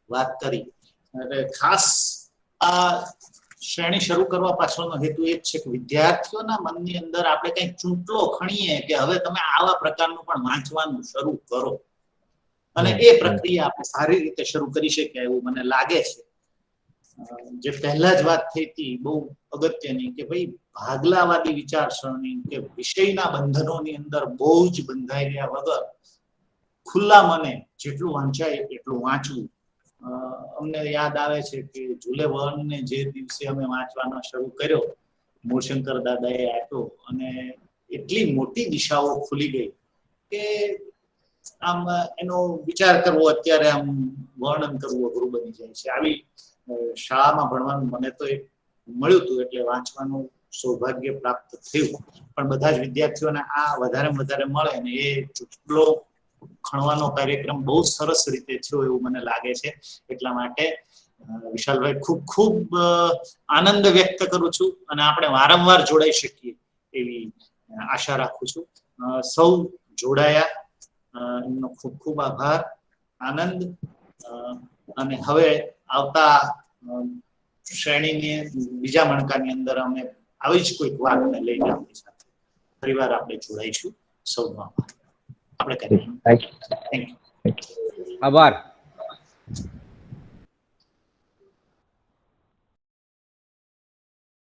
વાત કરી. એટલે ખાસ આ શ્રેણી શરૂ કરવા પાછળનો હેતુ એ જ છે કે વિદ્યાર્થીઓના મનની અંદર આપણે કંઈક ચૂંટલો ખણીએ કે હવે તમે આવા પ્રકારનું પણ વાંચવાનું શરૂ કરો, અને એ પ્રક્રિયા આપણે સારી રીતે શરૂ કરી શકીએ એવું મને લાગે છે. જે પહેલા જ વાત થઈ હતી બહુ અગત્યની કે ભાઈ ભાગલાવાદી વિચારસરણી કે વિષયના બંધનોની અંદર બહુ જ બંધાઈ ગયા વગર ખુલ્લા મને જેટલું વંચાય એટલું વાંચવું. અમને યાદ આવે છે કે જુલે વર્ણને જે દિવસે અમે વાંચવાનો શરૂ કર્યો, મૂળશંકર દાદાએ આપ્યો, અને એટલી મોટી દિશાઓ ખુલી ગઈ કે આમ એનો વિચાર કરવો અત્યારે આમ વર્ણન કરવું અઘરું બની જાય છે. આવી શાળામાં ભણવાનું મને તો એક મળ્યું હતું એટલે વાંચવાનું સૌભાગ્ય પ્રાપ્ત થયું. પણ બધા જ વિદ્યાર્થીઓને આ વધારે મળે ને એ ચૂંટલો ખણવાનો કાર્યક્રમ બહુ સરસ રીતે થયો એવું મને લાગે છે. એટલા માટે વિશાલભાઈ ખૂબ આનંદ વ્યક્ત કરું છું અને આપણે વારંવાર જોડાઈ શકીએ એવી આશા રાખું છું. સૌ જોડાયા એમનો ખૂબ આભાર, આનંદ. અને હવે આવતા શ્રેણીની બીજા મણકાની અંદર અમે આવી જ કોઈક વાતને લઈને આપણી સાથે ફરીવાર આપણે જોડાઈશું. સૌનો આભાર. આપણે કરીએ. Thank you. Thank you. આભાર.